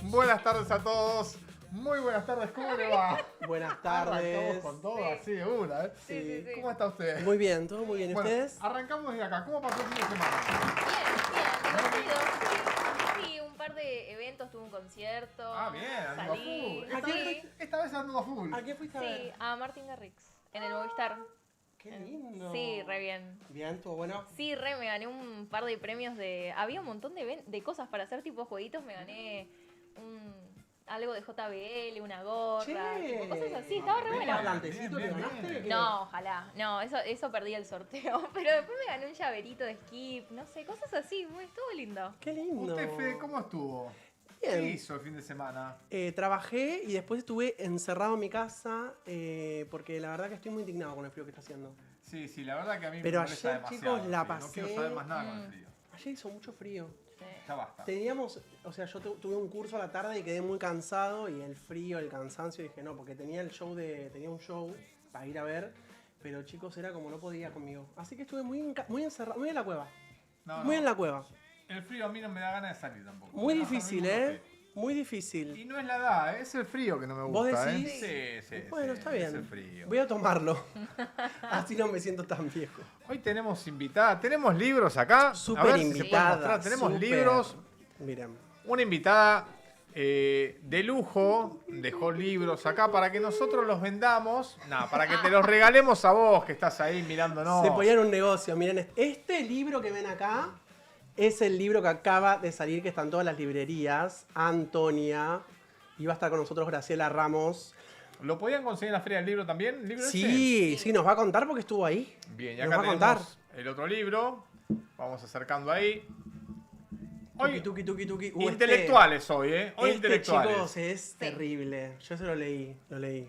Buenas tardes a todos. Muy buenas tardes, ¿cómo le va? Buenas tardes. Arrancamos con todo así de una, ¿eh? Sí. ¿Cómo está usted? Muy bien, todo muy bien. ¿Y Bueno, ustedes? arrancamos desde acá. ¿Cómo pasó el fin de semana? Bien, divertido. Sí, un par de eventos, tuve un concierto. Ah, bien, ando a salí. full. Esta vez ando a full. ¿A qué fuiste a Sí, ver? a Martin Garrix, en el Movistar. Qué lindo. Sí, re bien. Bien, estuvo bueno. Sí, me gané un par de premios de... Había un montón de cosas para hacer tipo jueguitos, me gané algo de JBL, una gorra, Che. tipo cosas así, estaba re ¿Un buena. parlantecito Bien, te bien, ganaste? bien. ¿Qué? No, ojalá. No, eso perdí el sorteo. Pero después me gané un llaverito de skip, no sé, cosas así. Estuvo lindo. Qué lindo. ¿Usted, Fede, cómo estuvo? Bien. ¿Qué hizo el fin de semana? Trabajé y después estuve encerrado en mi casa porque la verdad que estoy muy indignado con el frío que está haciendo. Sí, la verdad que a mí Pero me molesta ayer, demasiado. chicos, la el frío. No quiero pasé- saber más nada con el frío. Ayer hizo mucho frío. Sí. Ya basta. Teníamos, o sea, yo tuve un curso a la tarde y quedé muy cansado y el frío, el cansancio, dije no, porque tenía tenía un show para ir a ver, pero chicos era como no podía conmigo. Así que estuve muy encerrado, muy en la cueva. No, Muy en la cueva. El frío a mí no me da ganas de salir tampoco. Muy Me pasa lo difícil, mismo que ¿eh? usted. Muy difícil. Y no es la edad, es el frío que no me ¿Vos gusta. decís? Sí. Bueno, está bien. Es el frío. Voy a tomarlo. Así no me siento tan viejo. Hoy tenemos invitada, tenemos libros acá. Súper a ver si se puede invitada. mostrar. Tenemos súper. libros, Miren. una invitada de lujo, dejó libros acá para que nosotros los vendamos. Para que te los regalemos a vos que estás ahí mirándonos. Se ponían un negocio. Miren, este libro que ven acá es el libro que acaba de salir, que está en todas las librerías. Antonia. Iba a estar con nosotros Graciela Ramos. ¿Lo podían conseguir en la Feria del Libro también? ¿El libro ese? Sí, nos va a contar porque estuvo ahí. Bien, y Nos acá va a tenemos contar. el otro libro. Vamos acercando ahí. Hoy, Tuki. intelectuales hoy, ¿eh? Hoy Este, intelectuales. chicos, es terrible. Yo se lo leí.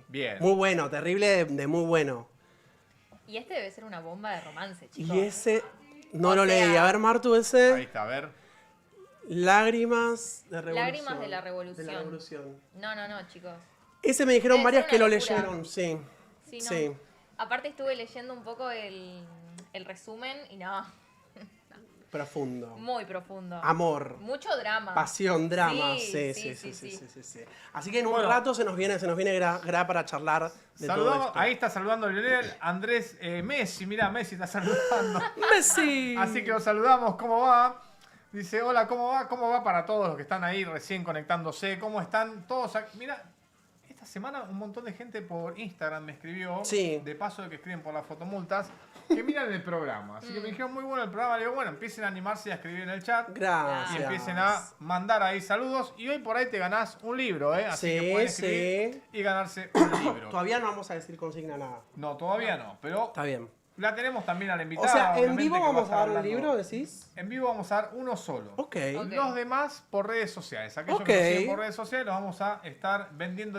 Bien. Muy bueno, terrible de muy bueno. Y este debe ser una bomba de romance, chicos. Y ese no O lo sea- leí. A ver, Martu, Ahí ese. está, a ver. Lágrimas de revolución. Lágrimas de la revolución. De la revolución. No, chicos. Ese me dijeron Debe varias ser que una lo locura. leyeron, sí. Sí, no. Sí. Aparte estuve leyendo un poco el resumen y no, Profundo. muy profundo. Amor. Mucho drama. Pasión, drama. Sí, Sí. Así que en un Bueno. rato se nos viene Gra para charlar de todo Saludamos, esto. ahí está saludando Lionel, Andrés Messi, mirá, Messi está saludando. ¡Messi! Así que los saludamos, ¿cómo va? Dice, hola, ¿cómo va? ¿Cómo va para todos los que están ahí recién conectándose? ¿Cómo están todos? Mira, esta semana un montón de gente por Instagram me escribió, Sí. de paso de que escriben por las fotomultas, que miran el programa. Así que me dijeron, muy bueno el programa. Le digo, bueno, empiecen a animarse y a escribir en el chat. Gracias. Y empiecen a mandar ahí saludos. Y hoy por ahí te ganás un libro, ¿eh? Así que pueden escribir y ganarse un libro. Todavía no vamos a decir consigna nada. No, todavía no, pero Está bien. la tenemos también a la O invitada. sea, en obviamente, vivo que va vamos a estar dar un hablando. libro, decís. En vivo vamos a dar uno solo. Ok. Ok. Los demás por redes sociales. Aquellos Ok. que nos siguen por redes sociales los vamos a estar vendiendo,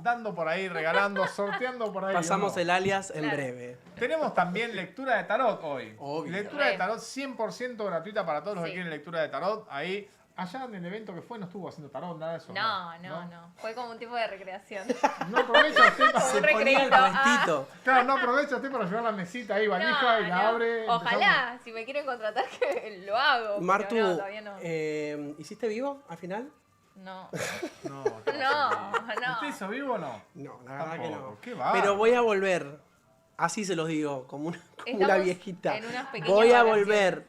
dando por ahí, regalando, sorteando por ahí. Pasamos ¿o no? el alias en Claro. breve. Tenemos también lectura de tarot hoy. Obvio. Lectura Re. de tarot 100% gratuita para todos los que Sí. quieren lectura de tarot. Ahí, allá en el evento que fue, no estuvo haciendo tarot, nada de eso. No. Fue como un tipo de recreación. No aprovecha usted para... Un Se ponía el recreito, ah. vestito. Claro, no aprovecha usted para llevar la mesita ahí, valija, y la abre. Ojalá, si me quieren contratar, que lo hago. pero Martu, no, todavía no. ¿hiciste vivo al final? No. No, No. ¿Usted hizo vivo o no? No, la verdad que Tampoco. no. ¿Qué va? Pero voy a volver. Así se los digo, como una Estamos viejita. en unas pequeñas Voy a vacaciones. volver.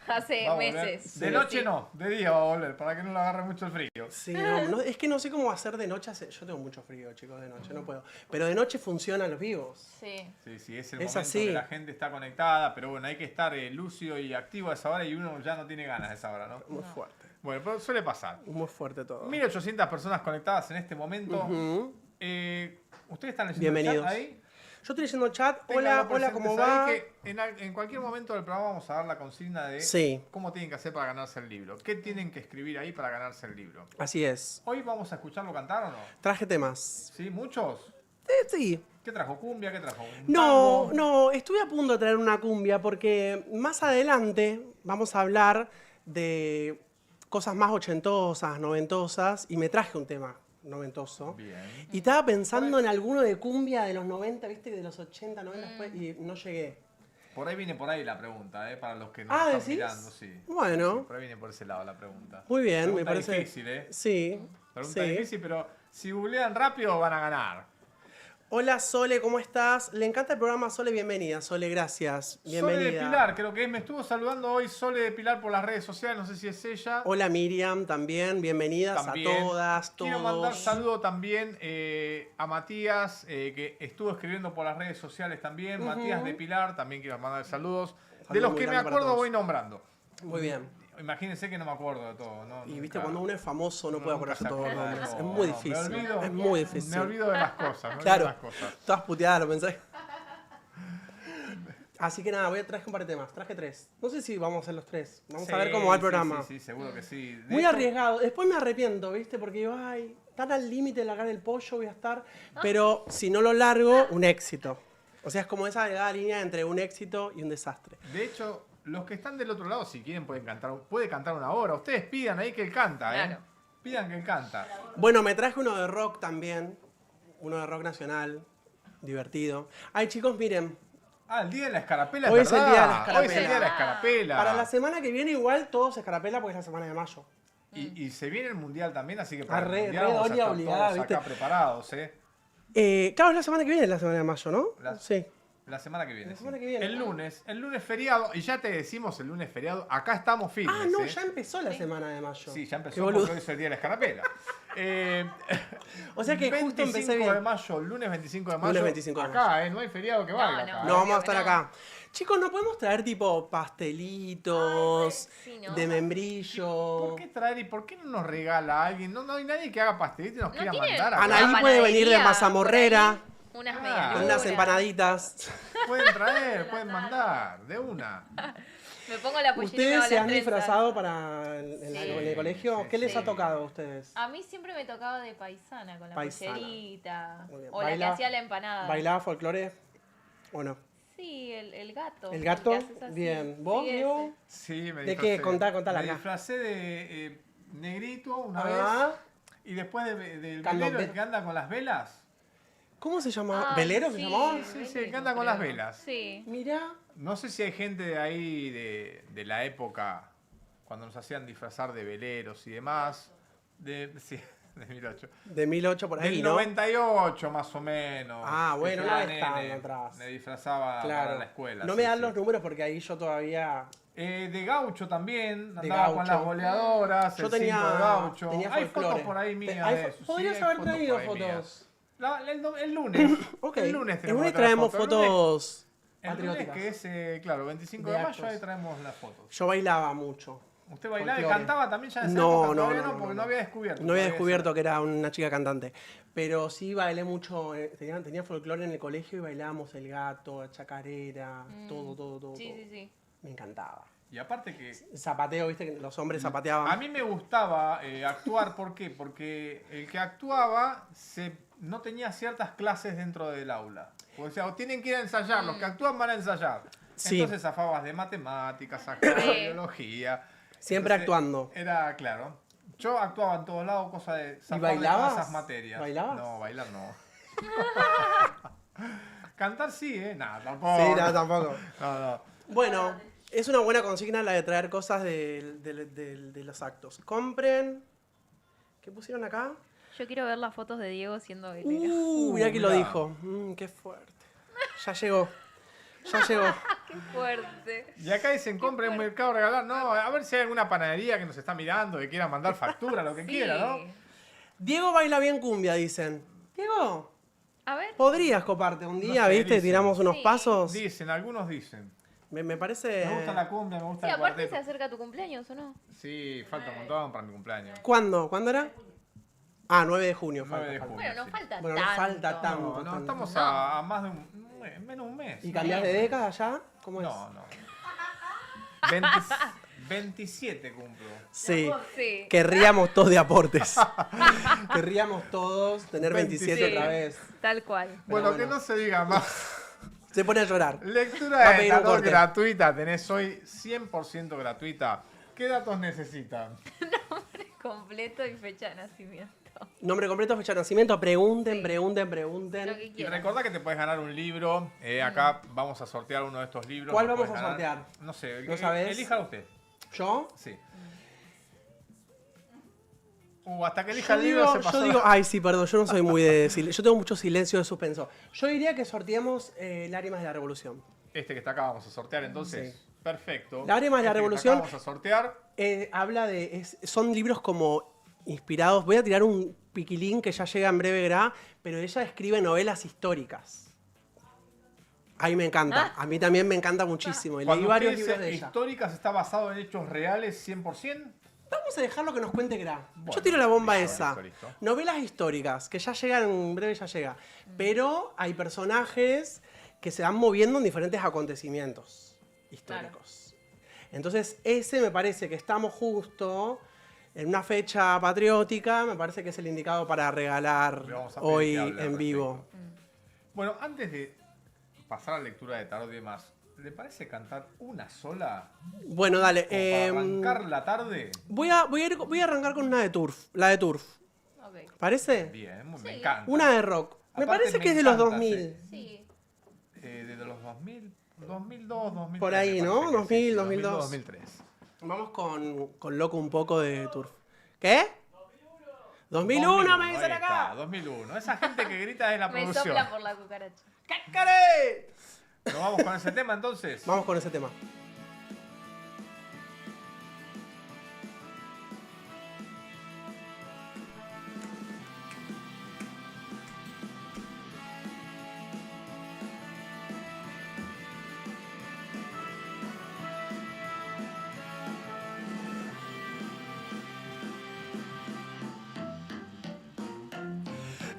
Hace Va a volver. meses. De Sí. noche no, de día va a volver, para que no le agarre mucho el frío. Sí, es que no sé cómo hacer de noche. Yo tengo mucho frío, chicos, de noche, no puedo. Pero de noche funcionan los vivos. Sí. Sí, es el Es momento así. que la gente está conectada, pero bueno, hay que estar lúcido y activo a esa hora y uno ya no tiene ganas a esa hora, ¿no? Muy fuerte. Bueno, pero suele pasar. Muy fuerte todo. 1800 personas conectadas en este momento. Ujú. ¿Ustedes están leyendo Bienvenidos. el chat ahí? Yo estoy leyendo el chat. Ténganlo Hola, ¿cómo presentes va? ahí, que en cualquier momento del programa vamos a dar la consigna de Sí. cómo tienen que hacer para ganarse el libro. ¿Qué tienen que escribir ahí para ganarse el libro? Así es. ¿Hoy vamos a escucharlo cantar o no? Traje temas. ¿Sí? ¿Muchos? Sí. ¿Qué trajo? ¿Cumbia? ¿Qué trajo? ¿Un No, tango? no, estuve a punto de traer una cumbia porque más adelante vamos a hablar de cosas más ochentosas, noventosas, y me traje un tema noventoso. Bien. Y estaba pensando en alguno de cumbia de los 90, viste, de los 80, 90, después, y no llegué. Por ahí viene por ahí la pregunta, para los que nos Ah, están ¿decís? mirando, sí. Bueno. Sí, por ahí viene por ese lado la pregunta. Muy bien, Pregunta me parece. difícil, Sí. Pregunta sí. difícil, pero si googlean rápido van a ganar. Hola Sole, ¿cómo estás? Le encanta el programa Sole, bienvenida. Sole, gracias. Bienvenida. Sole de Pilar, creo que es. Me estuvo saludando hoy Sole de Pilar por las redes sociales, no sé si es ella. Hola Miriam, también, bienvenidas También. a todas, Quiero todos. mandar saludo también a Matías, que estuvo escribiendo por las redes sociales también. Matías de Pilar, también quiero mandar saludos. De los muy que me grande para acuerdo todos. voy nombrando. Muy bien. Imagínense que no me acuerdo de todo, ¿no? Y viste, Nunca- cuando uno es famoso no puede nunca acordarse se todos los acuerda de nombres. Es todo, muy no, difícil. me olvido- Es muy difícil. Me olvido de las cosas. Claro. De las cosas. Todas puteadas, lo pensé. Así que nada, traje un par de temas. Traje 3. No sé si vamos a hacer los 3. Vamos a ver cómo va el programa. Sí, seguro que sí. De Muy hecho, arriesgado. Después me arrepiento, ¿viste? Porque digo, ay, tan al límite de largar el pollo voy a estar. Pero si no lo largo, un éxito. O sea, es como esa delgada línea entre un éxito y un desastre. De hecho, los que están del otro lado, si quieren, puede cantar una hora. Ustedes pidan ahí que él canta, Claro. Pidan que él canta. Bueno, me traje uno de rock también. Uno de rock nacional. Divertido. Ay, chicos, miren. Ah, el día de la escarapela, Hoy es es el verdad. día de la escarapela. Hoy es el día de la escarapela. Para la semana que viene igual todo se escarapela porque es la semana de mayo. Y se viene el mundial también, así que para re- el mundial re vamos a doña estar obligada, todos acá ¿viste? preparados, Claro, es la semana que viene, es la semana de mayo, ¿no? Sí. La semana que viene. La semana sí. que viene. El lunes feriado, y ya te decimos el lunes feriado, acá estamos firmes. Ah, no, ya empezó la semana de mayo. Sí, ya Qué empezó boludo. porque hoy es el día de la escarapela. O sea que justo empecé 25 de bien. mayo, lunes 25 de mayo. Lunes 25 de acá, no hay feriado que valga no. acá. No, vamos a estar no. acá. Chicos, ¿no podemos traer tipo pastelitos, Ay, sí, ¿no? de membrillo? ¿Por qué traer y por qué no nos regala alguien? No hay nadie que haga pastelito y nos ¿No quiera tienen mandar Anaí acá. una puede venir de panadería mazamorrera. por ahí? Unas Ah. medias Con unas lunas. empanaditas. Pueden traer, pueden mandar, de una. Me pongo la pollera y me ¿Ustedes hago se las han trenzas. disfrazado para Sí. en el colegio? Sí, ¿Qué les sí. ha tocado a ustedes? A mí siempre me tocaba de paisana, con la Paisana. pollerita. Muy bien. O la que Baila- hacía la empanada. ¿Bailaba folclore o no? Sí, el gato. ¿El gato? que haces así. Bien. ¿Vos, Sí, Diego? Sí, me ¿De disfracé. qué? Contá Me larga. disfracé de negrito una Ah. vez. Y después del Candombe- velero el que anda con las velas. ¿Cómo se llamaba? Ay, ¿Velero se sí, llamaba? Sí, velero, que anda con creo. las velas. Sí. Mirá. No sé si hay gente de ahí de la época cuando nos hacían disfrazar de veleros y demás. Sí, de 2008. De 1008 por ahí, Del ¿no? 98 más o menos. Ah, bueno, Que no era es tan nene, atrás. Me disfrazaba Claro. para la escuela. No sí, me dan sí. los números porque ahí yo todavía... De gaucho también, De andaba con gaucho. las boleadoras, Yo el tenía, cinto de gaucho. tenía Hay folclore. fotos por ahí mías Hay de fo- eso. Podrías sí, hay haber fotos traído por ahí mías. fotos. El lunes. Ok. El lunes tenemos que traer traemos fotos. fotos El lunes patrióticas. que es, claro, 25 De de mayo, actos. ahí traemos las fotos. Yo bailaba mucho. ¿Usted bailaba y Folclore. cantaba también ya en esa No, época? no, Todavía no, porque no. no había descubierto. No había todavía descubierto eso. que era una chica cantante. Pero sí bailé mucho. Tenía folclore en el colegio y bailábamos el gato, chacarera, todo. Sí, sí, sí. Me encantaba. Y aparte que Zapateo, viste que los hombres zapateaban. a mí me gustaba actuar, ¿por qué? Porque el que actuaba no tenía ciertas clases dentro del aula. O sea, o tienen que ir a ensayar, los que actúan van a ensayar. Sí. Entonces zafabas de matemáticas, sacabas de biología. Siempre Entonces, actuando. Era, claro. Yo actuaba en todos lados, cosa de zafar de bailabas? todas esas materias. ¿Bailabas? No, bailar no. Cantar sí, ¿eh? Nada, tampoco. Sí, no, tampoco. No. Bueno, es una buena consigna la de traer cosas de los actos. Compren. ¿Qué pusieron acá? Yo quiero ver las fotos de Diego siendo velero. Mirá que lo mirá. dijo. Qué fuerte. Ya llegó. Ya llegó. ¡Qué fuerte! Y acá dicen, compren en Mercado Regalar. No, a ver si hay alguna panadería que nos está mirando, que quiera mandar factura, lo que Sí. quiera, ¿no? Diego baila bien cumbia, dicen. Diego, A ver. ¿podrías coparte un día, No sé, viste? dicen. Tiramos unos Sí. pasos. Dicen, algunos dicen. Me parece... Me gusta la cumbia, me gusta Sí, el aparte se cuarteto. acerca tu cumpleaños, ¿o no? Sí, falta un montón para mi cumpleaños. ¿Cuándo? ¿Cuándo era? Ah, 9 de junio. 9 de falta. junio. Bueno, no sí. falta Bueno, no tanto. falta tanto. No, tanto. estamos No. a más de menos de un mes. ¿Y cambiás de década ya? ¿Cómo es? No. 20 27 cumplo. Sí. Sí. Querríamos todos de aportes. Querríamos todos tener 27 Sí. otra vez. Tal cual. Bueno, bueno. que no se diga más. Se pone a llorar. Va Lectura a de pedir un datos corte. gratuita tenés hoy, 100% gratuita. ¿Qué datos necesitan? Completo y fecha de nacimiento. Nombre completo, fecha de nacimiento. Pregunten, Sí. pregunten, Lo pregunten. que Y quieran. recordá que te puedes ganar un libro. Acá vamos a sortear uno de estos libros. ¿Cuál Lo vamos puedes a ganar. sortear? No sé, ¿No sabés? elija usted. ¿Yo? Sí. Hasta que elija Yo el libro se pasó. digo, ay, sí, perdón, yo no soy muy de silencio. Yo tengo mucho silencio de suspenso. Yo diría que sorteamos Lágrimas de la Revolución. Este que está acá vamos a sortear entonces. Sí. Perfecto. Lágrimas de la Este que Revolución. está acá vamos a sortear. Habla de. Son libros como inspirados. Voy a tirar un piquilín que ya llega en breve, verá, pero ella escribe novelas históricas. Ahí me encanta. A mí también me encanta muchísimo. Y leí Cuando varios usted libros dice de ella. históricas, ¿está basado en hechos reales 100%? Vamos a dejarlo que nos cuente Gra. Bueno, Yo tiro la bomba listo, esa. listo. Novelas históricas, que ya llegan, en breve ya llega. Pero hay personajes que se van moviendo en diferentes acontecimientos históricos. Entonces, ese me parece que estamos justo en una fecha patriótica, me parece que es el indicado para regalar Le vamos a pedir hoy que hable al en vivo. respecto. Bueno, antes de pasar a la lectura de tarot y demás, ¿le parece cantar una sola? Bueno, dale. Como para arrancar la tarde. Voy a arrancar con una de Turf, la de Turf. Ok. ¿Parece? Bien, me Sí. encanta. Una de rock. Me Aparte parece me que es de los encanta, 2000. Sí. De los 2000, 2002, 2003. Por ahí, me ¿no? parece que 2000, sí, 2002. 2003. Vamos con loco un poco de Turf. ¿Qué? 2001 me dicen ahí está, acá. 2001. Esa gente que grita es la Me producción. sopla por la cucaracha. ¡Cácare! ¿Nos vamos con ese tema entonces? Vamos con ese tema.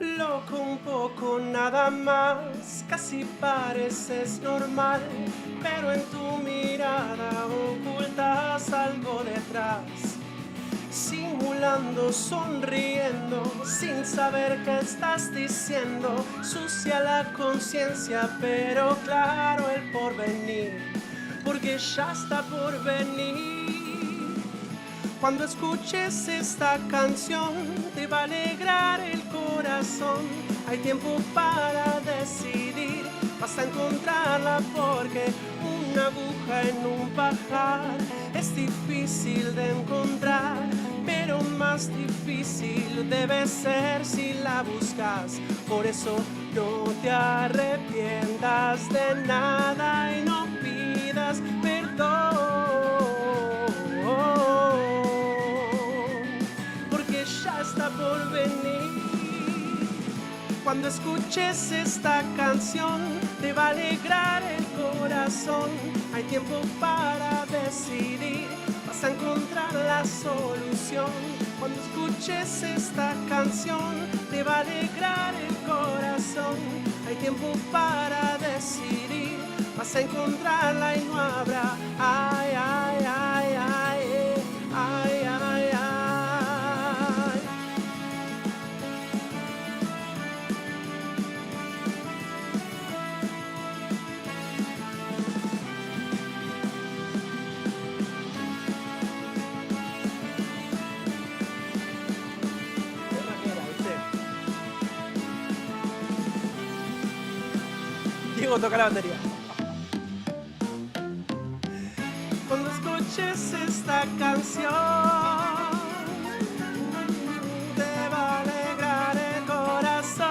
Loco un poco nada más, casi pareces normal, pero en tu mirada ocultas algo detrás. Simulando, sonriendo, sin saber qué estás diciendo, sucia la conciencia, pero claro el porvenir, porque ya está por venir. Cuando escuches esta canción te va a alegrar el corazón. Hay tiempo para decidir, vas a encontrarla porque una aguja en un pajar es difícil de encontrar, pero más difícil debe ser si la buscas. Por eso no te arrepientas de nada y no pidas perdón. Ya está por venir. Cuando escuches esta canción te va a alegrar el corazón. Hay tiempo para decidir, vas a encontrar la solución. Cuando escuches esta canción te va a alegrar el corazón. Hay tiempo para decidir, vas a encontrarla y no habrá ay, ay, ay, ay, ay, ay, ay. Diego toca la batería. Cuando escuches esta canción te va a alegrar el corazón.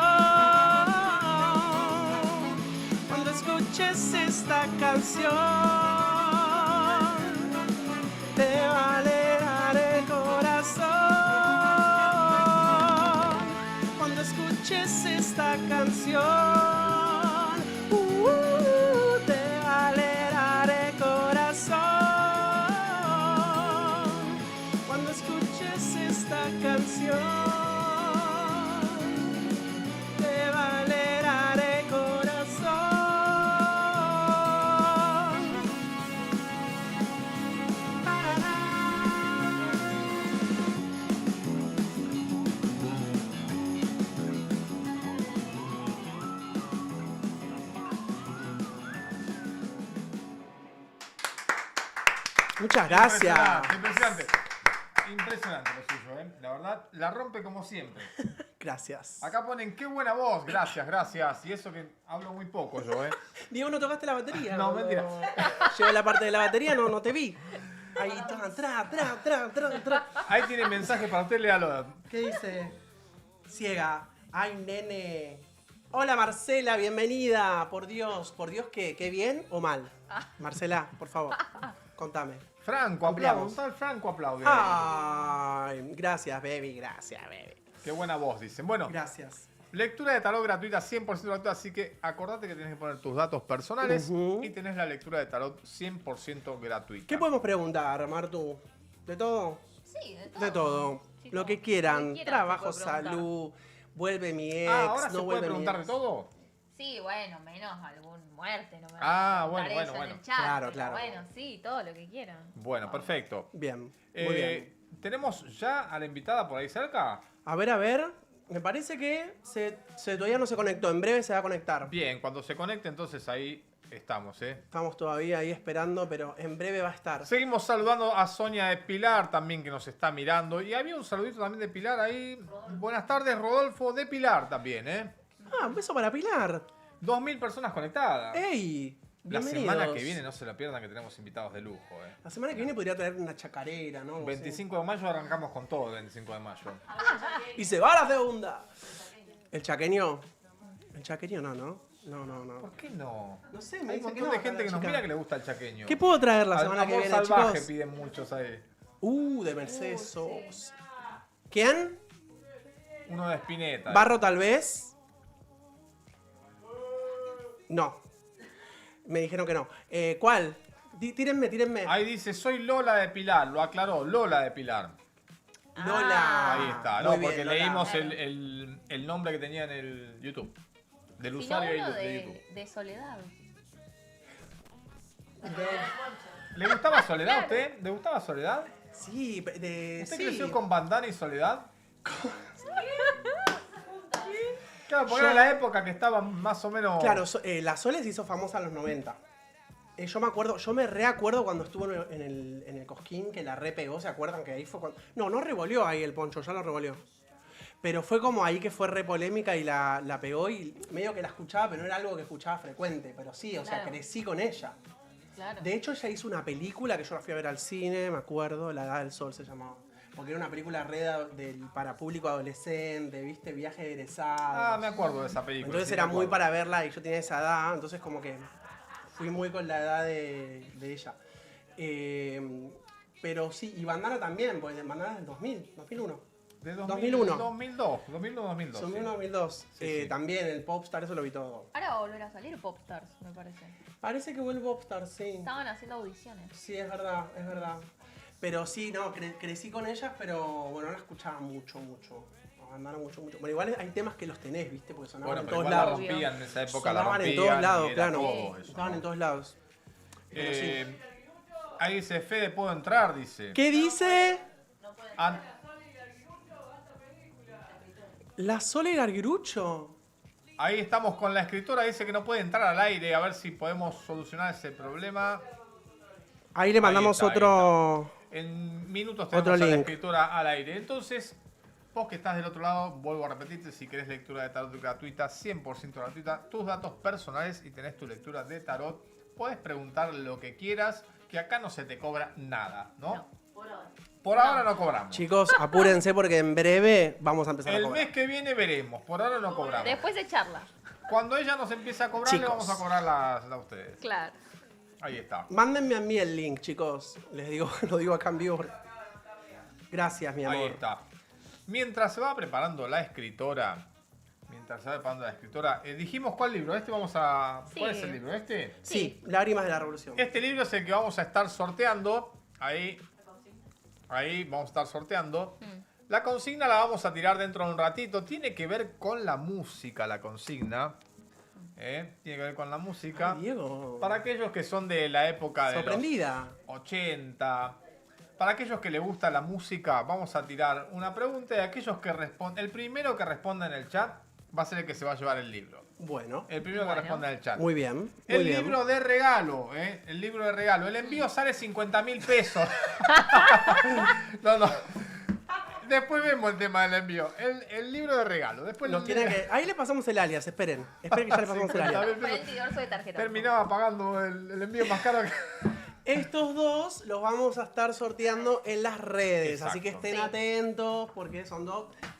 Cuando escuches esta canción te va a alegrar el corazón. Cuando escuches esta canción te va a alegrar el corazón. Cuando escuches esta canción te va a alegrar el corazón. Muchas gracias. Impresionante. Impresionante lo suyo, ¿eh? La verdad, la rompe como siempre. Gracias. Acá ponen, qué buena voz, gracias, gracias. Y eso que hablo muy poco yo, ¿eh? Diego, ¿no tocaste la batería? No, Cuando mentira. Llegó la parte de la batería, no te vi. Ahí, tra. Ahí tiene mensaje para usted, léalo. ¿Qué dice? Ciega. Ay, nene. Hola, Marcela, bienvenida. Por Dios, ¿qué bien o mal? Marcela, por favor, contame. Franco, Ampliamos. aplaude. Franco aplaude. Ay, gracias, baby. Qué buena voz, dicen. Bueno, Gracias. lectura de tarot gratuita, 100% gratuita, así que acordate que tienes que poner tus datos personales Ujú. y tenés la lectura de tarot 100% gratuita. ¿Qué podemos preguntar, Martu? ¿De todo? Sí, de todo. De todo. Chicos, Lo que quieran. lo que quieran Trabajo, se puede preguntar. salud. Vuelve mi ex. Ah, ahora no se puede vuelve mi preguntar de ex. todo. Sí, bueno, menos algún muerte. No me Ah, van a bueno, preguntar eso bueno, en el chat, Claro, pero claro. Bueno, sí, todo lo que quieran. Bueno, perfecto. Bien. Muy bien. ¿Tenemos ya a la invitada por ahí cerca? A ver. Me parece que todavía no se conectó. En breve se va a conectar. Bien, cuando se conecte, entonces ahí estamos, ¿eh? Estamos todavía ahí esperando, pero en breve va a estar. Seguimos saludando a Sonia de Pilar también que nos está mirando. Y había un saludito también de Pilar ahí. Buenas tardes, Rodolfo de Pilar también, ¿eh? Ah, un beso para Pilar. 2000 personas conectadas. ¡Ey! La Bienvenidos. semana que viene no se la pierdan que tenemos invitados de lujo, ¿eh? La semana que viene podría traer una chacarera, ¿no? No sé. 25 de mayo arrancamos con todo el 25 de mayo. Y se va la segunda. El chaqueño. El chaqueño no. No. ¿Por qué no? No sé, me Hay un dice que montón no. de gente que la nos chica. mira que le gusta el chaqueño. ¿Qué puedo traer la semana que Amor viene, salvaje chicos? piden muchos ahí. De Mercedes Sos. ¿Quién? Uno de Spinetta. ¿Barro tal vez? No. Me dijeron que no. ¿Cuál? Tírenme. Ahí dice, soy Lola de Pilar. Lo aclaró, Lola de Pilar. Lola. Ahí está, Muy ¿no? bien, Porque Lola. leímos Claro. el nombre que tenía en el YouTube. Del Si no, usuario uno de de, YouTube. de Soledad. ¿Le gustaba Soledad a usted? ¿Le gustaba Soledad? Sí, ¿Usted sí. creció con Bandana y Soledad? Claro, porque era la época que estaba más o menos... Claro, la Sole se hizo famosa en los 90. Yo me reacuerdo cuando estuvo en el Cosquín, que la repegó, ¿se acuerdan? Que ahí fue cuando... No revolvió ahí el poncho, ya lo revolvió. Pero fue como ahí que fue re polémica y la pegó y medio que la escuchaba, pero no era algo que escuchaba frecuente. Pero sí, o sea, Claro. crecí con ella. Claro. De hecho, ella hizo una película que yo la fui a ver al cine, me acuerdo, La Edad del Sol se llamaba. Porque era una película para público adolescente, ¿viste? Viaje de egresados. Ah, me acuerdo de esa película. Entonces sí, era me muy acuerdo. para verla y yo tenía esa edad, entonces como que fui muy con la edad de ella. Pero sí, y Bandana también, porque Bandana es del 2001. De 2001. 2002. 2002. 2002. Sí, sí. También el Popstar, eso lo vi todo. Ahora va a volver a salir Popstars, me parece. Parece que vuelve Popstar, sí. Estaban haciendo audiciones. Sí, es verdad. Pero sí, no, crecí con ellas, pero bueno, no la escuchaba mucho. Bandana mucho. Bueno, igual hay temas que los tenés, ¿viste? Porque sonaban Bueno, en pero todos igual la lados. rompían en esa época, la Sonaban rompían. en todos lados, y era claro. todo eso, Estaban ¿no? en todos lados. Pero sí. Ahí dice, Fede, ¿puedo entrar? Dice. ¿Qué dice? An- La Sole Garguirucho. Ahí estamos con la escritora, dice que no puede entrar al aire, a ver si podemos solucionar ese problema. Ahí le mandamos está, ahí otro. En minutos tenemos Otro a la link. escritora al aire. Entonces, vos que estás del otro lado, vuelvo a repetirte, si querés lectura de tarot gratuita, 100% gratuita, tus datos personales y tenés tu lectura de tarot, podés preguntar lo que quieras, que acá no se te cobra nada, ¿no? No. Por ahora no cobramos. Chicos, apúrense porque en breve vamos a empezar a El cobrar. mes que viene veremos, por ahora no cobramos. Después de charla. Cuando ella nos empiece a cobrar, Chicos. le vamos a cobrar las a ustedes. Claro. Ahí está. Mándenme a mí el link, chicos. Les digo, lo digo acá en vivo. Gracias, mi amor. Ahí está. Mientras se va preparando la escritora, dijimos cuál libro. Sí. ¿Cuál es el libro? ¿Este? Sí, Lágrimas de la Revolución. Este libro es el que vamos a estar sorteando. Ahí vamos a estar sorteando. La consigna la vamos a tirar dentro de un ratito. Tiene que ver con la música, la consigna. Tiene que ver con la música. Ay, Diego. Para aquellos que son de la época de los Sorprendida. 80. Para aquellos que les gusta la música, vamos a tirar una pregunta y aquellos que responden. El primero que responda en el chat va a ser el que se va a llevar el libro. Bueno, El primero que Bueno. responda en el chat. muy bien. Muy El bien. libro de regalo, El libro de regalo. El envío sale 50.000 pesos. No. Después vemos el tema del envío. El libro de regalo. Después Ahí le pasamos el alias, esperen. Esperen que ya le pasamos el alias. Frente y dorso de tarjeta. Terminaba pagando el envío más caro que... Estos dos los vamos a estar sorteando en las redes, Exacto. así que estén Sí. atentos porque son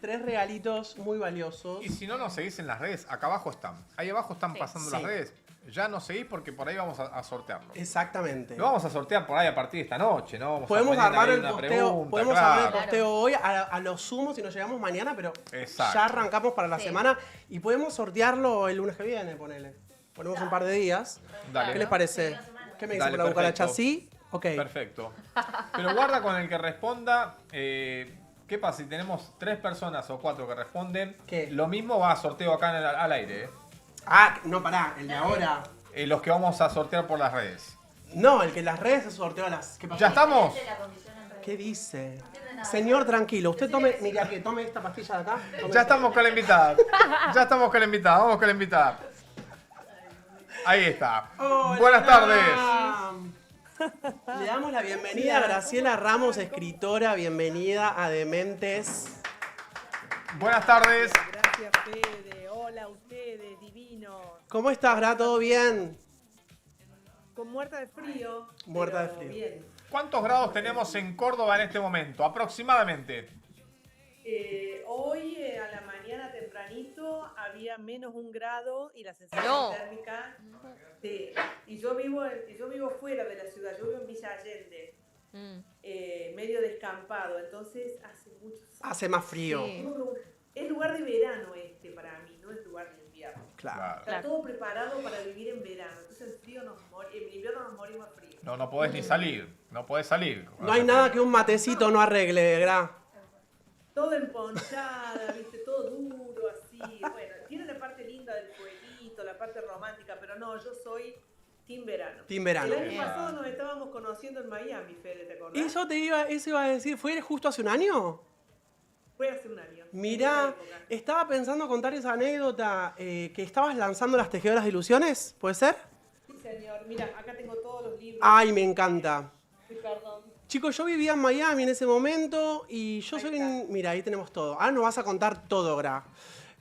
tres regalitos muy valiosos. Y si no nos seguís en las redes, acá abajo están. Ahí abajo están Sí. pasando Sí. las redes. Ya nos seguís porque por ahí vamos a sortearlo. Exactamente. Lo vamos a sortear por ahí a partir de esta noche, ¿no? Vamos a Podemos poner armar ahí el una posteo, pregunta, podemos claro. armar el posteo hoy a lo sumo si nos llegamos mañana, pero Exacto. ya arrancamos para la Sí. semana y podemos sortearlo el lunes que viene, ponele. Ponemos un par de días. Dale. ¿Qué les parece? ¿Qué me dice Dale, por la cucaracha? perfecto. ¿Sí? Ok. Perfecto. Pero guarda con el que responda. ¿Qué pasa si tenemos 3 personas o 4 que responden? ¿Qué? Lo mismo va a sorteo acá al aire. Ah, no, pará, el de ahora. Los que vamos a sortear por las redes. No, el que las redes se sorteó a las. ¿Qué pasó? ¿Ya estamos? ¿Qué dice? Señor, tranquilo. Usted tome, mira que tome esta pastilla de acá. Tome Ya estamos con la invitada. Ya estamos con la invitada. Vamos con la invitada. Ahí está. Hola. Buenas tardes. Le damos la bienvenida a Graciela Ramos, escritora. Bienvenida a Dementes. Buenas tardes. Gracias, Fede. Hola a ustedes, divinos. ¿Cómo estás, Gra? ¿Todo bien? Con muerta de frío. Muerta de pero frío. Bien. ¿Cuántos grados tenemos en Córdoba en este momento? Aproximadamente. Hoy a la mañana tempranito había -1 grado y la sensación No. térmica. Sí. Y yo vivo fuera de la ciudad, yo vivo en Villa Allende, medio descampado, entonces hace mucho frío. Hace más frío. Sí. Es lugar de verano este para mí, no es lugar de invierno. Claro. Está todo preparado para vivir en verano, entonces el frío en invierno nos morimos de frío. No podés ni salir. No podés salir. No hay nada que un matecito no arregle, Gra. Todo emponchada, viste, todo duro, así. Bueno, tiene la parte linda del fueguito, la parte romántica, pero no, yo soy team verano. Team verano. El año pasado nos estábamos conociendo en Miami, Fede, ¿te acordás? Eso iba a decir. ¿Fue justo hace un año? Fue hace un año. Mirá, En esa época. estaba pensando contar esa anécdota que estabas lanzando las tejedoras de ilusiones, ¿puede ser? Sí, señor. Mira, acá tengo todos los libros. Ay, me encanta. Perdón. Chicos, yo vivía en Miami en ese momento y yo Ahí soy... está. Mira, ahí tenemos todo. Ah, nos vas a contar todo, Gra.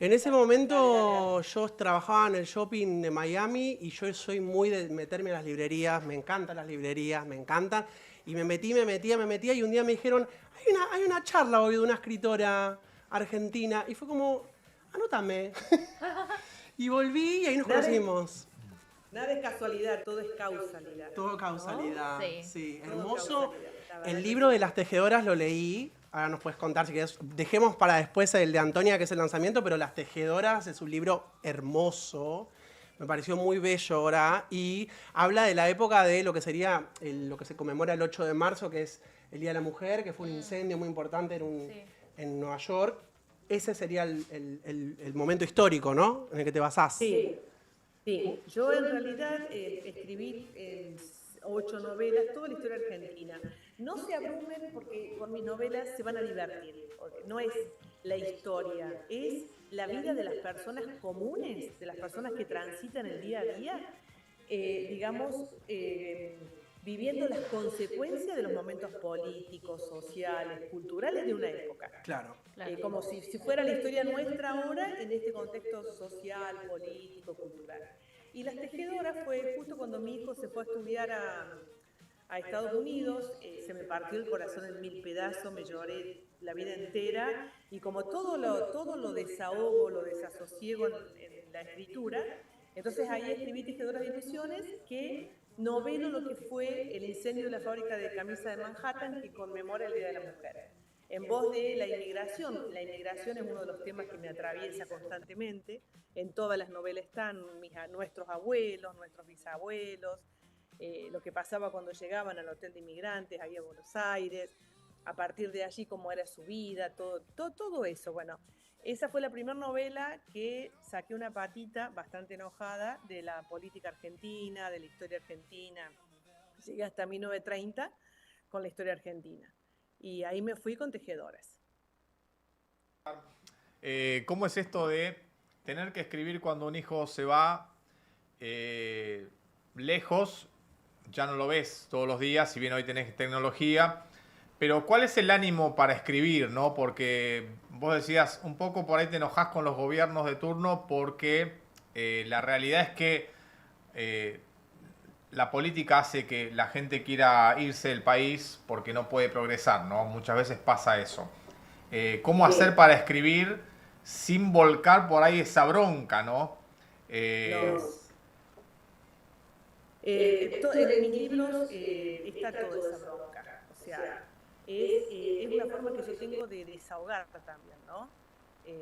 En ese momento yo trabajaba en el shopping de Miami y yo soy muy de meterme en las librerías, me encantan las librerías, me encantan. Y me metía y un día me dijeron, hay una charla hoy de una escritora argentina. Y fue como, anótame. Y volví y ahí nos Dale. conocimos. Nada es casualidad, todo es causalidad. Todo causalidad. Sí. Sí, Todo hermoso. causalidad, la verdad El que libro sí. de las tejedoras lo leí. Ahora nos puedes contar si querés. Dejemos para después el de Antonia, que es el lanzamiento, pero Las Tejedoras es un libro hermoso. Me pareció muy bello ahora. Y habla de la época de lo que sería lo que se conmemora el 8 de marzo, que es el Día de la Mujer, que fue un incendio muy importante Sí. en Nueva York. Ese sería el momento histórico, ¿no? En el que te basás. Sí, sí. Yo en realidad escribí 8 novelas, toda la historia argentina. No se abrumen porque con mis novelas se van a divertir. Porque no es la historia, es la vida de las personas comunes, de las personas que transitan el día a día, viviendo las consecuencias de los momentos políticos, sociales, culturales de una época. Claro. Claro. Como si fuera la historia nuestra ahora en este contexto social, político, cultural. Y Las Tejedoras fue justo cuando mi hijo se fue a estudiar a Estados Unidos, se me partió el corazón en 1000 pedazos, me lloré la vida entera y como todo lo desahogo, lo desasosiego en la escritura, entonces ahí escribí Tejedoras de Ilusiones que novelo lo que fue el incendio de la fábrica de camisa de Manhattan que conmemora el Día de la Mujer. En voz de la inmigración. La inmigración es uno de los temas que me atraviesa constantemente. En todas las novelas están nuestros abuelos, nuestros bisabuelos, lo que pasaba cuando llegaban al hotel de inmigrantes, ahí a Buenos Aires, a partir de allí cómo era su vida, todo eso. Bueno, esa fue la primera novela que saqué una patita bastante enojada de la política argentina, de la historia argentina. Llegué hasta 1930 con la historia argentina. Y ahí me fui con Tejedoras. ¿Cómo es esto de tener que escribir cuando un hijo se va lejos? Ya no lo ves todos los días, si bien hoy tenés tecnología, Pero ¿cuál es el ánimo para escribir, no? Porque vos decías, un poco por ahí te enojás con los gobiernos de turno porque la realidad es que eh, la política hace que la gente quiera irse del país porque no puede progresar, ¿no? Muchas veces pasa eso. ¿Cómo hacer para escribir sin volcar por ahí esa bronca, ¿no? Eh, No. En mis libros está toda esa bronca. O sea, es una forma que yo tengo de desahogar también, ¿no?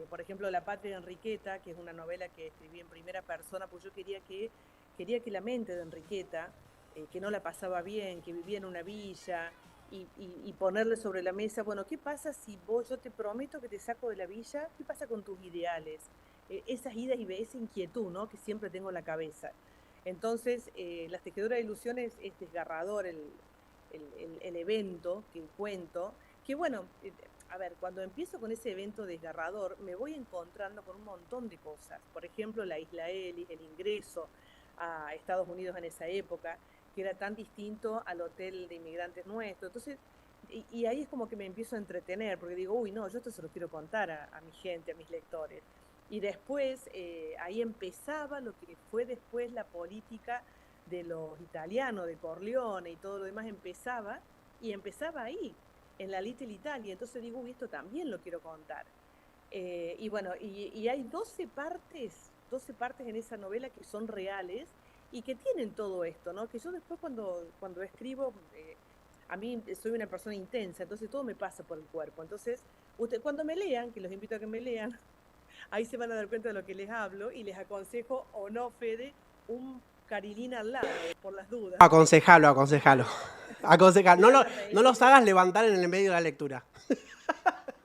Por ejemplo, La Patria de Enriqueta, que es una novela que escribí en primera persona, pues yo quería que la mente de Enriqueta, que no la pasaba bien, que vivía en una villa, y ponerle sobre la mesa, bueno, ¿qué pasa si yo te prometo que te saco de la villa? ¿Qué pasa con tus ideales? Esas idas y esa inquietud, ¿no? Que siempre tengo en la cabeza. Entonces, Las Tejedoras de Ilusiones es desgarrador el evento que cuento, que bueno, a ver, cuando empiezo con ese evento desgarrador, me voy encontrando con un montón de cosas. Por ejemplo, la Isla Ellis, el ingreso a Estados Unidos en esa época, que era tan distinto al hotel de inmigrantes nuestro. Entonces, y ahí es como que me empiezo a entretener, porque digo, uy, no, yo esto se lo quiero contar a mi gente, a mis lectores. Y después, ahí empezaba lo que fue después la política de los italianos, de Corleone y todo lo demás y empezaba ahí, en la Little Italia. Entonces digo, uy, esto también lo quiero contar. Y bueno, y hay 12 partes en esa novela que son reales y que tienen todo esto, ¿no? Que yo después cuando escribo, a mí soy una persona intensa, entonces todo me pasa por el cuerpo. Entonces, cuando me lean, que los invito a que me lean, ahí se van a dar cuenta de lo que les hablo y les aconsejo, o no, Fede, un Carilina al lado, por las dudas. Aconsejalo. Aconsejalo. No los hagas levantar en el medio de la lectura.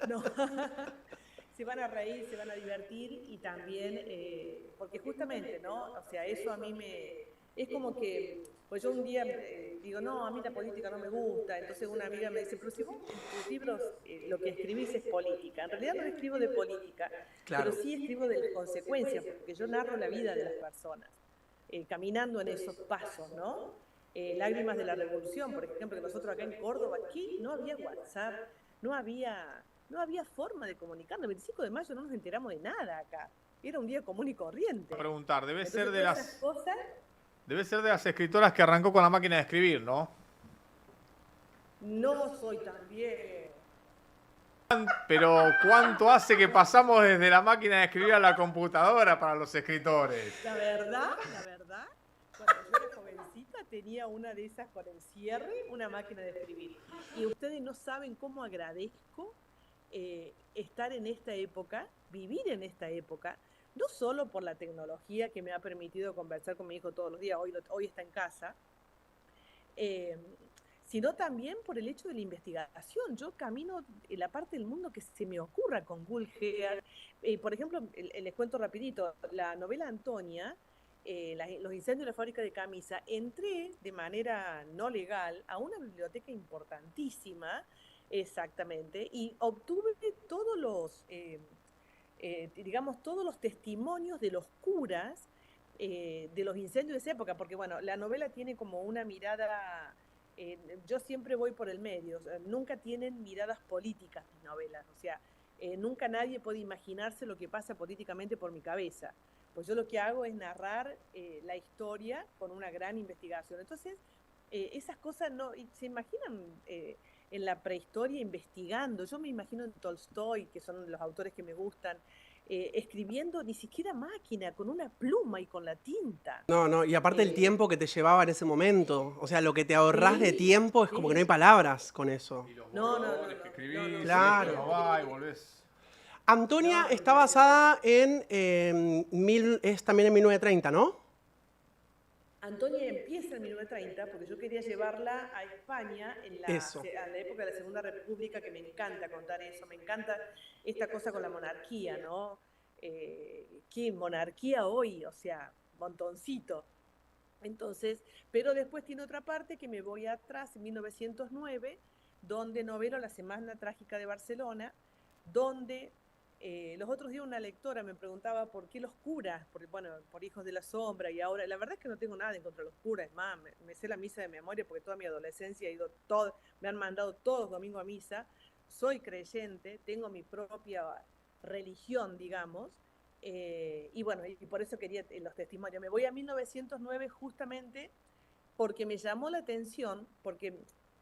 No. Se van a reír, se van a divertir y también, porque justamente, ¿no? O sea, eso a mí es como que, pues yo un día digo, no, a mí la política no me gusta, entonces una amiga me dice, pero si vos en tus libros lo que escribís es política, en realidad no escribo de política, Claro. pero sí escribo de las consecuencias, porque yo narro la vida de las personas, caminando en esos pasos, ¿no? Lágrimas de la Revolución, por ejemplo, que nosotros acá en Córdoba, aquí no había WhatsApp, no había forma de comunicarnos. El 25 de mayo no nos enteramos de nada acá. Era un día común y corriente. a preguntar, debe Entonces, ser todas esas cosas, de las escritoras que arrancó con la máquina de escribir, ¿no? no soy tan bien. Pero ¿cuánto hace que pasamos desde la máquina de escribir a la computadora para los escritores? La verdad, cuando yo era jovencita tenía una de esas con el cierre, una máquina de escribir. Y ustedes no saben cómo agradezco estar en esta época, vivir en esta época, no solo por la tecnología que me ha permitido conversar con mi hijo todos los días, hoy está en casa, sino también por el hecho de la investigación. Yo camino en la parte del mundo que se me ocurra con Google Gear. Por ejemplo, les cuento rapidito, la novela Antonia, los incendios de la fábrica de camisa, entré de manera no legal a una biblioteca importantísima, exactamente, y obtuve todos todos los testimonios de los curas de los incendios de esa época, porque bueno, la novela tiene como una mirada, yo siempre voy por el medio, o sea, nunca tienen miradas políticas mis novelas, o sea, nunca nadie puede imaginarse lo que pasa políticamente por mi cabeza, pues yo lo que hago es narrar la historia con una gran investigación. Entonces, esas cosas no, ¿se imaginan en la prehistoria investigando? Yo me imagino en Tolstoy, que son los autores que me gustan, escribiendo ni siquiera máquina, con una pluma y con la tinta. No, y aparte el tiempo que te llevaba en ese momento. O sea, lo que te ahorrás de tiempo es como que no hay Sí. palabras con eso. Y los No, borradores que escribís, Claro. y no va y volvés. Antonia No, está basada en, es también en 1930, ¿no? Antonia empieza en 1930 porque yo quería llevarla a España Eso. a la época de la Segunda República, que me encanta contar eso, me encanta esta cosa con la monarquía, ¿no? ¿Qué monarquía hoy? O sea, montoncito. Entonces, pero después tiene otra parte que me voy atrás, en 1909, donde novelo La Semana Trágica de Barcelona, donde Los otros días una lectora me preguntaba por qué los curas, por Hijos de la Sombra, y ahora, la verdad es que no tengo nada en contra de los curas, es más, me sé la misa de memoria porque toda mi adolescencia he ido me han mandado todos los domingos a misa, soy creyente, tengo mi propia religión, digamos, y bueno, y por eso quería los testimonios. Me voy a 1909 justamente porque me llamó la atención, porque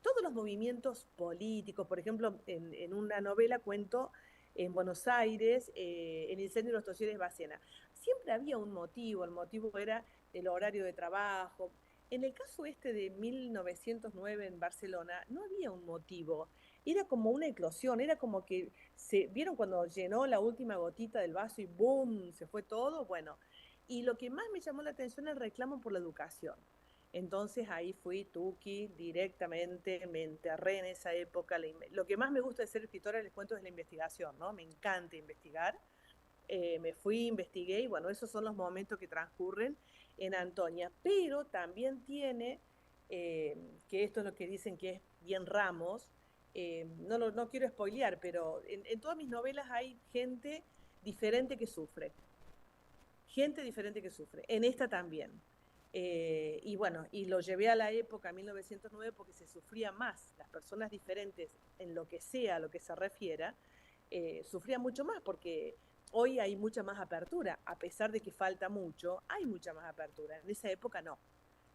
todos los movimientos políticos, por ejemplo, en una novela cuento en Buenos Aires, el incendio de los Talleres Bacena. Siempre había un motivo, el motivo era el horario de trabajo. En el caso este de 1909 en Barcelona, no había un motivo. Era como una eclosión, era como que ¿vieron cuando llenó la última gotita del vaso y ¡boom! Se fue todo. Bueno, y lo que más me llamó la atención es el reclamo por la educación. Entonces ahí fui tuki directamente, me enterré en esa época. Lo que más me gusta de ser escritora, les cuento, es la investigación, ¿no? Me encanta investigar. Me fui, investigué y bueno, esos son los momentos que transcurren en Antonia. Pero también tiene, que esto es lo que dicen que es bien Ramos, no quiero spoilear, pero en todas mis novelas hay gente diferente que sufre. Gente diferente que sufre. En esta también. Y bueno, y lo llevé a la época 1909 porque se sufría más, las personas diferentes en lo que sea, a lo que se refiera, sufrían mucho más porque hoy hay mucha más apertura, a pesar de que falta mucho, hay mucha más apertura, en esa época no.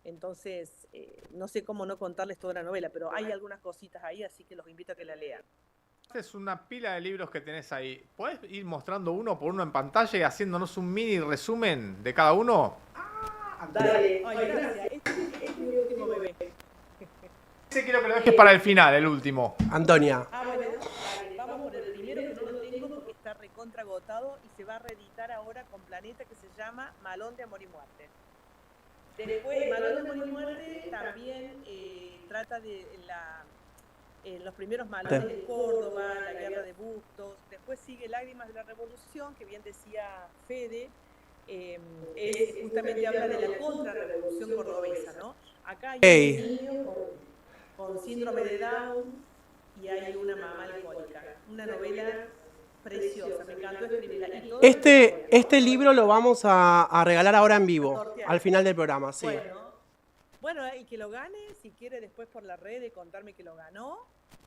Entonces, no sé cómo no contarles toda la novela, pero hay algunas cositas ahí, así que los invito a que la lean. Esta es una pila de libros que tenés ahí. ¿Podés ir mostrando uno por uno en pantalla y haciéndonos un mini resumen de cada uno? Dale, ay, gracias. Este es mi último bebé. Ese quiero que lo dejes para el final, el último. Antonia. Bueno, dale, vamos por el primero que no lo tengo porque está recontra agotado y se va a reeditar ahora con Planeta, que se llama Malón de Amor y Muerte. Después, Malón de Amor y Muerte también trata de los primeros malones de Córdoba, la guerra de Bustos. Después sigue Lágrimas de la Revolución, que bien decía Fede. Justamente habla de la contrarrevolución cordobesa, ¿no? Acá hay un niño con síndrome de Down y hay una mamá alcohólica. Una novela preciosa, me encantó escribirla. Este libro lo vamos a regalar ahora en vivo, al final del programa, sí. Bueno, y que lo gane, si quiere después por la red de contarme que lo ganó.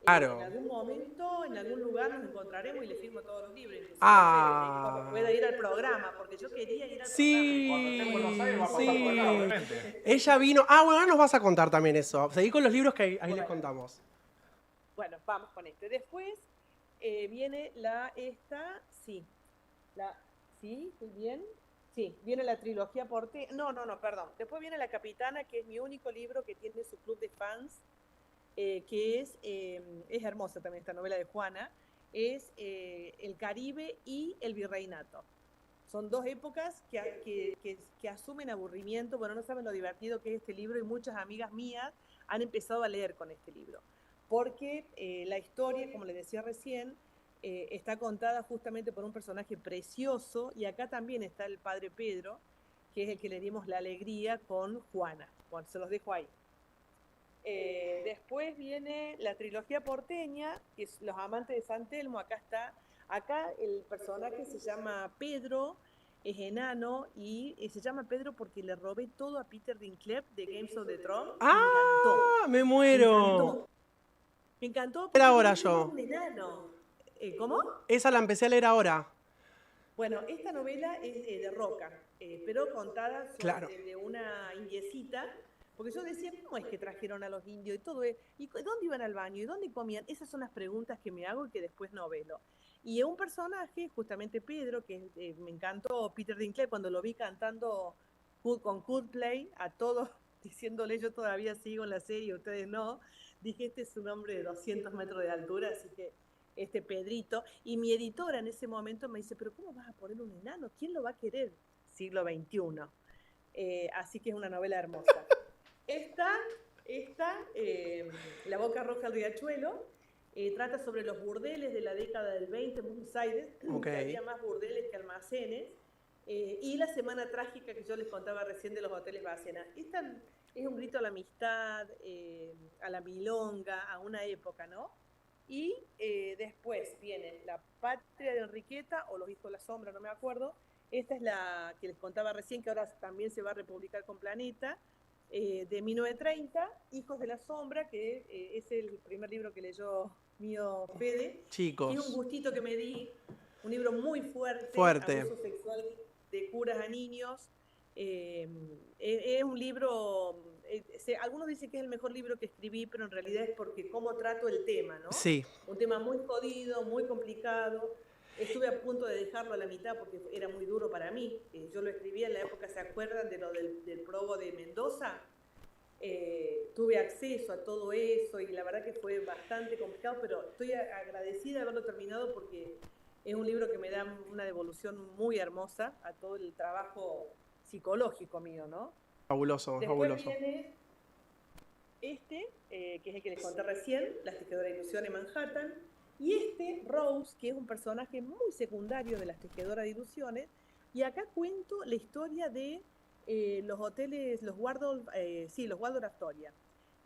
Claro. En algún momento, en algún lugar nos encontraremos y le firmo todos los libros. Ah. Pueda ir al programa, porque yo quería ir al Sí, programa. Cuando estemos en Buenos Aires va a pasar por acá, obviamente. Ella vino. Bueno, ahora nos vas a contar también eso. Seguí con los libros que ahí les contamos. Bueno, vamos con este. Después viene ¿sí? ¿Estoy bien? Sí, viene la trilogía porteña. No, perdón. Después viene La Capitana, que es mi único libro que tiene su club de fans, que es hermosa también esta novela de Juana. Es el Caribe y el Virreinato. Son dos épocas que asumen aburrimiento. Bueno, no saben lo divertido que es este libro y muchas amigas mías han empezado a leer con este libro. Porque la historia, como les decía recién, está contada justamente por un personaje precioso y acá también está el padre Pedro, que es el que le dimos la alegría con Juana. Bueno, se los dejo ahí. Después viene la trilogía porteña, que es Los Amantes de San Telmo. Acá el personaje se llama Pedro, es enano y se llama Pedro porque le robé todo a Peter Dinklage de Games of Thrones. ¡Ah! ¡Me muero! Me encantó. Era ahora yo. Un enano. ¿Cómo? Esa la empecé a leer ahora. Bueno, esta novela es de Roca, pero contada de una indiecita. Porque yo decía, ¿cómo es que trajeron a los indios y todo? ¿Y dónde iban al baño? ¿Y dónde comían? Esas son las preguntas que me hago y que después novelo. Y un personaje, justamente Pedro, que me encantó Peter Dinklage cuando lo vi cantando con Coldplay, a todos diciéndole yo todavía sigo en la serie, ustedes no. Dije, este es un hombre de 200 metros de altura, así que este Pedrito. Y mi editora en ese momento me dice, pero ¿cómo vas a poner un enano? ¿Quién lo va a querer? Siglo XXI. Así que es una novela hermosa. Esta La Boca Roja del Riachuelo, trata sobre los burdeles de la década del 20 en Buenos Aires, que había más burdeles que almacenes, y la semana trágica que yo les contaba recién de los hoteles Bacena. Esta es un grito a la amistad, a la milonga, a una época, ¿no? Y después viene La Patria de Enriqueta o Los Hijos de la Sombra, no me acuerdo. Esta es la que les contaba recién, que ahora también se va a republicar con Planeta, de 1930, Hijos de la Sombra, que es el primer libro que leyó mío Fede. Chicos. Que es un gustito que me di, un libro muy fuerte. Abuso sexual de curas a niños. Es un libro, algunos dicen que es el mejor libro que escribí, pero en realidad es porque cómo trato el tema, ¿no? Sí. Un tema muy jodido, muy complicado. Estuve a punto de dejarlo a la mitad porque era muy duro para mí. Yo lo escribía en la época, ¿se acuerdan de lo del probo de Mendoza? Tuve acceso a todo eso y la verdad que fue bastante complicado, pero estoy agradecida de haberlo terminado porque es un libro que me da una devolución muy hermosa a todo el trabajo psicológico mío, ¿no? Fabuloso, Después fabuloso. Viene que es el que les conté recién, Las Tejedoras de Ilusiones Manhattan, y Rose, que es un personaje muy secundario de Las Tejedoras de Ilusiones, y acá cuento la historia de los hoteles, los Waldorf Astoria,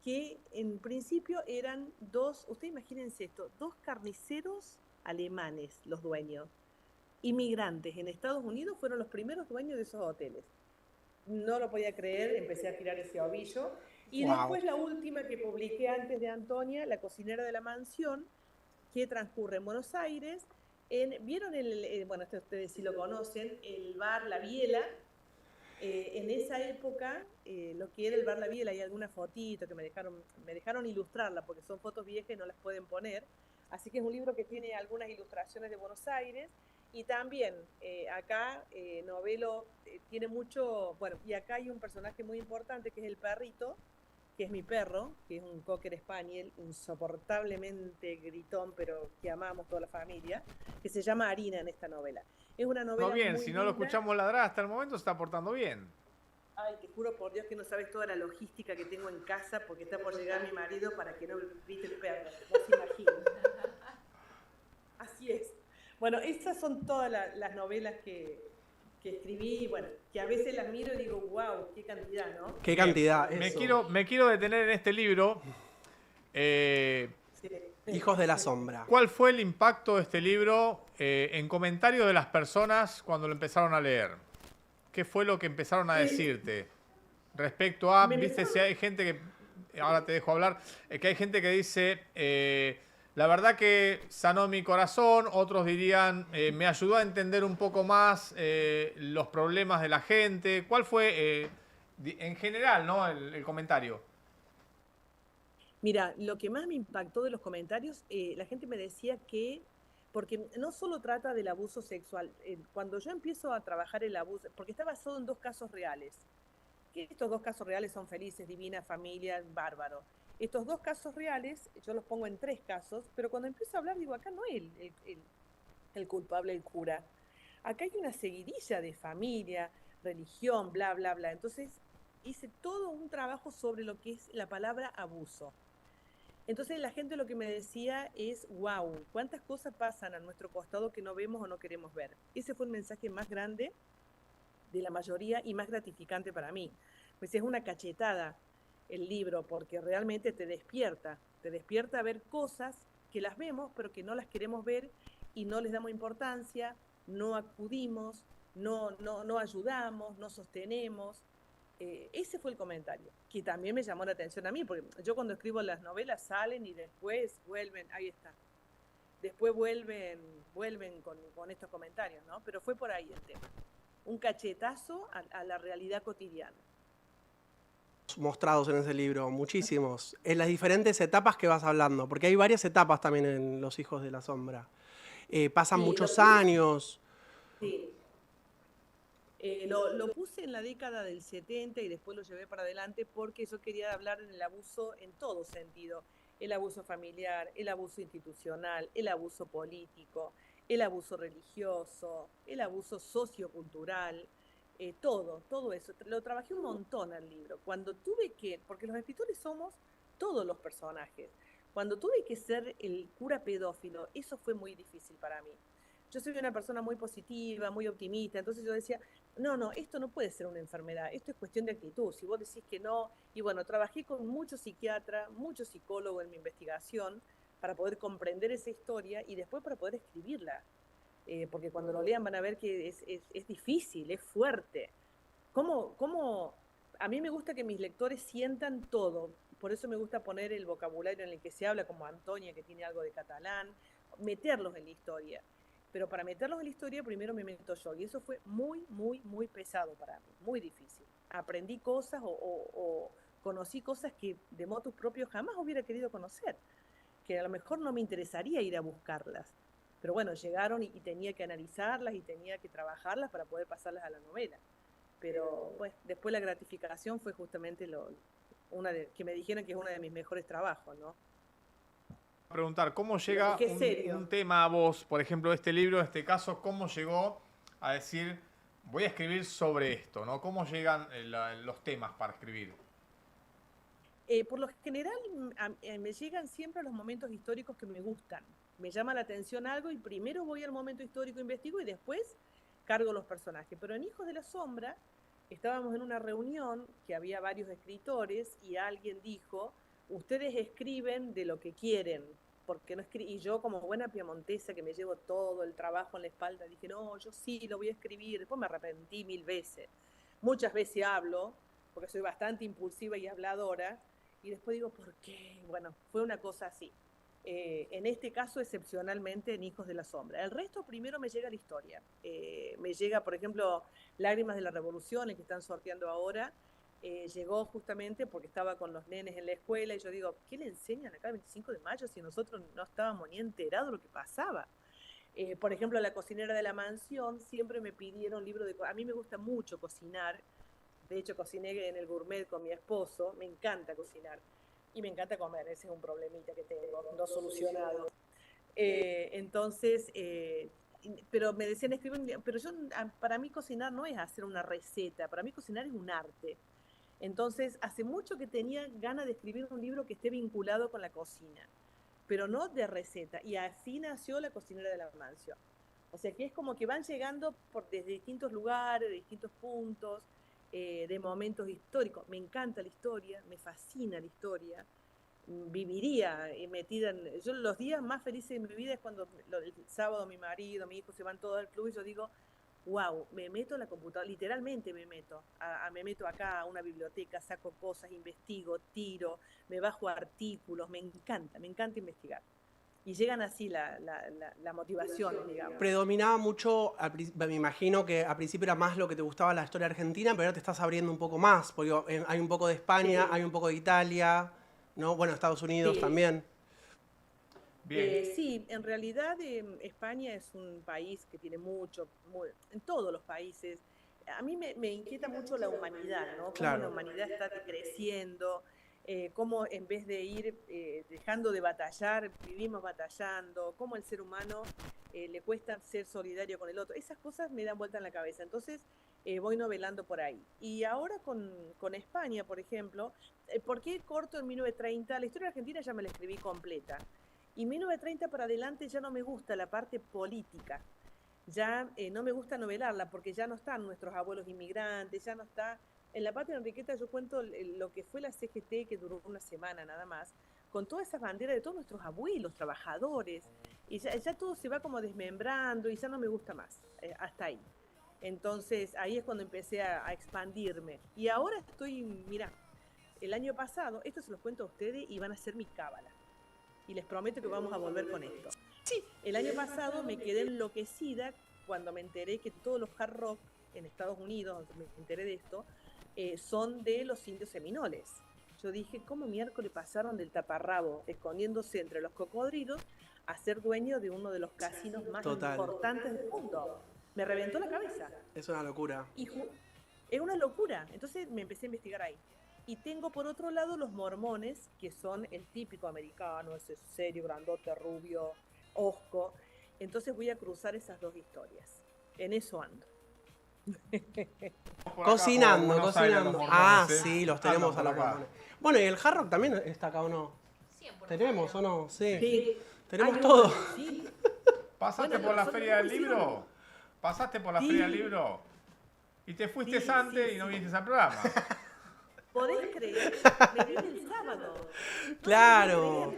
que en principio eran ustedes imagínense esto, dos carniceros alemanes, los dueños, inmigrantes en Estados Unidos, fueron los primeros dueños de esos hoteles. No lo podía creer, empecé a tirar ese ovillo. Y después la última que publiqué antes de Antonia, La Cocinera de la Mansión, que transcurre en Buenos Aires. ¿Vieron bueno, ustedes sí lo conocen, el bar La Biela? En esa época, lo que era el bar La Biela, hay alguna fotito que me dejaron ilustrarla, porque son fotos viejas y no las pueden poner. Así que es un libro que tiene algunas ilustraciones de Buenos Aires. Y también acá Novelo tiene mucho, bueno, y acá hay un personaje muy importante que es el perrito, que es mi perro, que es un Cocker Spaniel, insoportablemente gritón, pero que amamos toda la familia, que se llama Harina en esta novela. Es una novela bien, muy si no lo linda. escuchamos ladrar hasta el momento, se está portando bien. Ay, te juro por Dios que no sabes toda la logística que tengo en casa porque está por llegar mi marido para que no grite el perro. No se imaginan. Así es. Bueno, estas son todas las novelas que escribí, bueno, que a veces las miro y digo, wow, qué cantidad, ¿no? Qué cantidad, Me quiero detener en este libro. Sí. Hijos de la Sombra. ¿Cuál fue el impacto de este libro en comentarios de las personas cuando lo empezaron a leer? ¿Qué fue lo que empezaron a decirte? Respecto a, viste, si hay gente que, ahora te dejo hablar, que hay gente que dice, la verdad que sanó mi corazón, otros dirían, me ayudó a entender un poco más los problemas de la gente. ¿Cuál fue, en general, ¿no? el comentario? Mira, lo que más me impactó de los comentarios, la gente me decía que, porque no solo trata del abuso sexual, cuando yo empiezo a trabajar el abuso, porque está basado en 2 casos reales, que estos 2 casos reales son felices, divinas, familias, bárbaro. Estos 2 casos reales, yo los pongo en 3 casos, pero cuando empiezo a hablar digo, acá no es el culpable, el cura. Acá hay una seguidilla de familia, religión, bla, bla, bla. Entonces hice todo un trabajo sobre lo que es la palabra abuso. Entonces la gente lo que me decía es, wow, cuántas cosas pasan a nuestro costado que no vemos o no queremos ver. Ese fue el mensaje más grande de la mayoría y más gratificante para mí. Pues es una cachetada el libro porque realmente te despierta a ver cosas que las vemos pero que no las queremos ver y no les damos importancia, no acudimos, no ayudamos, no sostenemos. Ese fue el comentario, que también me llamó la atención a mí, porque yo cuando escribo las novelas salen y después vuelven, ahí está, después vuelven con estos comentarios, ¿no? Pero fue por ahí el tema, un cachetazo a la realidad cotidiana. Mostrados en ese libro, muchísimos, en las diferentes etapas que vas hablando, porque hay varias etapas también en Los Hijos de la Sombra. Pasan muchos años. Sí. Lo puse en la década del 70 y después lo llevé para adelante porque yo quería hablar del abuso en todo sentido. El abuso familiar, el abuso institucional, el abuso político, el abuso religioso, el abuso sociocultural, todo eso. Lo trabajé un montón al libro. Cuando tuve que, porque los escritores somos todos los personajes, cuando tuve que ser el cura pedófilo, eso fue muy difícil para mí. Yo soy una persona muy positiva, muy optimista, entonces yo decía, no, esto no puede ser una enfermedad, esto es cuestión de actitud, si vos decís que no, y bueno, trabajé con muchos psiquiatras, muchos psicólogos en mi investigación, para poder comprender esa historia y después para poder escribirla. Porque cuando lo lean van a ver que es difícil, es fuerte. A mí me gusta que mis lectores sientan todo, por eso me gusta poner el vocabulario en el que se habla, como Antonia, que tiene algo de catalán, meterlos en la historia. Pero para meterlos en la historia primero me meto yo, y eso fue muy, muy, muy pesado para mí, muy difícil. Aprendí cosas o conocí cosas que de motus propios jamás hubiera querido conocer, que a lo mejor no me interesaría ir a buscarlas. Pero bueno, llegaron y tenía que analizarlas y tenía que trabajarlas para poder pasarlas a la novela. Pero pues después la gratificación fue justamente que me dijeron que es uno de mis mejores trabajos, ¿no? Preguntar, ¿cómo llega un tema a vos, por ejemplo, este libro, en este caso, cómo llegó a decir, voy a escribir sobre esto, ¿no? ¿Cómo llegan los temas para escribir? Por lo general me llegan siempre los momentos históricos que me gustan. Me llama la atención algo y primero voy al momento histórico, investigo y después cargo los personajes. Pero en Hijos de la Sombra estábamos en una reunión que había varios escritores y alguien dijo, ustedes escriben de lo que quieren, porque no y yo como buena piamontesa que me llevo todo el trabajo en la espalda, dije, no, yo sí lo voy a escribir. Después me arrepentí 1000 veces. Muchas veces hablo, porque soy bastante impulsiva y habladora, y después digo, ¿por qué? Bueno, fue una cosa así. En este caso, excepcionalmente, en Hijos de la Sombra. El resto, primero me llega la historia. Me llega, por ejemplo, Lágrimas de la Revolución, el que están sorteando ahora. Llegó justamente porque estaba con los nenes en la escuela y yo digo, ¿qué le enseñan acá el 25 de mayo si nosotros no estábamos ni enterados de lo que pasaba? Por ejemplo, La cocinera de la mansión, siempre me pidieron libro de... A mí me gusta mucho cocinar. De hecho, cociné en el Gourmet con mi esposo. Me encanta cocinar. Y me encanta comer, ese es un problemita que tengo, no solucionado. Entonces, pero me decían escribir, pero para mí cocinar no es hacer una receta, para mí cocinar es un arte. Entonces, hace mucho que tenía ganas de escribir un libro que esté vinculado con la cocina, pero no de receta, y así nació La cocinera de la mansión. O sea que es como que van llegando desde distintos lugares, de distintos puntos, de momentos históricos. Me encanta la historia, me fascina la historia, viviría metida en... Yo los días más felices de mi vida es cuando el sábado mi marido, mi hijo se van todos al club y yo digo, wow, me meto en la computadora, literalmente me meto acá a una biblioteca, saco cosas, investigo, tiro, me bajo artículos, me encanta investigar. Y llegan así la motivación, digamos. Predominaba mucho, me imagino que al principio era más lo que te gustaba la historia argentina, pero ahora te estás abriendo un poco más, porque hay un poco de España, sí. Hay un poco de Italia, ¿no? Bueno, Estados Unidos sí. También. Sí, en realidad España es un país que tiene en todos los países. A mí me inquieta mucho la humanidad, ¿no? Claro. Cómo la humanidad está creciendo. Cómo en vez de ir dejando de batallar, vivimos batallando, cómo el ser humano le cuesta ser solidario con el otro. Esas cosas me dan vuelta en la cabeza. Entonces voy novelando por ahí. Y ahora con España, por ejemplo, ¿por qué corto en 1930? La historia argentina ya me la escribí completa. Y 1930 para adelante ya no me gusta la parte política. Ya no me gusta novelarla porque ya no están nuestros abuelos inmigrantes, ya no está... En La Patria Enriqueta yo cuento lo que fue la CGT, que duró una semana nada más, con todas esas banderas de todos nuestros abuelos, trabajadores, y ya todo se va como desmembrando y ya no me gusta más, hasta ahí. Entonces ahí es cuando empecé a expandirme. Y ahora mirá, el año pasado, esto se los cuento a ustedes y van a ser mi cábala. Y les prometo que vamos a volver con esto. Sí, el año pasado me quedé enloquecida cuando me enteré que todos los hard rock en Estados Unidos, me enteré de esto, son de los indios seminoles. Yo dije, ¿cómo miércoles pasaron del taparrabo, escondiéndose entre los cocodrilos, a ser dueño de uno de los casinos más importantes del mundo? Me reventó la cabeza. Es una locura. Es una locura. Entonces me empecé a investigar ahí. Y tengo por otro lado los mormones, que son el típico americano, ese serio, grandote, rubio, hosco. Entonces voy a cruzar esas dos historias. En eso ando. Cocinando. Mormones, sí, los tenemos a los mormones. Bueno, y el hard rock también está acá, ¿o no? 100%. ¿Tenemos o no? Sí. Tenemos todo. Sí. ¿Pasaste por la feria del libro? ¿Pasaste por la feria del libro? Y te fuiste antes y no viniste al programa. ¿Podés creer? Me vine el sábado. Claro.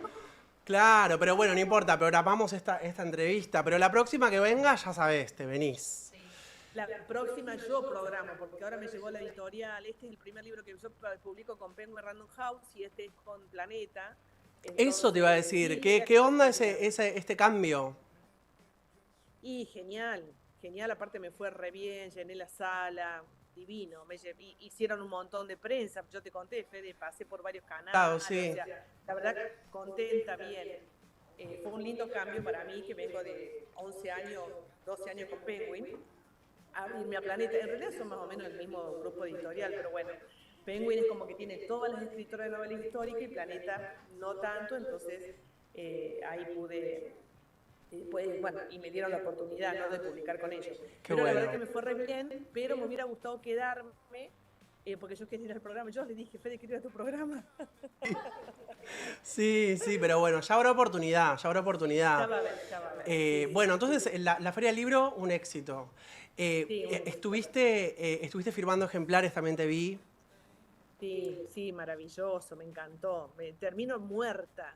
Claro, pero bueno, no importa, programamos esta entrevista. Pero la próxima que venga, ya sabés, te venís. La próxima yo programo, porque ahora me llegó la editorial. Este es el primer libro que yo publico con Penguin Random House y este es con Planeta. Eso te iba a decir. ¿Qué onda este cambio? Y genial, genial. Aparte me fue re bien, llené la sala, divino. Hicieron un montón de prensa. Yo te conté, Fede, pasé por varios canales. Claro, sí. O sea, la verdad, contenta, bien. Fue un lindo cambio para mí, que vengo de 11 años, 12 años con Penguin, a irme a Planeta. En realidad son más o menos el mismo grupo editorial, pero bueno, Penguin es como que tiene todas las escritoras de novela histórica y Planeta no tanto, entonces ahí pude, bueno, y me dieron la oportunidad, ¿no?, de publicar con ellos. Qué pero bueno. La verdad que me fue re bien, pero me hubiera gustado quedarme, porque yo quería ir al programa. Yo le dije, Fede, quiero ir a tu programa. Sí, pero bueno, ya habrá oportunidad. Ya va a ver, ya va a ver. Sí. Bueno, entonces la Feria del Libro, un éxito. Sí, un éxito. Estuviste firmando ejemplares, también te vi. Sí, maravilloso, me encantó. Termino muerta,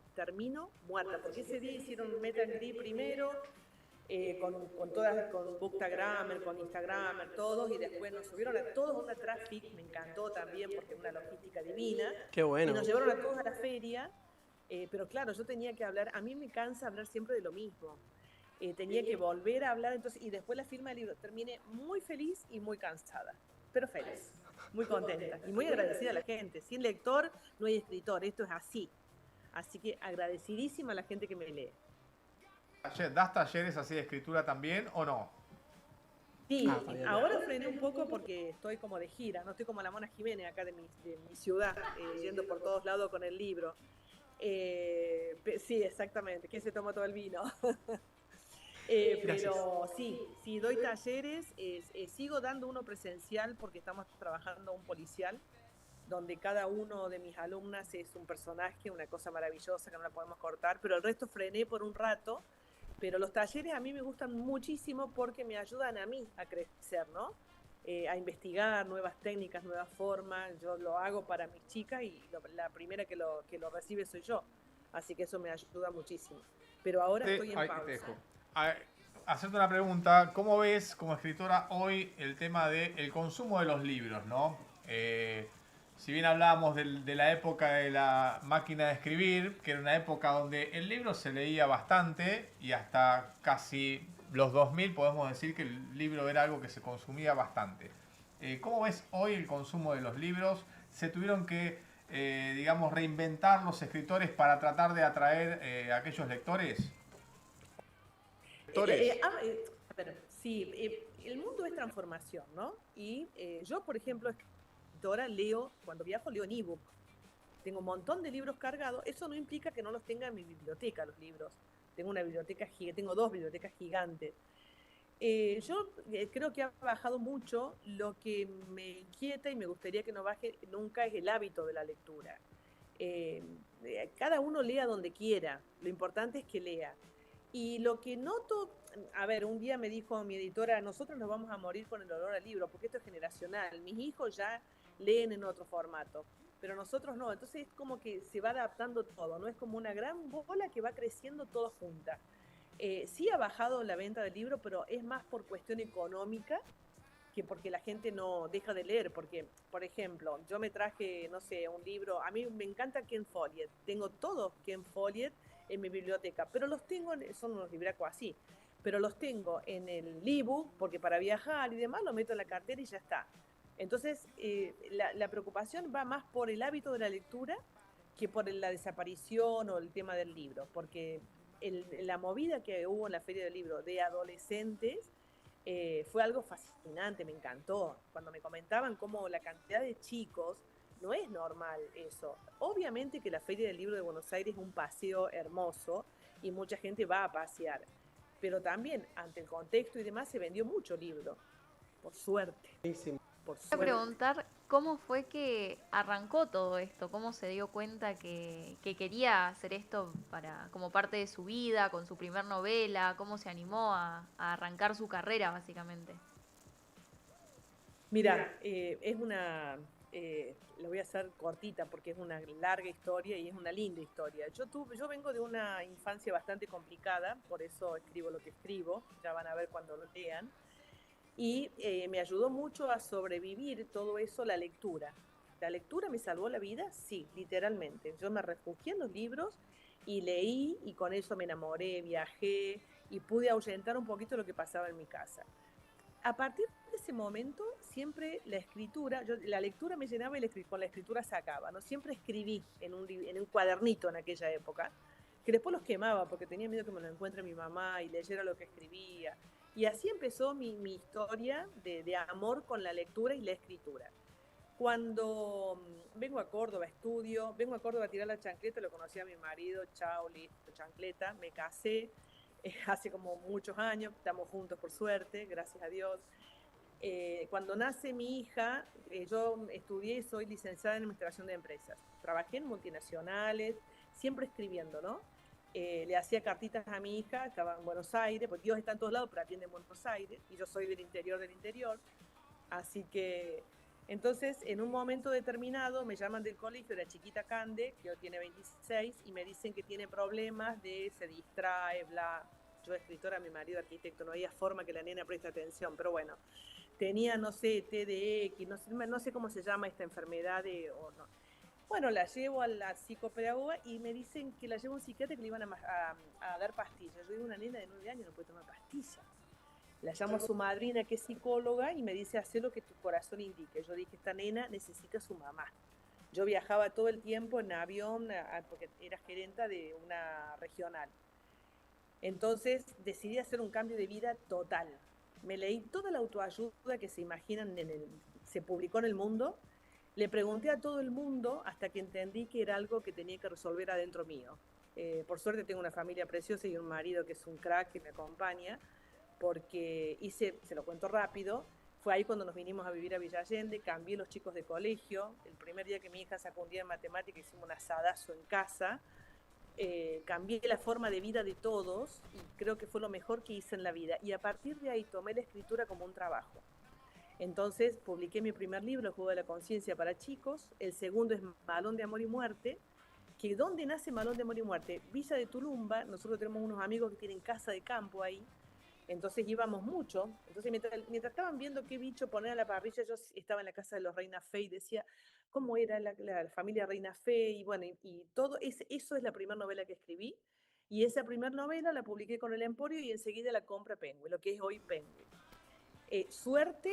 porque ese día hicieron Meet and Greet primero, con Bookstagrammer, con Instagrammer, todos, y después nos subieron a todos a una traffic, me encantó también porque es una logística divina. Qué bueno. Y nos llevaron a todos a la feria, pero claro, yo tenía que hablar, a mí me cansa hablar siempre de lo mismo. Tenía que volver a hablar, entonces, y después la firma del libro. Terminé muy feliz y muy cansada, pero feliz, muy contenta y muy agradecida a la gente. Sin lector no hay escritor, esto es así. Así que agradecidísima a la gente que me lee. ¿Das talleres así de escritura también o no? Sí, está bien. ahora frené un poco porque estoy como de gira, no estoy como la Mona Jiménez acá de mi ciudad, yendo por todos lados con el libro. Sí, exactamente, que se toma todo el vino. Pero sí, doy talleres, sigo dando uno presencial porque estamos trabajando un policial, donde cada uno de mis alumnas es un personaje, una cosa maravillosa que no la podemos cortar, pero el resto frené por un rato. Pero los talleres a mí me gustan muchísimo porque me ayudan a mí a crecer, ¿no? A investigar nuevas técnicas, nuevas formas. Yo lo hago para mis chicas y la primera que lo recibe soy yo. Así que eso me ayuda muchísimo. Pero ahora estoy en pausa. Te dejo. Hacerte una pregunta, ¿cómo ves como escritora hoy el tema del consumo de los libros, ¿no? Si bien hablábamos de la época de la máquina de escribir, que era una época donde el libro se leía bastante y hasta casi los 2000 podemos decir que el libro era algo que se consumía bastante. ¿Cómo ves hoy el consumo de los libros? ¿Se tuvieron que, digamos, reinventar los escritores para tratar de atraer a aquellos lectores? Sí, el mundo es transformación, ¿no? Y yo, por ejemplo, ahora leo, cuando viajo leo en ebook. Tengo un montón de libros cargados. Eso no implica que no los tenga en mi biblioteca, los libros. Tengo tengo 2 bibliotecas gigantes. Yo creo que ha bajado mucho. Lo que me inquieta y me gustaría que no baje nunca es el hábito de la lectura. Cada uno lea donde quiera. Lo importante es que lea. Y lo que noto, a ver, un día me dijo mi editora, nosotros nos vamos a morir con el olor al libro, porque esto es generacional. Mis hijos ya leen en otro formato, pero nosotros no. Entonces es como que se va adaptando todo, ¿no? Es como una gran bola que va creciendo todo junta. Sí ha bajado la venta del libro, pero es más por cuestión económica que porque la gente no deja de leer. Porque, por ejemplo, yo me traje, no sé, un libro, a mí me encanta Ken Follett, tengo todos Ken Follett en mi biblioteca, pero los tengo, son unos libracos así, pero los tengo en el ebook, porque para viajar y demás lo meto en la cartera y ya está. Entonces, la preocupación va más por el hábito de la lectura que por la desaparición o el tema del libro, porque la movida que hubo en la Feria del Libro de adolescentes fue algo fascinante, me encantó. Cuando me comentaban cómo la cantidad de chicos, no es normal eso. Obviamente que la Feria del Libro de Buenos Aires es un paseo hermoso y mucha gente va a pasear, pero también ante el contexto y demás se vendió mucho libro, por suerte. Buenísimo. Voy a preguntar cómo fue que arrancó todo esto, cómo se dio cuenta que quería hacer esto como parte de su vida, con su primer novela, cómo se animó a arrancar su carrera básicamente. Mira, es la voy a hacer cortita porque es una larga historia y es una linda historia. Yo vengo de una infancia bastante complicada, por eso escribo lo que escribo, ya van a ver cuando lo lean. Y me ayudó mucho a sobrevivir todo eso la lectura. ¿La lectura me salvó la vida? Sí, literalmente. Yo me refugié en los libros y leí y con eso me enamoré, viajé y pude ahuyentar un poquito lo que pasaba en mi casa. A partir de ese momento, siempre la escritura, la lectura me llenaba y con la escritura se acaba, ¿no? Siempre escribí en un cuadernito en aquella época, que después los quemaba porque tenía miedo que me lo encuentre mi mamá y leyera lo que escribía. Y así empezó mi historia de amor con la lectura y la escritura. Cuando vengo a Córdoba, vengo a Córdoba a tirar la chancleta, lo conocí a mi marido, chao, listo, chancleta, me casé hace como muchos años, estamos juntos por suerte, gracias a Dios. Cuando nace mi hija, yo estudié y soy licenciada en Administración de Empresas. Trabajé en multinacionales, siempre escribiendo, ¿no? Le hacía cartitas a mi hija, estaba en Buenos Aires, porque Dios está en todos lados, pero atiende en Buenos Aires, y yo soy del interior. Así que, entonces, en un momento determinado, me llaman del colegio, la chiquita Cande, que hoy tiene 26, y me dicen que tiene problemas se distrae, bla. Yo escritora, mi marido arquitecto, no había forma que la nena preste atención, pero bueno, tenía, no sé, TDX, no sé cómo se llama esta enfermedad o no. Bueno, la llevo a la psicopedagoga y me dicen que la llevo a un psiquiatra que le iban a dar pastillas. Yo digo, una nena de 9 años no puede tomar pastillas. La llamo a su madrina, que es psicóloga, y me dice, haz lo que tu corazón indique. Yo dije, esta nena necesita a su mamá. Yo viajaba todo el tiempo en avión, porque era gerenta de una regional. Entonces decidí hacer un cambio de vida total. Me leí toda la autoayuda que se imaginan, se publicó en el mundo. Le pregunté a todo el mundo hasta que entendí que era algo que tenía que resolver adentro mío. Por suerte tengo una familia preciosa y un marido que es un crack que me acompaña, porque se lo cuento rápido, fue ahí cuando nos vinimos a vivir a Villa Allende, cambié los chicos de colegio. El primer día que mi hija sacó un día en matemática hicimos un asadazo en casa. Cambié la forma de vida de todos y creo que fue lo mejor que hice en la vida. Y a partir de ahí tomé la escritura como un trabajo. Entonces publiqué mi primer libro, El juego de la conciencia para chicos. El segundo es Malón de amor y muerte. Que ¿dónde nace Malón de amor y muerte? Villa de Tulumba. Nosotros tenemos unos amigos que tienen casa de campo ahí. Entonces íbamos mucho. Entonces mientras estaban viendo qué bicho poner a la parrilla, yo estaba en la casa de los Reina Fe y decía cómo era la familia Reina Fe. Y bueno, y todo eso es la primera novela que escribí. Y esa primera novela la publiqué con el Emporio y enseguida la compra Penguin, lo que es hoy Penguin. Suerte,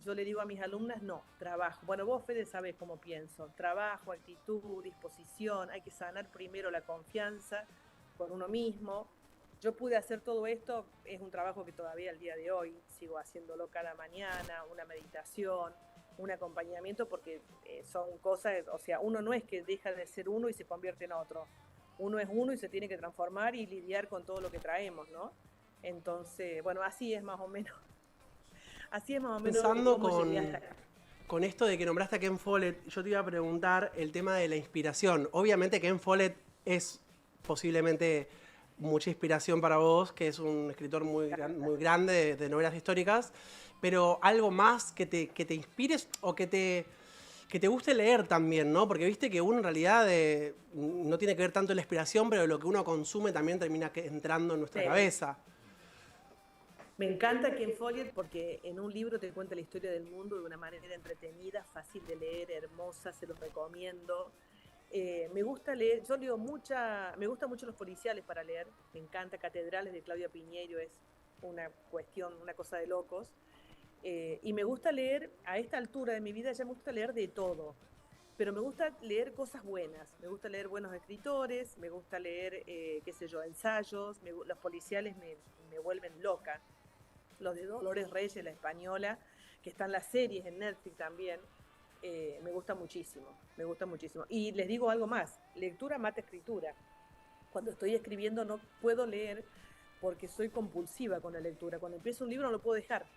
yo le digo a mis alumnas, no, trabajo. Bueno, vos, Fede, sabés cómo pienso. Trabajo, actitud, disposición. Hay que sanar primero la confianza con uno mismo. Yo pude hacer todo esto, es un trabajo que todavía al día de hoy sigo haciéndolo cada mañana, una meditación, un acompañamiento, porque son cosas, o sea, uno no es que deja de ser uno y se convierte en otro. Uno es uno y se tiene que transformar y lidiar con todo lo que traemos, ¿no? Entonces, bueno, así es más o menos. Así es más o menos Pensando cómo llegué hasta acá. con esto de que nombraste a Ken Follett, yo te iba a preguntar el tema de la inspiración. Obviamente Ken Follett es posiblemente mucha inspiración para vos, que es un escritor muy grande de novelas históricas, pero algo más que te inspires o que te guste leer también, ¿no? Porque viste que uno en realidad no tiene que ver tanto en la inspiración, pero lo que uno consume también termina entrando en nuestra cabeza. Me encanta Ken Follett porque en un libro te cuenta la historia del mundo de una manera entretenida, fácil de leer, hermosa, se los recomiendo. Me gusta leer, me gustan mucho los policiales para leer, me encanta Catedrales de Claudia Piñeiro, es una cosa de locos. Y me gusta leer, a esta altura de mi vida ya me gusta leer de todo, pero me gusta leer cosas buenas, me gusta leer buenos escritores, me gusta leer, qué sé yo, ensayos, los policiales me vuelven loca. Los de Dolores Reyes, la española, que están las series en Netflix también, me gusta muchísimo. Y les digo algo más, lectura mata escritura. Cuando estoy escribiendo no puedo leer porque soy compulsiva con la lectura. Cuando empiezo un libro no lo puedo dejar.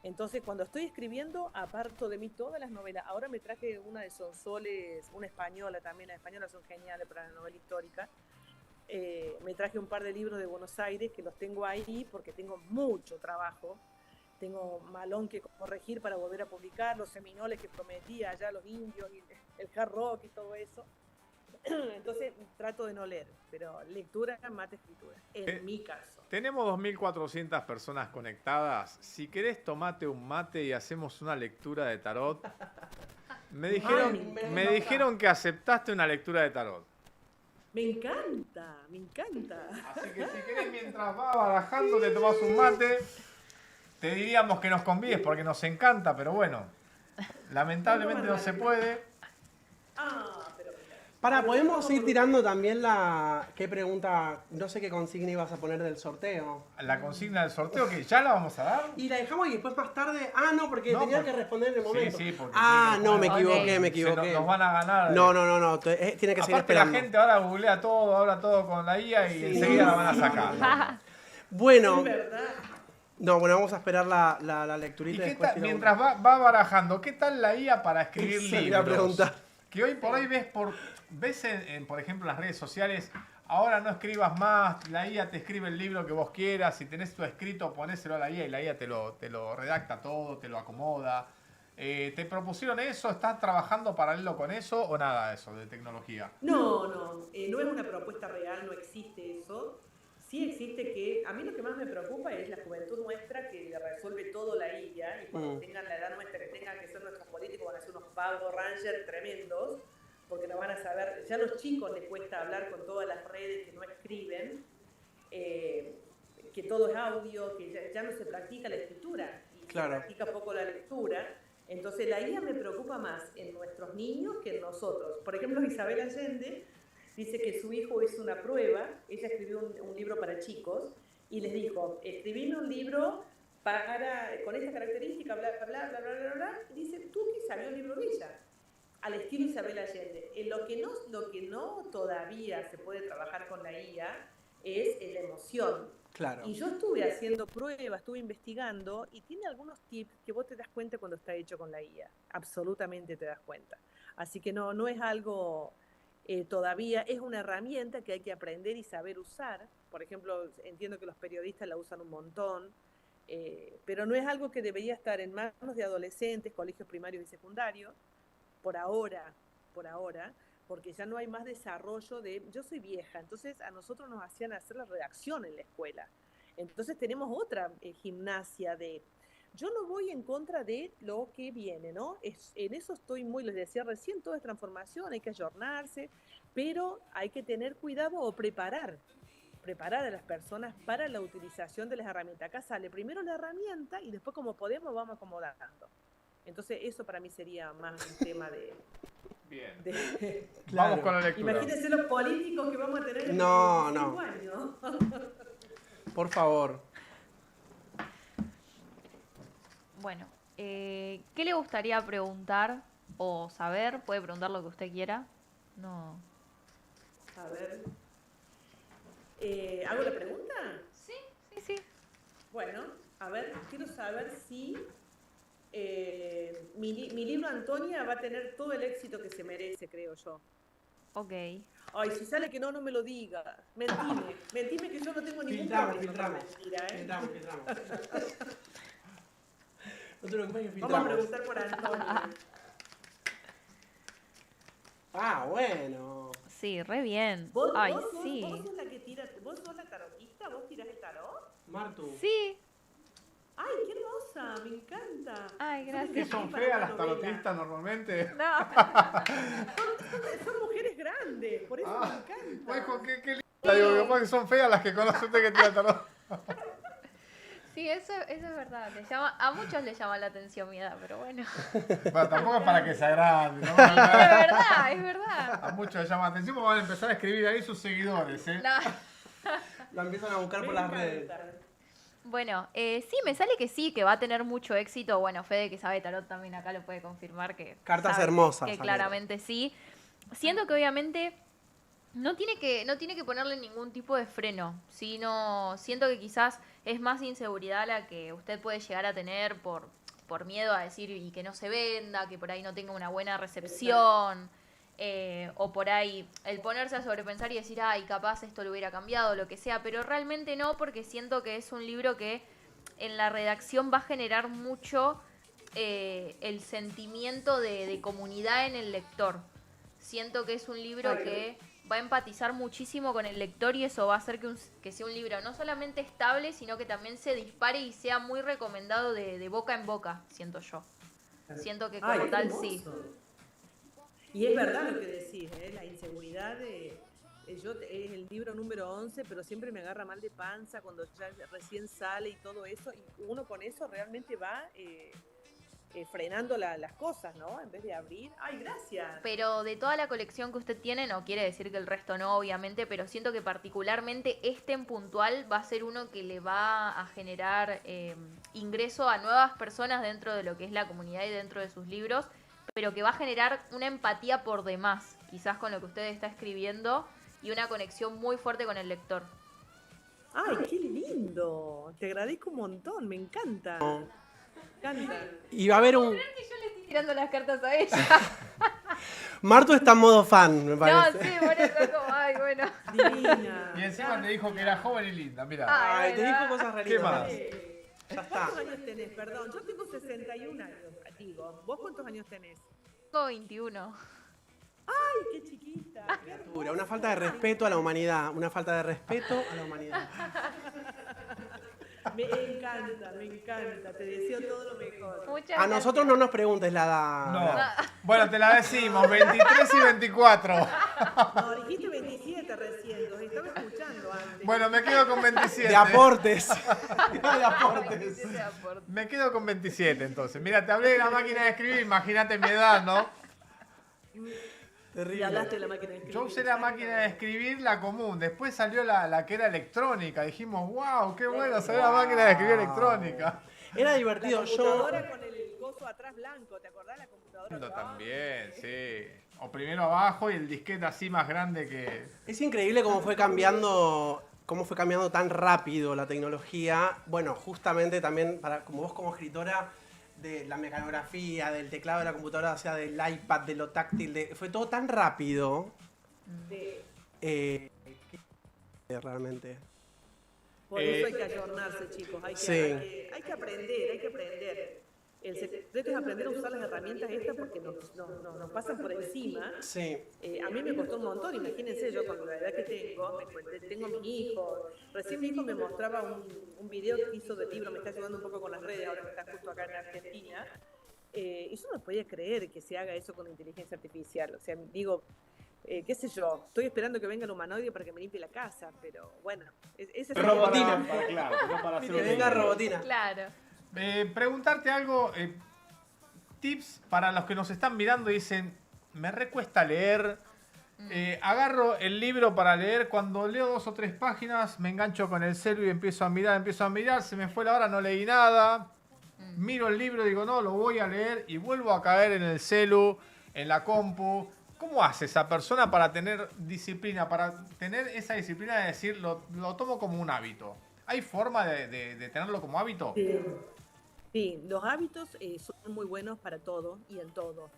Entonces, cuando estoy escribiendo, aparto de mí todas las novelas. Ahora me traje una de Sonsoles, una española también, las españolas son geniales para la novela histórica. Me traje un par de libros de Buenos Aires que los tengo ahí porque tengo mucho trabajo. tengo malón que corregir para volver a publicar, los seminoles que prometía allá los indios, y el hard rock y todo eso. Entonces trato de no leer, pero lectura mata escritura, en mi caso. Tenemos 2.400 personas conectadas. Si querés, tomate un mate y hacemos una lectura de tarot. Me dijeron que aceptaste una lectura de tarot. Me encanta, me encanta. Así que si querés, mientras va barajando, te tomás un mate. Te diríamos que nos convides porque nos encanta, pero bueno, lamentablemente no se puede. ¿Podemos ir tirando también qué pregunta, no sé qué consigna ibas a poner del sorteo? La consigna del sorteo, que ya la vamos a dar. Y la dejamos y después más tarde. No, porque tenía que responder en el momento. Sí, porque no, me equivoqué. Nos van a ganar. No. Tiene que seguir Aparte, esperando. la gente ahora googlea todo, habla todo con la IA y enseguida la van a sacar. Bueno. Es verdad. No, bueno, vamos a esperar la ¿Y lecturita. qué tal, mientras va barajando, qué tal la IA para escribir Esa libros? era la pregunta. Que hoy por hoy ves por ejemplo, las redes sociales, ahora no escribas más, la IA te escribe el libro que vos quieras, si tenés tu escrito, ponéselo a la IA y la IA te lo redacta todo, te lo acomoda. ¿Te propusieron eso? ¿Estás trabajando paralelo con eso o nada de eso, de tecnología? No es una propuesta real, no existe eso. Sí existe que, a mí lo que más me preocupa es la juventud nuestra que resuelve todo la IA, y cuando tengan la edad nuestra que tengan que ser nuestros políticos van a ser unos Power Rangers tremendos, porque no van a saber, ya a los chicos les cuesta hablar con todas las redes que no escriben, que todo es audio, que ya no se practica la escritura, y se practica poco la lectura. Entonces la IA me preocupa más en nuestros niños que en nosotros. Por ejemplo, Isabel Allende dice que su hijo hizo una prueba, ella escribió un libro para chicos y les dijo, escribime un libro con esta característica, bla, bla, bla, bla, bla, bla, bla, y dice, tú que salió el libro de ella, al estilo Isabel Allende. Lo que no todavía se puede trabajar con la IA es la emoción. Claro. Y yo estuve haciendo pruebas, estuve investigando y tiene algunos tips que vos te das cuenta cuando está hecho con la IA, absolutamente te das cuenta. Así que no es algo... todavía es una herramienta que hay que aprender y saber usar. Por ejemplo, entiendo que los periodistas la usan un montón, pero no es algo que debería estar en manos de adolescentes, colegios primarios y secundarios, por ahora, porque ya no hay más desarrollo yo soy vieja, entonces a nosotros nos hacían hacer la redacción en la escuela. Entonces tenemos otra gimnasia yo no voy en contra de lo que viene, ¿no? En eso estoy les decía recién, todo es transformación, hay que ayornarse, pero hay que tener cuidado o preparar a las personas para la utilización de las herramientas. Acá sale primero la herramienta y después como podemos vamos acomodando. Entonces eso para mí sería más un tema de... Bien. Claro. Vamos con la lectura. Imagínense los políticos que vamos a tener en 5 años. Por favor. Bueno, ¿qué le gustaría preguntar o saber? Puede preguntar lo que usted quiera. No. A ver. ¿Hago la pregunta? Sí. Bueno, a ver, quiero saber si mi libro Antonia va a tener todo el éxito que se merece, creo yo. Ok. Ay, si sale que no me lo diga. Mentime que yo no tengo ningún problema con mentira, Filtramos. No te preocupes que filtramos. Vamos a preguntar por Antonia. Bueno. Sí, re bien. ¿Vos sí. sos la que tira, vos sos la tarotista? ¿Vos tirás el tarot? Martu. Sí. Ay, qué hermosa, me encanta. Ay, ¿Que gracias. son feas las tarotistas normalmente? No. Son mujeres grandes, por eso me encanta. Bueno, qué linda. Digo, capaz que son feas las que conoce usted que tira tarot. Sí, eso es verdad. A muchos les llama la atención mi edad, pero bueno. Bueno, tampoco es para que se agrande, ¿no? Es verdad. A muchos les llama la atención porque van a empezar a escribir ahí sus seguidores, ¿eh? No. La empiezan a buscar por las redes. Bueno, sí, me sale que sí, que va a tener mucho éxito. Bueno, Fede, que sabe tarot, también acá lo puede confirmar. Que Cartas sabe hermosas. Que amigo. claramente sí. Siento que obviamente no tiene que ponerle ningún tipo de freno. Sino siento que quizás es más inseguridad la que usted puede llegar a tener por miedo a decir y que no se venda, que por ahí no tenga una buena recepción. O por ahí el ponerse a sobrepensar y decir, ay, capaz esto lo hubiera cambiado, lo que sea, pero realmente no, porque siento que es un libro que en la redacción va a generar mucho el sentimiento de comunidad en el lector. Siento que es un libro que va a empatizar muchísimo con el lector y eso va a hacer que sea un libro no solamente estable, sino que también se dispare y sea muy recomendado de boca en boca, siento yo. Siento que como Qué tal hermoso. sí. Y es verdad lo que decís, la inseguridad es el libro número 11, pero siempre me agarra mal de panza cuando ya recién sale y todo eso, y uno con eso realmente va frenando las cosas, ¿no? En vez de abrir. ¡Ay, gracias! Pero de toda la colección que usted tiene, no quiere decir que el resto no, obviamente, pero siento que particularmente este en puntual va a ser uno que le va a generar ingreso a nuevas personas dentro de lo que es la comunidad y dentro de sus libros, pero que va a generar una empatía por demás, quizás con lo que usted está escribiendo, y una conexión muy fuerte con el lector. ¡Ay, qué lindo! Te agradezco un montón, me encanta. Me encanta. Y va a haber un... Que yo le estoy tirando las cartas a ella. Martu está en modo fan, me No, parece. sí, por eso como, ay, bueno. Divina. Y encima te dijo que era joven y linda, mira. Ay, te bueno. dijo cosas re ¿Qué lindas. más? Ya está. ¿Cuántos años tenés? Perdón, yo tengo 61 años, digo. ¿Vos cuántos años tenés? Tengo 21. ¡Ay, qué chiquita! Qué Criatura, una falta de respeto a la humanidad. Una falta de respeto a la humanidad. Me encanta, me encanta. Te deseo todo lo mejor. Muchas A nosotros no nos preguntes la edad. No. Bueno, te la decimos, 23 y 24. No, dijiste 27 recién, los estaba escuchando antes. Bueno, me quedo con 27. De aportes. De aportes. Ese aporte. Me quedo con 27 entonces. Mira, te hablé de la máquina de escribir, imagínate mi edad, ¿no? Y Terrible. hablaste de la máquina de escribir. Yo usé la máquina de escribir, la común. Después salió la que era electrónica. Dijimos, wow, qué bueno, salió la máquina de escribir electrónica. Era La divertido. Yo. computadora con el coso atrás blanco, ¿te acordás la computadora? Lo atrás? también, sí. O primero abajo y el disquete así más grande que... Es increíble cómo fue cambiando tan rápido la tecnología. Bueno, justamente también para como vos como escritora de la mecanografía, del teclado de la computadora, o sea, del iPad, de lo táctil, fue todo tan rápido. Sí. Realmente. Por eso hay que ayornarse, chicos. Sí. Hay que aprender, hay que aprender. El secreto es aprender a usar las herramientas estas porque nos pasan por encima. Sí. A mí me costó un montón, imagínense, yo con la edad que tengo mi hijo. Recién mi hijo me mostraba un video que hizo del libro, me está ayudando un poco con las redes, ahora que está justo acá en Argentina. Y yo no podía creer que se haga eso con inteligencia artificial. O sea, digo, qué sé yo, estoy esperando que venga el humanoide para que me limpie la casa, pero bueno, ese es el Robotina. Claro, no para hacer Que venga robotina. Claro. Preguntarte algo, tips para los que nos están mirando y dicen, me recuesta leer, agarro el libro para leer, cuando leo 2 o 3 páginas me engancho con el celu y empiezo a mirar, se me fue la hora, no leí nada, miro el libro y digo, no, lo voy a leer y vuelvo a caer en el celu, en la compu. ¿Cómo hace esa persona para tener disciplina, para tener esa disciplina de decir, lo tomo como un hábito? ¿Hay forma de tenerlo como hábito? Sí, los hábitos son muy buenos para todo y en todo.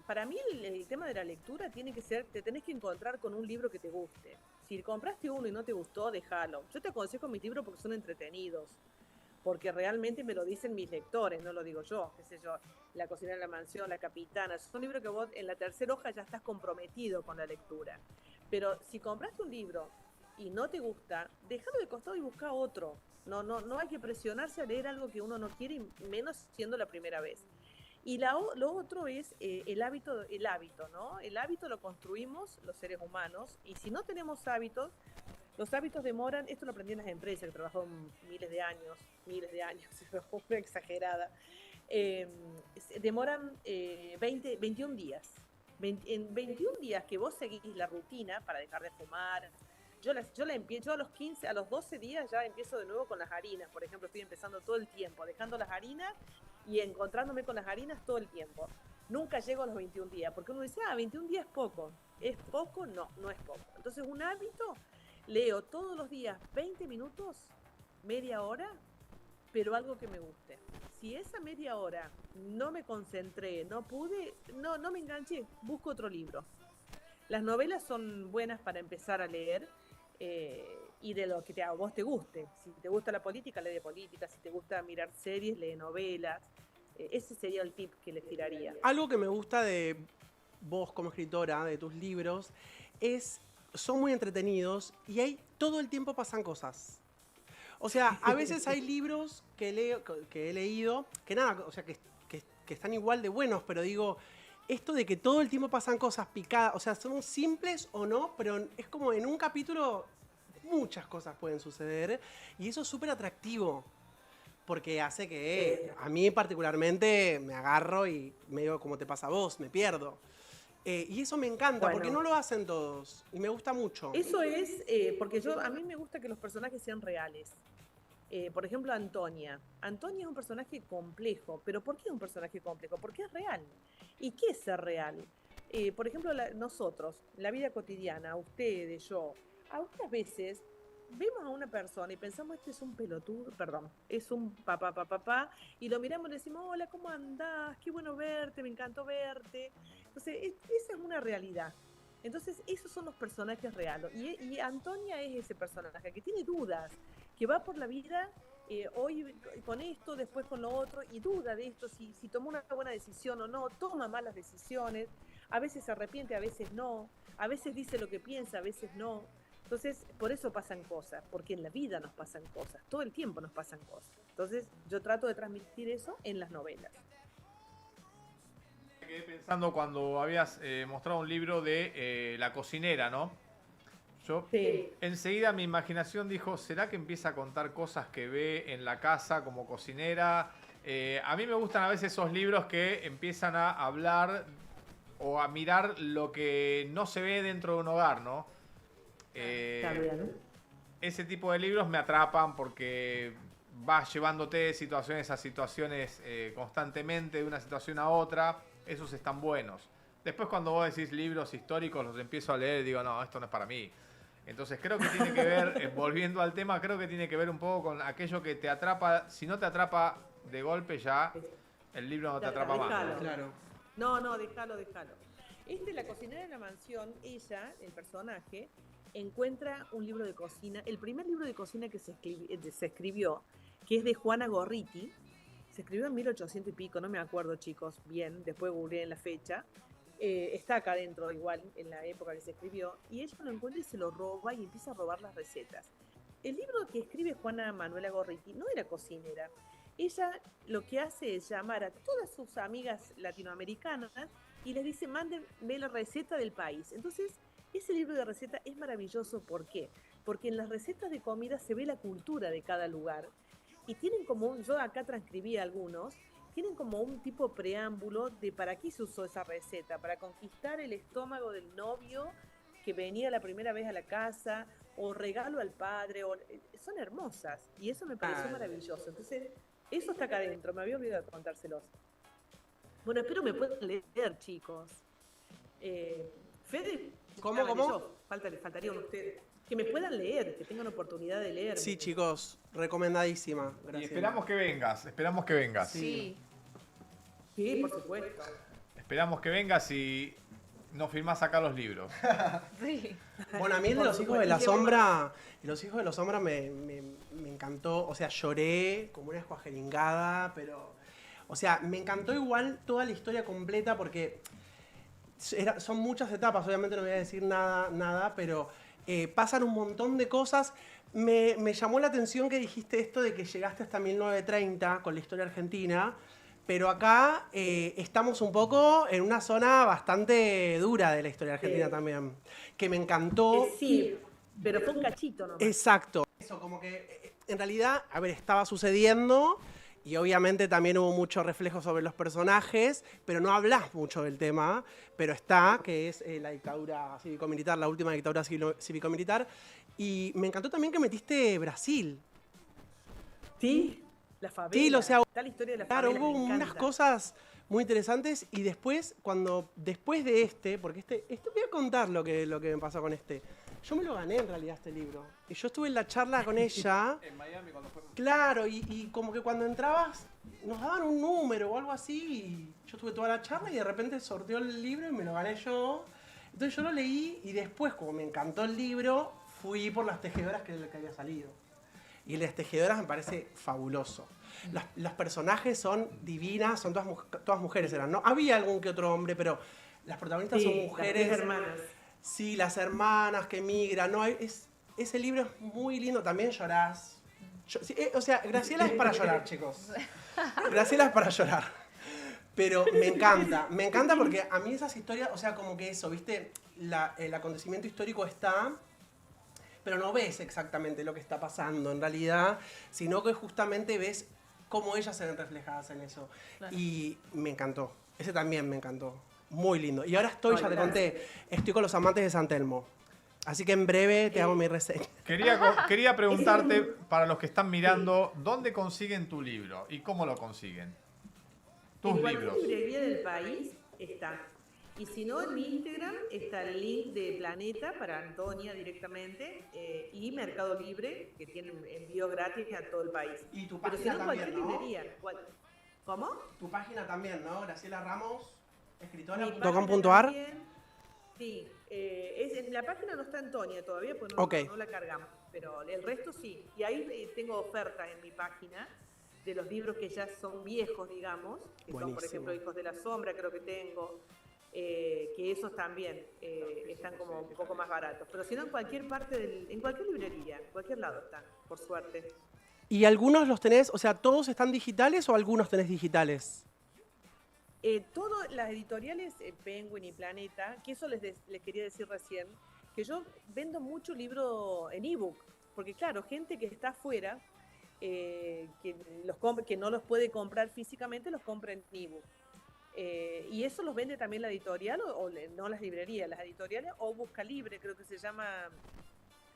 Para mí el tema de la lectura tiene que ser, te tenés que encontrar con un libro que te guste. Si compraste uno y no te gustó, déjalo. Yo te aconsejo mis libros porque son entretenidos, porque realmente me lo dicen mis lectores, no lo digo yo, qué sé yo, La cocinera de la mansión, La capitana, son libros que vos en la tercera hoja ya estás comprometido con la lectura. Pero si compraste un libro y no te gusta, déjalo de costado y busca otro. No hay que presionarse a leer algo que uno no quiere, y menos siendo la primera vez. Y lo otro es el hábito, ¿no? El hábito lo construimos los seres humanos, y si no tenemos hábitos, los hábitos demoran, esto lo aprendí en las empresas, que trabajó miles de años, una exagerada, demoran 21 días. En 21 días que vos seguís la rutina para dejar de fumar, yo a los 15, a los 12 días ya empiezo de nuevo con las harinas, por ejemplo, estoy empezando todo el tiempo, dejando las harinas y encontrándome con las harinas todo el tiempo. Nunca llego a los 21 días, porque uno dice, 21 días es poco. ¿Es poco? No es poco. Entonces, un hábito, leo todos los días 20 minutos, media hora, pero algo que me guste. Si esa media hora no me concentré, no pude, no me enganché, busco otro libro. Las novelas son buenas para empezar a leer, y de lo que a vos te guste. Si te gusta la política, lee de política. Si te gusta mirar series, lee novelas. Ese sería el tip que les tiraría. Algo que me gusta de vos como escritora, de tus libros, son muy entretenidos y todo el tiempo pasan cosas. O sea, a veces hay libros que he leído, que nada, o sea, que están igual de buenos, pero digo, esto de que todo el tiempo pasan cosas picadas, o sea, son simples o no, pero es como en un capítulo muchas cosas pueden suceder y eso es súper atractivo. Porque hace que a mí particularmente me agarro y medio como te pasa a vos, me pierdo. Y eso me encanta, Bueno. porque no lo hacen todos. Y me gusta mucho. Eso es porque a mí me gusta que los personajes sean reales. Por ejemplo, Antonia. Antonia es un personaje complejo. ¿Pero por qué es un personaje complejo? Porque es real. ¿Y qué es ser real? Por ejemplo, nosotros, la vida cotidiana, ustedes, yo, algunas veces vemos a una persona y pensamos, este es un pelotudo, perdón, es un papá, y lo miramos y le decimos, hola, ¿cómo andás? Qué bueno verte, me encantó verte. Entonces, esa es una realidad. Entonces, esos son los personajes reales. Y Antonia es ese personaje que tiene dudas, que va por la vida hoy con esto, después con lo otro, y duda de esto, si tomó una buena decisión o no, toma malas decisiones, a veces se arrepiente, a veces no, a veces dice lo que piensa, a veces no. Entonces, por eso pasan cosas, porque en la vida nos pasan cosas, todo el tiempo nos pasan cosas. Entonces, yo trato de transmitir eso en las novelas. Me quedé pensando cuando habías mostrado un libro de La cocinera, ¿no? Yo Sí. enseguida mi imaginación dijo, ¿será que empieza a contar cosas que ve en la casa como cocinera? A mí me gustan a veces esos libros que empiezan a hablar o a mirar lo que no se ve dentro de un hogar, ¿no? También. Ese tipo de libros me atrapan porque vas llevándote de situaciones a situaciones constantemente, de una situación a otra. Esos están buenos. Después cuando vos decís libros históricos, los empiezo a leer y digo, no, esto no es para mí. Entonces creo que tiene que ver, volviendo al tema, creo que tiene que ver un poco con aquello que te atrapa. Si no te atrapa de golpe ya, el libro no te atrapa más. Déjalo. Claro. No, déjalo. La cocinera de la mansión, ella, el personaje, encuentra un libro de cocina, el primer libro de cocina que se escribió, que es de Juana Gorriti, se escribió en 1800 y pico, no me acuerdo, chicos, bien, después googleé en la fecha, está acá adentro igual, en la época que se escribió, y ella lo encuentra y se lo roba y empieza a robar las recetas. El libro que escribe Juana Manuela Gorriti no era cocinera, ella lo que hace es llamar a todas sus amigas latinoamericanas y les dice, mándenme la receta del país. Entonces, ese libro de recetas es maravilloso. ¿Por qué? Porque en las recetas de comida se ve la cultura de cada lugar. Y tienen como yo acá transcribí algunos, tienen como un tipo preámbulo de para qué se usó esa receta, para conquistar el estómago del novio que venía la primera vez a la casa, o regalo al padre, son hermosas. Y eso me pareció maravilloso. Entonces, eso está acá adentro, me había olvidado de contárselos. Bueno, espero me puedan leer, chicos. Fede, ¿Cómo? Faltaría uno a ustedes. Que me puedan leer, que tengan oportunidad de leer. Sí, chicos, recomendadísima. Y Gracias. esperamos que vengas. Sí. Sí, por supuesto. Esperamos que vengas y nos firmás acá los libros. Sí. Bueno, a mí el de los hijos de la sombra, me encantó. O sea, lloré como una escuajeringada, pero... O sea, me encantó igual toda la historia completa porque son muchas etapas. Obviamente no voy a decir nada, pero pasan un montón de cosas. Me llamó la atención que dijiste esto de que llegaste hasta 1930 con la historia argentina, pero acá estamos un poco en una zona bastante dura de la historia argentina también, que me encantó. Sí, pero fue un cachito nomás. Exacto. Eso, como que en realidad, a ver, estaba sucediendo y obviamente también hubo mucho reflejo sobre los personajes, pero no hablas mucho del tema, pero está, que es la dictadura cívico-militar, la última dictadura cívico-militar. Y me encantó también que metiste Brasil. Sí, la favela. Sí, o sea, está la historia de la claro, favela, hubo me unas encanta. cosas muy interesantes y después de porque voy a contar lo que me pasó con este. Yo me lo gané en realidad este libro. Y yo estuve en la charla con ella. En Miami cuando fue... Claro, y como que cuando entrabas nos daban un número o algo así. Y yo tuve toda la charla y de repente sorteó el libro y me lo gané yo. Entonces yo lo leí y después, como me encantó el libro, fui por Las Tejedoras, que era el que había salido. Y Las Tejedoras me parece fabuloso. Las personajes son divinas, son todas mujeres eran, ¿no? Había algún que otro hombre, pero las protagonistas son mujeres. Las hermanas. Sí, las hermanas que emigran, ¿no? Ese libro es muy lindo, también llorás. Sí, o sea, Graciela es para llorar, chicos. Graciela es para llorar. Pero me encanta porque a mí esas historias, o sea, como que eso, ¿viste? El acontecimiento histórico está, pero no ves exactamente lo que está pasando en realidad, sino que justamente ves cómo ellas se ven reflejadas en eso. Claro. Y me encantó, ese también me encantó, muy lindo. Y ahora ya te conté, estoy con Los Amantes de San Telmo. Así que en breve te hago mi reseña. Quería preguntarte, para los que están mirando, ¿dónde consiguen tu libro y cómo lo consiguen? Tus En libros. cualquier librería del país está. Y si no, en mi Instagram está el link de Planeta para Antonia directamente y Mercado Libre, que tiene envío gratis a todo el país. Y tu Pero si página no, también, cualquier ¿no? librería. ¿Cómo? Tu página también, ¿no? Graciela Ramos, Mi escritora.com.ar. página también. Sí, la página no está Antonia todavía, pues Ok. no la cargamos, pero el resto sí. Y ahí tengo ofertas en mi página de los libros que ya son viejos, digamos, que son, por Buenísimo. ejemplo, Hijos de la Sombra, creo que tengo, que esos también están como un poco más baratos. Pero si no, en cualquier parte, en cualquier librería, en cualquier lado están, por suerte. ¿Y algunos los tenés, o sea, todos están digitales o algunos tenés digitales? Todas las editoriales, Penguin y Planeta, que eso les quería decir recién, que yo vendo mucho libro en ebook, porque claro, gente que está afuera, que no los puede comprar físicamente, los compra en ebook. Y eso los vende también la editorial, no las librerías, las editoriales, o Busca Libre, creo que se llama,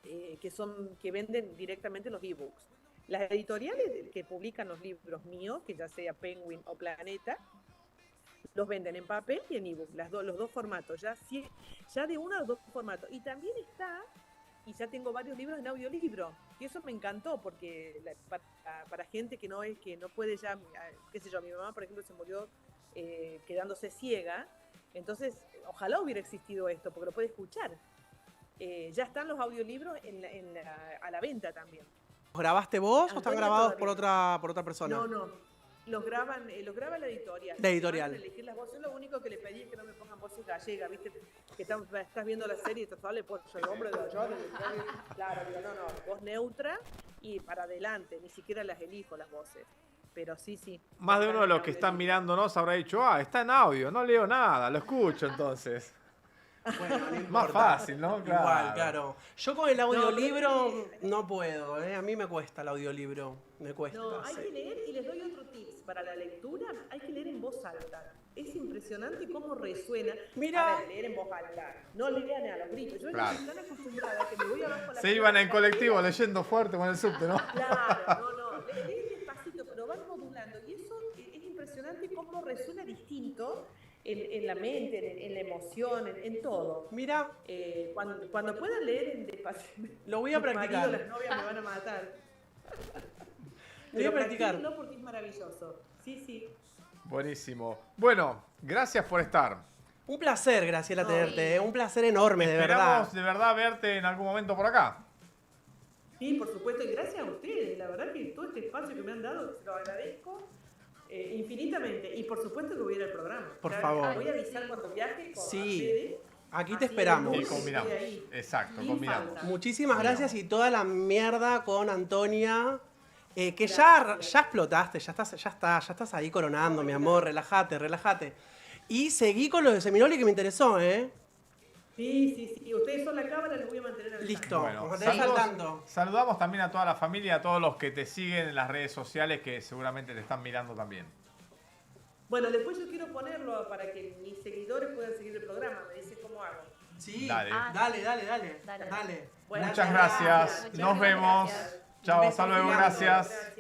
que venden directamente los ebooks. Las editoriales que publican los libros míos, que ya sea Penguin o Planeta, los venden en papel y en ebook, los dos formatos, ya de uno a los dos formatos. Y también está, y ya tengo varios libros en audiolibro, y eso me encantó, porque para gente que no puede ya, qué sé yo, mi mamá, por ejemplo, se murió quedándose ciega, entonces ojalá hubiera existido esto, porque lo puede escuchar. Ya están los audiolibros a la venta también. ¿Los grabaste vos o están Antonia grabados todavía. por otra persona? No. Los graba la editorial. La editorial. Van a elegir las voces. Lo único que le pedí es que no me pongan voces gallegas, ¿viste? Que estás viendo la serie y te sale por el hombre de allá. Claro, digo, no, voz neutra y para adelante. Ni siquiera las elijo las voces. Pero sí. Más de uno de los que están mirándonos habrá dicho, está en audio, no leo nada, lo escucho entonces. Bueno, no Más importa. fácil, ¿no? Igual, claro. Yo con el audiolibro pero no puedo, a mí me cuesta el audiolibro, me cuesta. No, hay sí. que leer, y les doy otro tips para la lectura, hay que leer en voz alta. Es impresionante cómo resuena. Mira. A ver, leer en voz alta. No lean a los gritos. Yo Claro. estoy tan acostumbrada que me voy abajo a la Se iban en puerta, colectivo leyendo fuerte con el subte, ¿no? Claro, no. Leen despacito, pero van modulando. Y eso es impresionante cómo resuena distinto en la mente, en la emoción, en todo. Mira, Cuando puedan leer en despacito. Lo voy a mis practicar. maridos, las novias me van a matar. Lo voy a practicar. No, porque es maravilloso. Sí. Buenísimo. Bueno, gracias por estar. un placer, Graciela, No, tenerte, un placer enorme, de verdad. Esperamos de verdad verte en algún momento por acá. Sí, por supuesto, y gracias a ustedes. La verdad que todo este espacio que me han dado, se lo agradezco infinitamente. Y por supuesto que voy a ir al programa. Por Ya favor. Voy a avisar cuando viaje con Sí, Fede. aquí te Así esperamos. Y el lunes combinamos. estoy ahí. Exacto, Sin combinamos. falta. Muchísimas gracias y toda la mierda con Antonia. Que Gracias. ya explotaste, ya estás ahí coronando, mi amor, relájate. Y seguí con lo de Seminoli que me interesó, ¿eh? Sí. Ustedes son la cámara, les voy a mantener al Listo. Bueno, Nos mantenés al tanto. saludamos también a toda la familia, a todos los que te siguen en las redes sociales que seguramente te están mirando también. Bueno, después yo quiero ponerlo para que mis seguidores puedan seguir el programa. Me dice cómo hago. Sí, Dale. dale. Bueno, Muchas gracias. Muchas Nos vemos. gracias. Chao, Un hasta beso luego, gigante. gracias.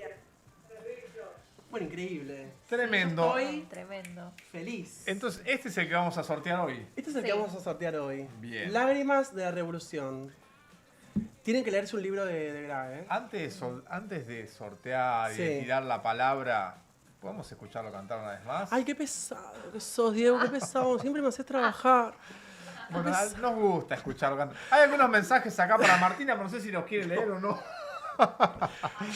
Bueno, increíble. Tremendo. Estoy Tremendo. feliz. Entonces, este es el que vamos a sortear hoy. Este es el Sí. que vamos a sortear hoy. Bien. Lágrimas de la Revolución. Tienen que leerse un libro de Gra, ¿eh? Antes de sortear y de Sí. tirar la palabra, ¿podemos escucharlo cantar una vez más? Ay, qué pesado que sos, Diego, qué pesado. Siempre me haces trabajar. Bueno, nos gusta escucharlo cantar. Hay algunos mensajes acá para Martina, pero no sé si los quiere leer o no.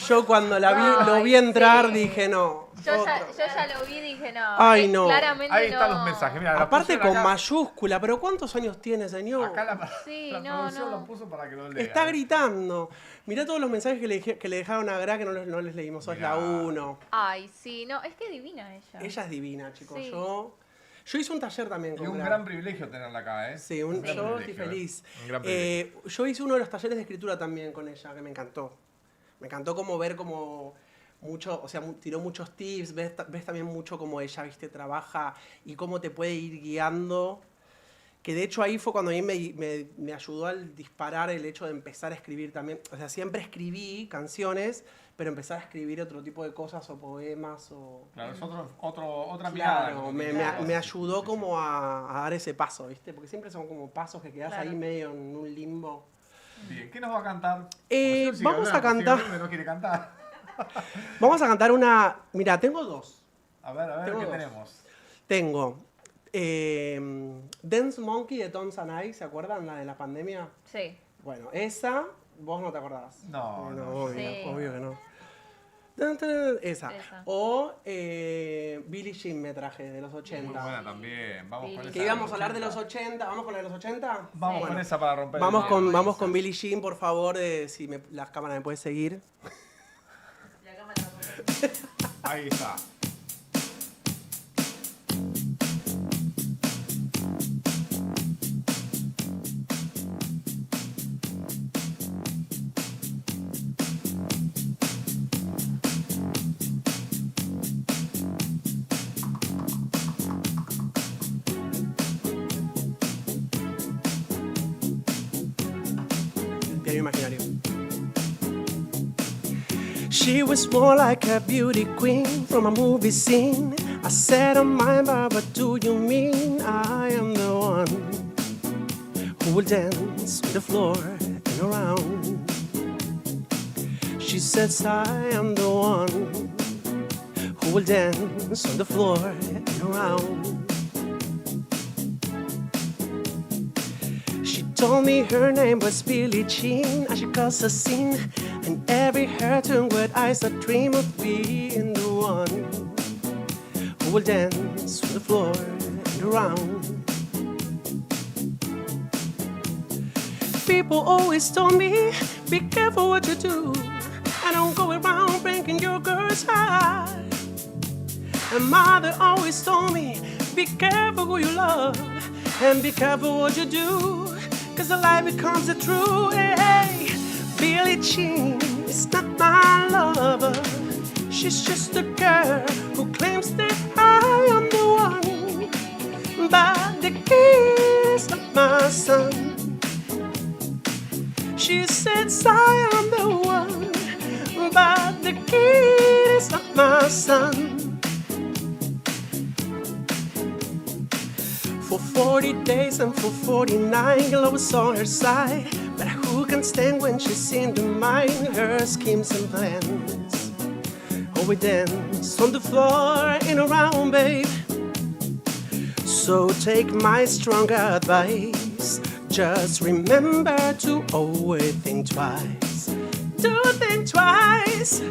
Yo cuando lo vi Ay, entrar sí. dije no. Yo otro. ya lo vi y dije no. Ay, no. Claramente Ahí están no. los mensajes. Mira, los Aparte pusieron con acá. mayúscula, pero ¿cuántos años tiene, señor? Acá la, Sí, la no, producción no. lo puso para que lo lea. Está gritando. Mirá todos los mensajes que le dejaron a Gra que no les leímos. Sos la Mirá. 1. Ay, sí, no, es que divina ella. Ella es divina, chicos. Sí. Yo hice un taller también Y con un Gra. gran privilegio tenerla acá, ¿eh? Sí, gran yo estoy privilegio, feliz. Un gran privilegio. Yo hice uno de los talleres de escritura también con ella, que me encantó. Me encantó como ver como mucho, o sea, tiró muchos tips, ves también mucho cómo ella, viste, trabaja y cómo te puede ir guiando. Que de hecho ahí fue cuando a mí me ayudó al disparar el hecho de empezar a escribir también. O sea, siempre escribí canciones, pero empezar a escribir otro tipo de cosas o poemas o... Claro, es otra mirada. Claro, me ayudó como a dar ese paso, ¿viste? Porque siempre son como pasos que quedas Claro. ahí medio en un limbo. Bien, ¿qué nos va a cantar? Vamos a cantar... No quiere cantar. Vamos a cantar una... Mira, tengo dos. A ver, Tengo ¿qué dos. tenemos? Tengo Dance Monkey de Tom Sanai, ¿se acuerdan? La de la pandemia. Sí. Bueno, esa, vos no te acordás. No, no, obvio, Sí. obvio que no. Esa. Esa. O Billie Jean me traje, de los 80. Muy buena también. Vamos con Billie esa. Que íbamos a hablar de los 80. ¿Vamos con la de los 80? Vamos Sí. con esa para romper Vamos el con, hielo. vamos con Billie Jean, por favor, si las cámaras me pueden seguir. Ahí está. Piano imaginario. She was more like a beauty queen from a movie scene. I said, oh my, but what do you mean? I am the one who will dance with the floor and around. She says, I am the one who will dance on the floor and around. She told me her name was Billie Jean, and she caused a scene. And every hair turned with eyes that dream of being the one who will dance on the floor and around. People always told me, be careful what you do, and don't go around breaking your girl's heart. And mother always told me, be careful who you love, and be careful what you do, cause the lie becomes the truth. Hey, Billie Jean is not my lover. She's just a girl who claims that I am the one, but the kid is not my son. She says I am the one, but the kid is not my son. For 40 days and for 49, love was on her side. But who can stand when she's in the mind her schemes and plans? Oh, we dance on the floor in a round, babe. So take my strong advice. Just remember to always think twice. Do think twice.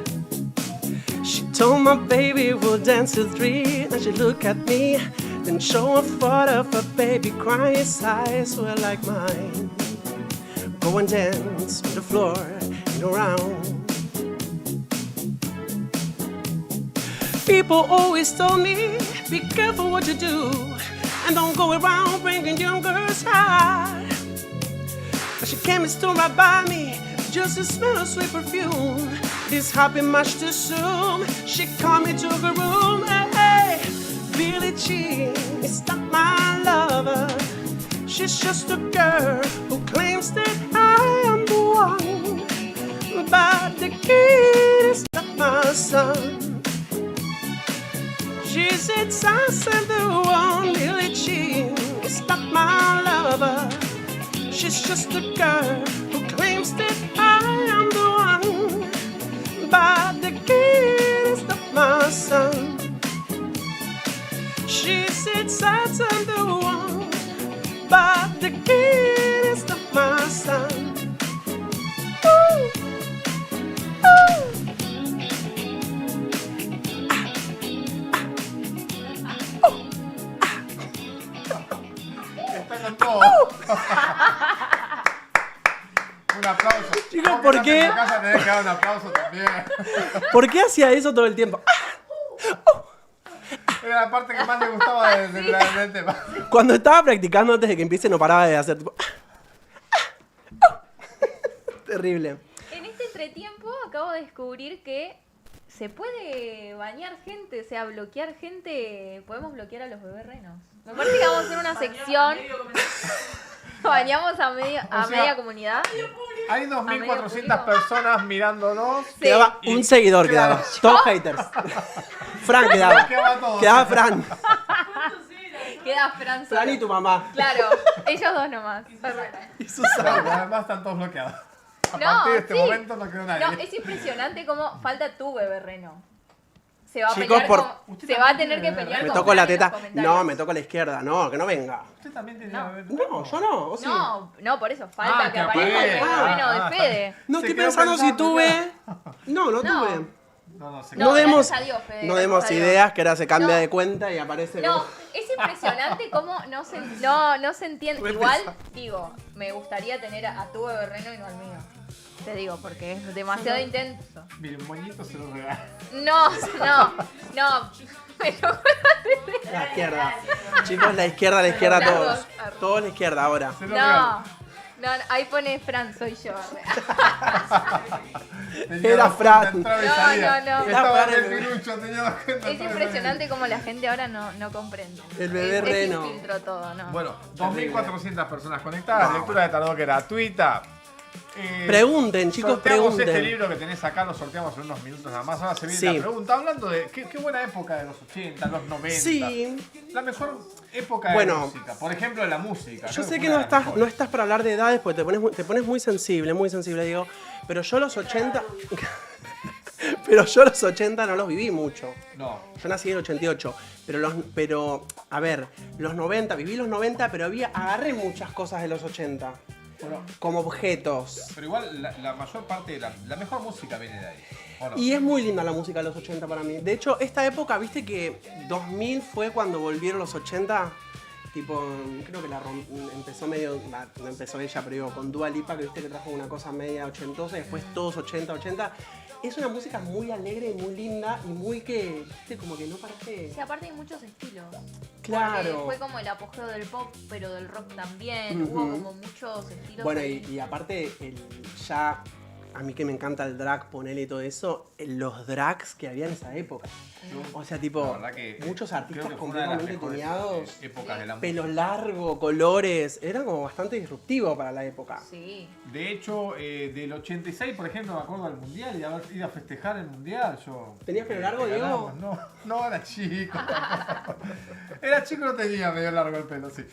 She told my baby we'll dance till 3. And she looked at me, then show a photo of her baby crying. His eyes were like mine. Go and dance on the floor and around. People always told me, be careful what you do, and don't go around bringing young girls' heart. But she came and stood right by me, just to smell of sweet perfume. This happened much too soon. She called me to her room. Hey, Billie Jean is not my lover. She's just a girl who claims that I am the one, but the kid is not my son. She said, I am the one, Billie Jean is not my lover. She's just a girl who claims that I am the one, but the kid is not my son. She said, I am the one, but the qué? En tu casa tenés que dar un aplauso también. ¿Por qué hacía eso todo el tiempo? Era la parte que más le gustaba del tema. Cuando estaba practicando antes de que empiece no paraba de hacer tipo... Terrible. En este entretiempo acabo de descubrir que se puede bañar gente, o sea, bloquear gente. Podemos bloquear a los bebés renos. Me parece que vamos a hacer una sección. Bañamos a media comunidad. Hay medio 2.400 público. personas mirándonos. Sí. Quedaba un seguidor, quedaba. Todos haters. Fran quedaba. Quedaba todo. Quedaba Fran. Queda Fran solo. Fran y tu mamá. Claro, ellos dos nomás. Y Susana. Claro, además están todos bloqueados. A No, partir de este sí. momento no quedó nadie. No, es impresionante cómo falta tu bebé reno. Se va a Chicos, pelear por- se va a tener que pelear Me con toco la Fran en los teta. comentarios. No, me toco la izquierda. No, que no venga. Usted también tenía No. bebé. No, yo no. ¿o sí? No, por eso falta Ah, que aparezca el aparezca. bebé reno Ah, de Fede. No, Se estoy quedó pensando si pensando, tuve. No, no No. tuve. No, se No, No demos, gracias a Dios, Fede, no gracias demos a Dios. ideas que ahora se cambia No. de cuenta y aparece. No, como- es impresionante cómo no se entiende. Re Igual, pesado. digo, me gustaría tener a tu bebé reno y no al mío. Te digo, porque es demasiado intenso. Miren, moñito se lo regala. No. Me tocó La izquierda. Chicos, la izquierda Las todos. dos. Todos la izquierda ahora. Se lo regala. No, ahí pone Fran, soy yo. Tenía Era dos Fran. cuentas, entraba y No, salía. no. Estaba Era en el Fran. pirucho, tenía dos cuentas. Es impresionante cómo la gente ahora no comprende. El bebé es reno. sin filtro todo, ¿no? Bueno, 2.400 personas conectadas, lectura de tarot gratuita. Pregunten, chicos, sorteamos pregunten. este libro que tenés acá, lo sorteamos en unos minutos nada más. Ahora se viene Sí. la pregunta, hablando de qué buena época de los 80, los 90. Sí. La mejor época de Bueno. la música. Por ejemplo, de la música. Yo Creo sé fue que una no de las mejores. estás para hablar de edades porque te pones muy sensible, digo. Pero yo los 80. Pero yo los 80 no los viví mucho. No. Yo nací en el 88. Pero, a ver, los 90, viví los 90, pero agarré muchas cosas de los 80. Bueno, Como objetos. pero igual la mayor parte de la mejor música viene de ahí. ¿O no? Y es muy linda la música de los 80 para mí. De hecho, esta época, viste que 2000 fue cuando volvieron los 80. Tipo, creo que empezó medio, no empezó ella, pero digo, con Dua Lipa, que viste que trajo una cosa media ochentosa y después todos 80. Es una música muy alegre, muy linda y muy que, viste, como que no parece... Sí, aparte hay muchos estilos. Claro. Porque fue como el apogeo del pop, pero del rock también. Ujú. Hubo como muchos estilos. Bueno, ahí. y aparte, ya, a mí que me encanta el drag, ponele y todo eso, los drags que había en esa época. O sea, tipo, La verdad que muchos creo artistas que fue una de las completamente mejores, tuneados, épocas de la pelo música. largo, colores, era como bastante disruptivo para la época. Sí. De hecho, del 86, por ejemplo, me acuerdo del Mundial y de haber ido a festejar el Mundial. ¿Tenías pelo largo, Diego? ganamos. No, era chico. Era chico, no tenía medio largo el pelo, sí.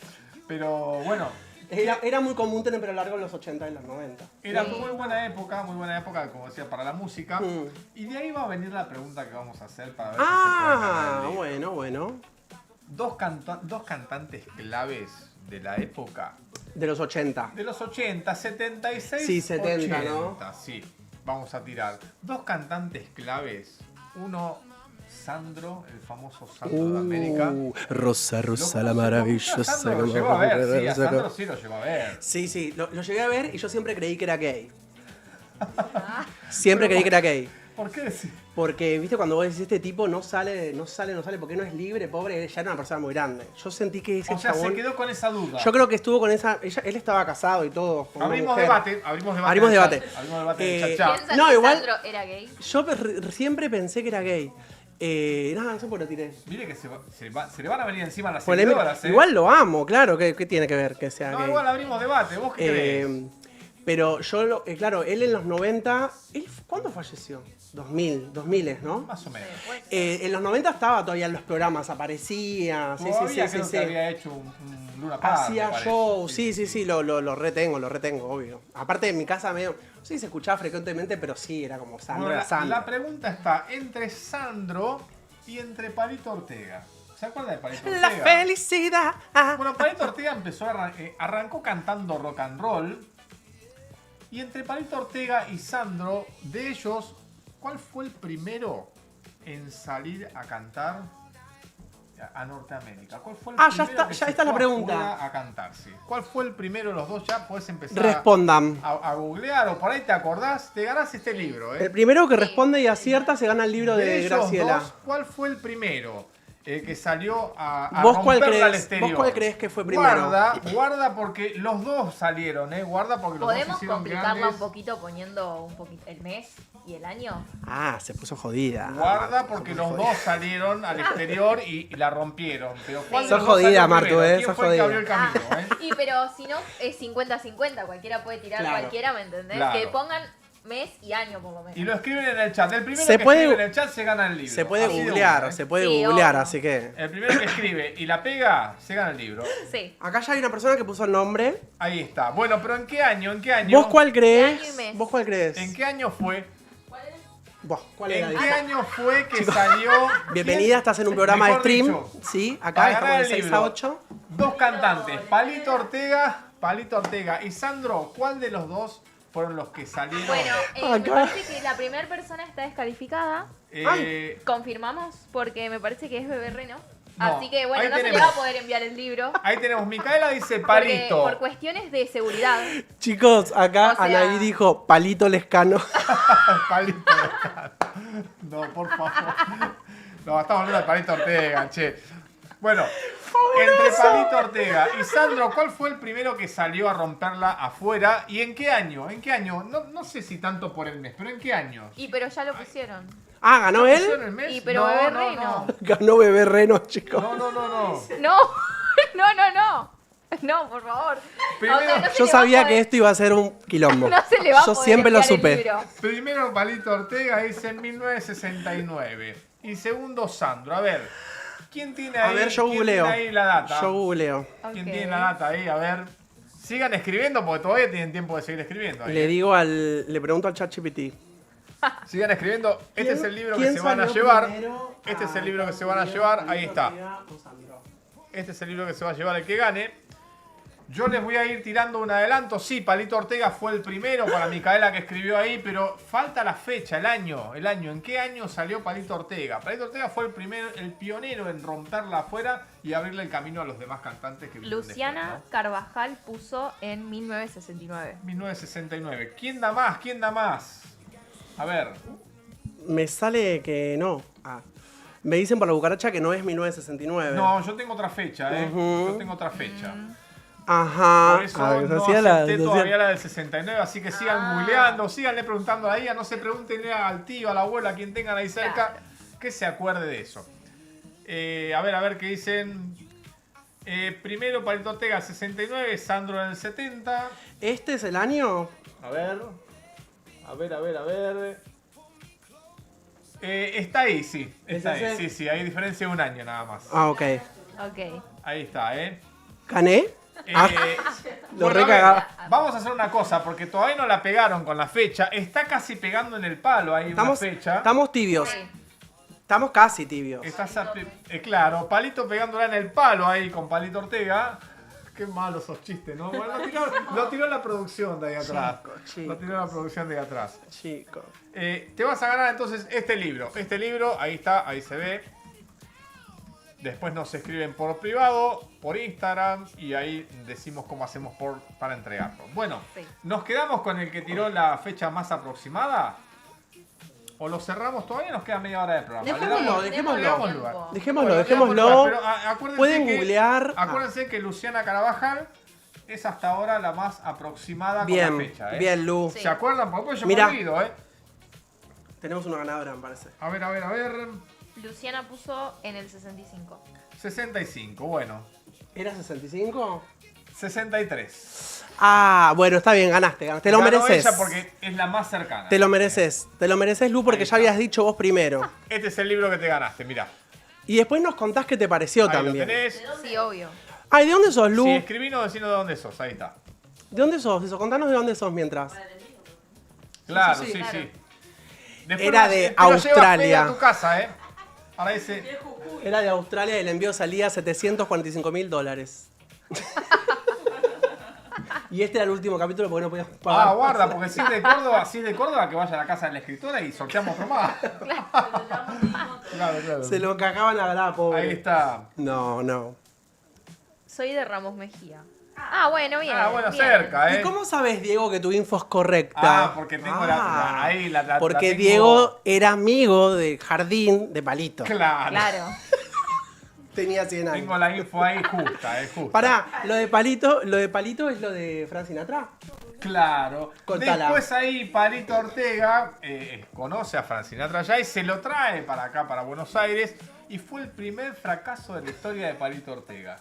Pero bueno, Era muy común tener pelo largo en los 80 y los 90. era Sí. muy buena época, como decía, para la música. Mm. Y de ahí va a venir la pregunta que vamos a hacer para ver Ah, si se puede ganar. bueno. Dos cantantes claves de la época. De los 80. De los 80, 76, Sí, 70, 80, ¿no? sí. Vamos a tirar. Dos cantantes claves. Uno, Sandro, el famoso Sandro de América. Rosa, ¿Lo conoce? A Sandro lo llegó a ver, sí, a Sandro sí lo llegó a ver. Sí, lo llegué a ver y yo siempre creí que era gay. Siempre creí que era gay. ¿Por qué decir? Porque, viste, cuando vos decís, este tipo no sale, porque no es libre, pobre, ya era una persona muy grande. Yo sentí que ese O sea, chabón... se quedó con esa duda. Yo creo que estuvo con esa... él estaba casado y todo. con una Abrimos mujer. debate. Abrimos en el debate. chat, Abrimos debate en el Eh, chat. ¿Piensan No, que igual- Sandro era gay? Yo siempre pensé que era gay. No sé por qué lo tiré. Mire que se le van a venir encima las Polémica. seguidoras, ¿eh? Igual lo amo, claro. ¿Qué tiene que ver que sea No, gay? igual abrimos debate. ¿Vos qué crees? Pero yo, claro, él en los 90... ¿Cuándo falleció? 2000, ¿no? Más o menos. En los 90 estaba todavía en los programas, aparecía. Todavía creo que había hecho un Luna Park. Hacía me parece. show, sí, lo retengo, obvio. Aparte en mi casa medio, no sé si se escuchaba frecuentemente, pero sí, era como Sandro, Bueno, era Sandro. la pregunta está entre Sandro y entre Palito Ortega. ¿Se acuerda de Palito Ortega? La felicidad. Bueno, Palito Ortega empezó arrancó cantando rock and roll. Y entre Palito Ortega y Sandro, de ellos, ¿cuál fue el primero en salir a cantar a Norteamérica. ¿Cuál fue el Ah, primero ya está, que ya se está la fue pregunta. afuera a cantar? Sí. ¿Cuál fue el primero de los dos? Ya podés empezar Respondan. a googlear o por ahí te acordás. Te ganás este libro, El primero que responde y acierta se gana el libro de ellos Graciela. dos, ¿cuál fue el primero? El que salió a ¿Vos cuál romperla al crees? exterior. ¿Vos cuál crees que fue primero? Guarda porque los dos salieron, guarda porque los dos ¿Podemos hicieron complicarla grandes. un poquito poniendo un poquito el mes y el año? Ah, se puso jodida. Guarda porque los dos salieron al exterior y la rompieron. Pero ¿cuál de Sos los dos jodida, salió Martu, primero? ¿Quién sos fue el que jodida. abrió el camino, Y pero si no, es 50-50, cualquiera puede tirar Claro. cualquiera, ¿me entendés? Claro. Que pongan mes y año por lo menos. Y lo escriben en el chat. El primero Se que puede- escribe en el chat se gana el libro. Se puede Así de googlear, una, se puede Sí, googlear, obvio. así que... El primero que escribe y la pega, se gana el libro. Sí. Acá ya hay una persona que puso el nombre. Ahí está. Bueno, pero ¿en qué año? ¿En qué año? ¿Vos cuál ¿Qué año y crees? mes? ¿Vos cuál crees? ¿En qué año fue? Vos, ¿cuál era? ¿En qué año fue que salió? Bienvenida, estás en un programa de Mejor stream. dicho, Sí, para acá estamos ganar de el 6 libro. a 8. Dos cantantes, Palito Ortega y Sandro. ¿Cuál de los dos fueron los que salieron? Bueno, me Acá. parece que la primera persona está descalificada. ¿Confirmamos? Porque me parece que es Bebé Reno. No, Así que bueno, ahí no se le tenemos. va a poder enviar el libro. Ahí tenemos, Micaela dice Porque, Palito. por cuestiones de seguridad. Chicos, acá O sea- Anaí dijo Palito Lescano. Palito. No, por favor. No, estamos hablando de Palito Ortega, che. Bueno, entre Palito Ortega y Sandro, ¿cuál fue el primero que salió a romperla afuera? ¿Y en qué año? ¿En qué año? No sé si tanto por el mes, pero ¿en qué año? Y pero ya lo pusieron. Ah, ¿ganó ¿Pusieron él? el mes? Y pero Bebé Reno. Ganó Bebé Reno, chicos. No. No, no. No, por favor. Primero- no se Yo le va a sabía poder- que esto iba a ser un quilombo. No se le va a Yo poder siempre lo enviar el supe. libro. Primero Palito Ortega dice en 1969. Y segundo Sandro. A ver, ¿quién tiene ahí, A ver, yo quién googleo. tiene ahí la data? Yo googleo. ¿Quién Ok. tiene la data ahí? A ver. Sigan escribiendo porque todavía tienen tiempo de seguir escribiendo. ahí. Le pregunto al ChatGPT. Sigan escribiendo. Este es el libro que ¿Quién se van a salió llevar. primero? Este es el libro que se van a Palito llevar. Ahí está. Ortega o Sandro. Este es el libro que se va a llevar el que gane. Yo les voy a ir tirando un adelanto. Sí, Palito Ortega fue el primero para Micaela que escribió ahí, pero falta la fecha, el año. ¿En qué año salió Palito Ortega? Palito Ortega fue el pionero en romperla afuera y abrirle el camino a los demás cantantes que vinieron Luciana después, Carvajal puso en 1969. ¿no? 1969. ¿Quién da más? ¿Quién da más? A ver. Me sale que no. Ah. Me dicen por la cucaracha que no es 1969. No, yo tengo otra fecha, Ujú. Yo tengo otra fecha. Ajá. Por eso Ah, no hacía la- acepté hacía- todavía la del 69, así que sigan googleando, síganle preguntando a la IA, no se pregúntenle al tío, a la abuela, a quien tengan ahí cerca, Claro. que se acuerde de eso. A ver qué dicen. Primero Palito Ortega 69, Sandro en el 70. ¿Este es el año? A ver. Está ahí, sí. Está ¿Es ahí, ese? sí, hay diferencia de un año nada más. Ah, ok. Ok. Ahí está, ¿Gané? Ah, lo bueno, a ver, recagaba. vamos a hacer una cosa, porque todavía no la pegaron con la fecha. Está casi pegando en el palo ahí una fecha. Estamos tibios. Sí. Estamos casi tibios. Claro, Palito pegándola en el palo ahí con Palito Ortega. Qué malos esos chistes, ¿no? Bueno, lo tiró la producción de ahí atrás. Chicos. Lo tiró la producción de ahí atrás. Chicos. Te vas a ganar entonces este libro. Este libro, ahí está, ahí se ve. Después nos escriben por privado, por Instagram, y ahí decimos cómo hacemos para entregarlo. Bueno, Sí. ¿nos quedamos con el que tiró la fecha más aproximada? ¿O lo cerramos todavía? Nos queda media hora de programa. Dejémoslo, Le dejémoslo. damos tiempo. lugar. Dejémoslo, Bueno, dejémoslo. lugar, pero acuérdense Pueden que- googlear. Acuérdense que Luciana Carvajal es hasta ahora la más aproximada Bien, con la fecha. bien, Lu. Sí. ¿Se acuerdan? Porque después yo Mira. me olvido, Tenemos una ganadora, me parece. A ver. Luciana puso en el 65. 65, bueno. ¿Era 65? 63. Ah, bueno, está bien, ganaste. Te lo Ganó mereces. ella porque es la más cercana. Te lo mereces. Te lo mereces, Lu, porque Ahí ya está. habías dicho vos primero. Este es el libro que te ganaste, mirá. Y después nos contás qué te pareció Ahí también. lo tenés. Sí, obvio. Ay, ¿de dónde sos, Lu? Si escribinos, decinos de dónde sos. Ahí está. ¿De dónde sos? Eso, contanos de dónde sos mientras. Claro, sí, sí, claro. sí. Después Era lo- de te lo llevas Australia. Fede a tu casa, Ahora dice... Era de Australia y el envío salía $745.000. Y este era el último capítulo porque no podíamos pagar. Ah, guarda, porque si es de Córdoba, que vaya a la casa de la escritora y sorteamos otro más. Claro. Se lo cagaban a la pobre. Ahí está. No. Soy de Ramos Mejía. Ah, bueno, bien. Bueno, bien. cerca, ¿Y cómo sabes, Diego, que tu info es correcta? Ah, porque tengo ahí la Porque tengo. Diego era amigo del jardín de Palito. Claro. Tenía 100 años. Tengo la info ahí justa. Pará, lo de Palito es lo de Frank Sinatra. Claro. Contala. Después ahí Palito Ortega conoce a Frank Sinatra allá y se lo trae para acá, para Buenos Aires. Y fue el primer fracaso de la historia de Palito Ortega.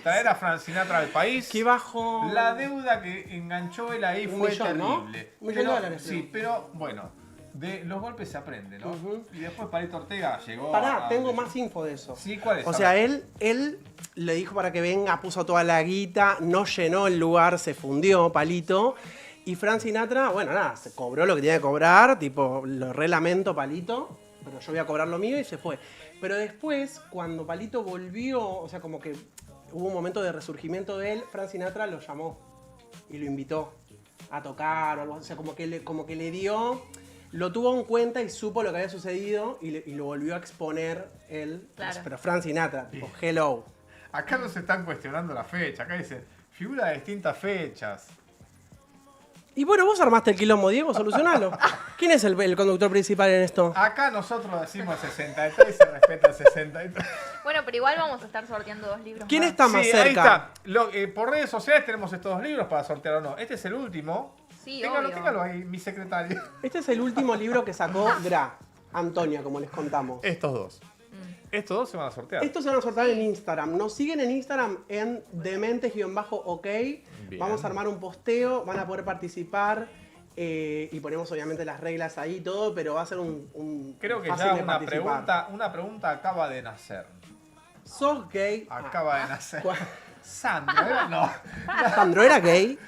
Traer a Frank Sinatra al país. Qué bajo. La deuda que enganchó él ahí Un fue millón, ¿no? terrible. $1 millón de dólares, Sí, creo. pero bueno, de los golpes se aprende, ¿no? Y después Palito Ortega llegó Pará, a... tengo más info de eso. Sí, ¿cuál es? O A sea, ver. él le dijo para que venga, puso toda la guita, no llenó el lugar, se fundió Palito. Y Frank Sinatra, bueno, nada, se cobró lo que tenía que cobrar, tipo, lo re lamento, Palito, pero yo voy a cobrar lo mío y se fue. Pero después, cuando Palito volvió, o sea, como que hubo un momento de resurgimiento de él, Frank Sinatra lo llamó y lo invitó a tocar o algo, o sea, como que le dio, lo tuvo en cuenta y supo lo que había sucedido y lo volvió a exponer él. Claro. Pero Frank Sinatra, tipo, hello. Acá no se están cuestionando la fecha, acá dicen, figura de distintas fechas. Y bueno, vos armaste el quilombo, Diego, solucionalo. ¿Quién es el conductor principal en esto? Acá nosotros decimos 63 y se respeta el 63. Bueno, pero igual vamos a estar sorteando 2 libros ¿Quién más. está más Sí, cerca? ahí está. Por redes sociales tenemos estos 2 libros para sortear o no. Este es el último. Sí, téngalo, obvio. téngalo ahí, mi secretario. Este es el último libro que sacó Gra, Antonia, como les contamos. Estos 2. Estos 2 se van a sortear. Estos se van a sortear en Instagram. Nos siguen en Instagram en dementes-ok. Bien. Vamos a armar un posteo, van a poder participar y ponemos obviamente las reglas ahí y todo, pero va a ser un Creo que fácil ya de participar. una pregunta acaba de nacer. ¿Sos gay? Acaba de nacer. ¿Cuál? Sandra, ¿eh? No. ¿Sandro era gay?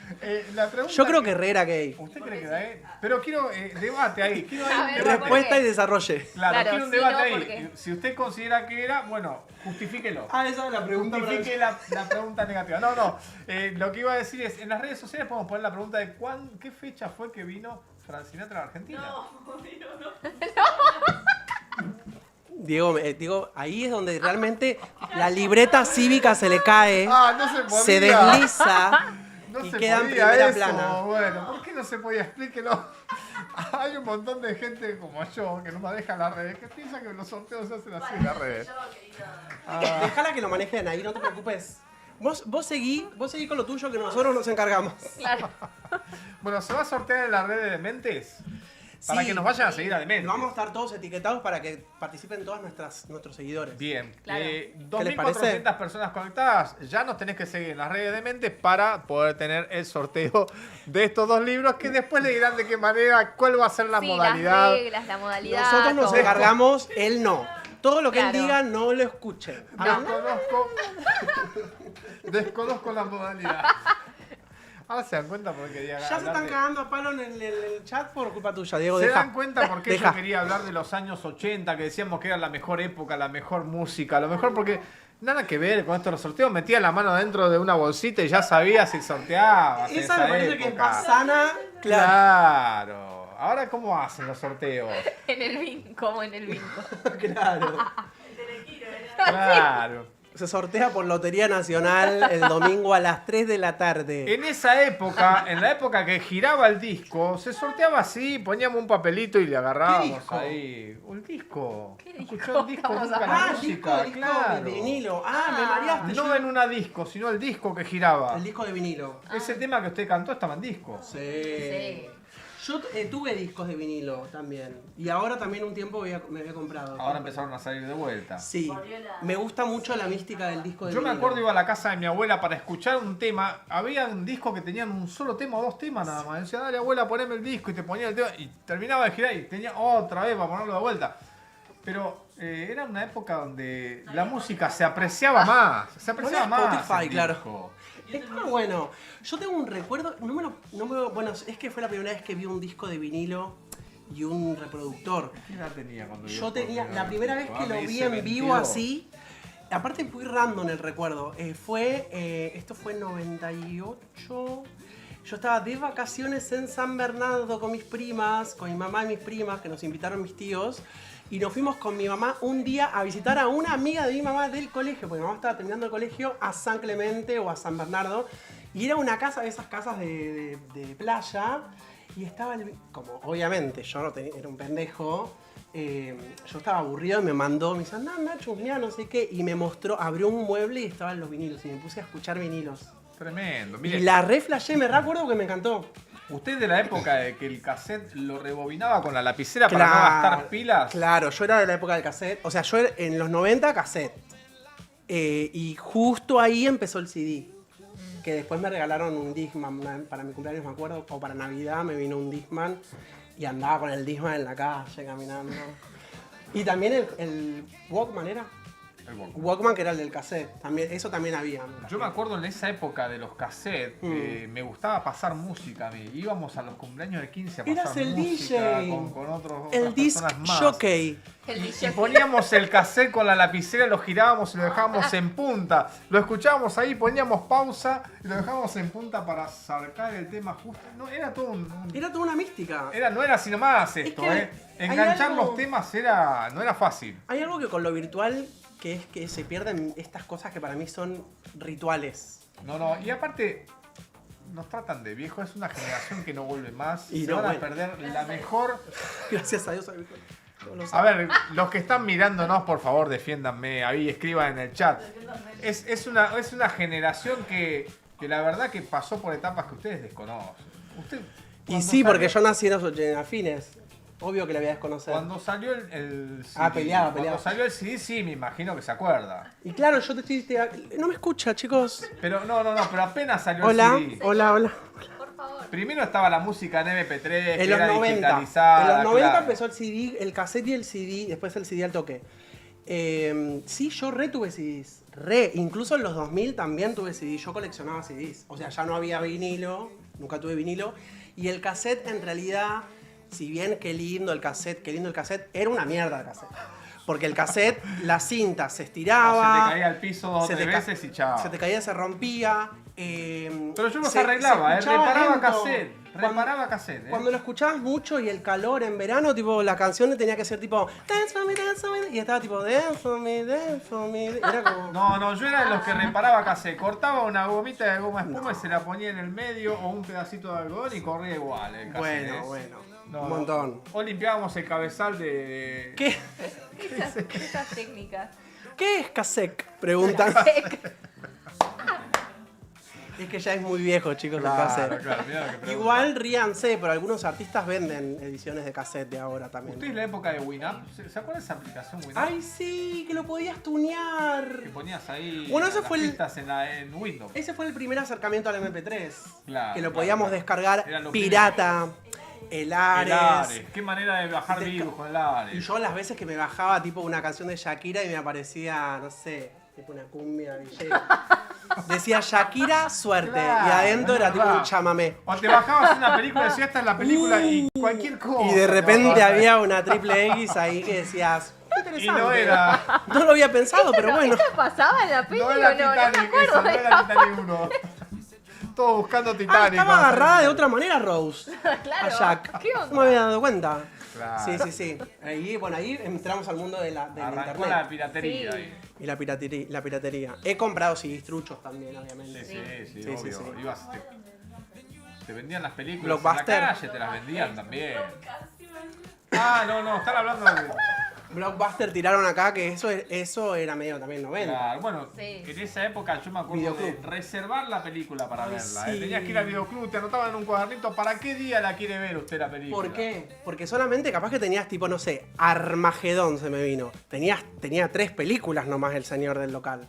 La pregunta Yo creo que re era gay. ¿Usted cree que era gay? Pero quiero debate ahí. Quiero ahí A un ver, debate. Respuesta y desarrolle. Claro, quiero un debate no, ahí. porque- Si usted considera que era, bueno, justifíquelo. Ah, esa es la pregunta. Justifique la pregunta negativa. No. Lo que iba a decir es, en las redes sociales podemos poner la pregunta de qué fecha fue que vino Frank Sinatra a la Argentina. Diego, ahí es donde realmente la libreta cívica se le cae, No se podía. se desliza No y se queda en podía primera eso. plana. Bueno, ¿por qué no se podía? Explíquelo. Hay un montón de gente como yo que no maneja las redes, que piensa que los sorteos se hacen así en las redes. Déjala que lo manejen ahí, no te preocupes. Vos seguí con lo tuyo que nosotros nos encargamos. Claro. Bueno, ¿se va a sortear en la red de Dementes? Para Sí. que nos vayan a seguir a Dementes. Vamos a estar todos etiquetados para que participen todos nuestros seguidores. Bien, Claro. les 2.400 personas conectadas. Ya nos tenés que seguir en las redes de Dementes para poder tener el sorteo de estos 2 libros que después le dirán de qué manera, cuál va a ser la Sí, modalidad. las reglas, la modalidad. Nosotros nos todo. encargamos, él no. Todo lo que Claro. él diga no lo escuchen. Desconozco la modalidad. Ahora se dan cuenta porque quería Ya se hablar están de- cagando a palo en el chat por culpa tuya, Diego. ¿Se Deja. dan cuenta por qué Deja. yo quería hablar de los años 80, que decíamos que era la mejor época, la mejor música, lo mejor porque nada que ver con estos sorteos? Metía la mano dentro de una bolsita y ya sabía si sorteaba. Esa me parece que es más época. sana. Claro. Claro. Ahora, ¿cómo hacen los sorteos? En el bingo, como en el bingo. Claro. Claro. Se sortea por Lotería Nacional el domingo a las 3 de la tarde. En esa época, en la época que giraba el disco, se sorteaba así, poníamos un papelito y le agarrábamos disco? ahí. Un disco. ¿Qué ¿No disco? escuchó el disco Estamos nunca la Ah, el disco música? de Claro. vinilo. Ah, me mareaste. No yo- en una disco, sino el disco que giraba. El disco de vinilo. Ese tema que usted cantó estaba en disco. Sí. Sí. Yo tuve discos de vinilo también. Y ahora también un tiempo me había comprado. Ahora empezaron a salir de vuelta. Sí. Me gusta mucho la mística del disco de Yo me vinilo. acuerdo, iba a la casa de mi abuela para escuchar un tema. Había un disco que tenían un solo tema o 2 temas nada más. Decía, dale abuela, poneme el disco y te ponía el tema. Y terminaba de girar y tenía otra vez para ponerlo de vuelta. Pero era una época donde la música se apreciaba más. Se apreciaba No había más. Spotify, el claro. disco. Estaba bueno. Yo tengo un recuerdo, bueno, es que fue la primera vez que vi un disco de vinilo y un reproductor. ¿Qué edad tenía cuando vio Yo por tenía, la vez primera el vez disco? que Ah, lo me vi dice en vivo 22. así, aparte fui random el recuerdo, esto fue en 98, yo estaba de vacaciones en San Bernardo con mis primas, con mi mamá y mis primas, que nos invitaron mis tíos, y nos fuimos con mi mamá un día a visitar a una amiga de mi mamá del colegio, porque mi mamá estaba terminando el colegio, a San Clemente o a San Bernardo. Y era una casa de esas casas de playa. Y estaba, como obviamente yo no tenía, era un pendejo, yo estaba aburrido y me mandó, me dice, anda, chusmeá, no sé qué. Y me mostró, abrió un mueble y estaban los vinilos. Y me puse a escuchar vinilos. Tremendo. Y Mire, la reflashé, me recuerdo que me encantó. usted es de la época de que el cassette lo rebobinaba con la lapicera para no gastar pilas. Claro, yo era de la época del cassette. O sea, yo en los 90 cassette. Y justo ahí empezó el CD. Que después me regalaron un Discman para mi cumpleaños, me acuerdo. O para Navidad me vino un Discman. Y andaba con el Discman en la calle caminando. Y también el Walkman era. El Walkman. Walkman, que era el del cassette. También, eso también había. Yo me acuerdo en esa época de los cassettes, me gustaba pasar música a mí. Íbamos a los cumpleaños de 15 a pasar Eras el música DJ. con otras El disc personas más. jockey. El Y DJ. poníamos el cassette con la lapicera, lo girábamos y lo dejábamos en punta. Lo escuchábamos ahí, poníamos pausa y lo dejábamos en punta para sacar el tema justo. No, era todo Era toda una mística. no era así nomás esto, que hay Enganchar algo- los temas no era fácil. Hay algo que con lo virtual, que es que se pierden estas cosas que para mí son rituales. No, y aparte, nos tratan de viejo, es una generación que no vuelve más. Y se no, van a bueno. perder la mejor. Gracias a Dios. No lo sé. A ver, los que están mirándonos, por favor, defiéndanme ahí, escriban en el chat. Es una generación que la verdad que pasó por etapas que ustedes desconocen. Usted, Y cuando sí, porque salió- yo nací en los fines. Obvio que la voy a desconocer. Cuando salió el CD, peleaba. Cuando salió el CD, sí, me imagino que se acuerda. Y claro, yo te estoy... No me escucha, chicos. Pero no, pero apenas salió Hola, el CD. hola. Por favor. Primero estaba la música en MP3, En que los era 90. digitalizada. En los 90 claro. empezó el CD, el cassette y el CD, después el CD al toque. Sí, yo tuve CDs. Incluso en los 2000 también tuve CDs. Yo coleccionaba CDs. O sea, ya no había vinilo, nunca tuve vinilo. Y el cassette en realidad, si bien qué lindo el cassette, era una mierda el cassette. Porque el cassette, la cinta se Se estiraba. te caía al piso dos o se tres te ca- veces y chao. Se te caía, se rompía. Pero yo los se arreglaba, escuchaba reparaba lento. cassette. Reparaba cassette. Cuando lo escuchabas mucho y el calor en verano, tipo, la canción tenía que ser tipo Dance for me, dance for me. Y estaba tipo Dance for me, dance for me. Era como... No, yo era de los que reparaba cassette. Cortaba una gomita de goma espuma y se la ponía en el medio o un pedacito de algodón y corría igual el cassette. Bueno. No, Un montón. O limpiábamos el cabezal de... ¿Qué? Esas técnicas. ¿Qué es cassette? Preguntan. Es que ya es muy viejo, chicos, el cassette. Claro, mirá lo que pregunta. Igual ríanse, pero algunos artistas venden ediciones de cassette de ahora también. ¿Usted es la época de Winamp? ¿Se acuerda de esa aplicación Winamp? ¡Ay, sí! Que lo podías tunear. Que ponías ahí Bueno, ese las fue el- pistas en Windows. Ese fue el primer acercamiento al MP3. Claro, que lo claro, podíamos claro. descargar Era lo pirata, el El Ares. Ares. Qué manera de bajar Desca- virus con el Ares. Y yo las veces que me bajaba tipo una canción de Shakira y me aparecía, no sé, tipo una cumbia villera. Decía Shakira, suerte. Claro, y adentro es era tipo verdad. un chamamé. O te bajabas una película y decías, esta es la película y cualquier cosa. Y de te repente bajabas. había una triple X ahí que decías, qué Y interesante. no era. No lo había pensado, pero bueno. ¿Esto pasaba en la peli No o era no? No me Titanic, acuerdo eso, no de era esta Titanic 1. Todos buscando Ah, Titanic. estaba agarrada de otra manera Rose. Claro. A Jack. ¿Qué onda? No me había dado cuenta. Claro. Sí. Ahí entramos al mundo del Arrancó internet. la piratería Sí. ahí. Y la piratería. He comprado CDs truchos también, obviamente. Sí, Sí, obvio. sí. Ibas, te vendían las películas Blockbuster. en la calle, te las vendían también. Ah, no, están hablando de... Blockbuster tiraron acá que eso era medio también 90. Claro, bueno, Sí. en esa época yo me acuerdo Videoclub. de reservar la película para Ay, verla. sí. Tenías que ir al videoclub, te anotaban en un cuadernito para qué día la quiere ver usted la película. ¿Por qué? Porque solamente capaz que tenías tipo, no sé, Armagedón se me vino. Tenía 3 películas nomás el señor del local.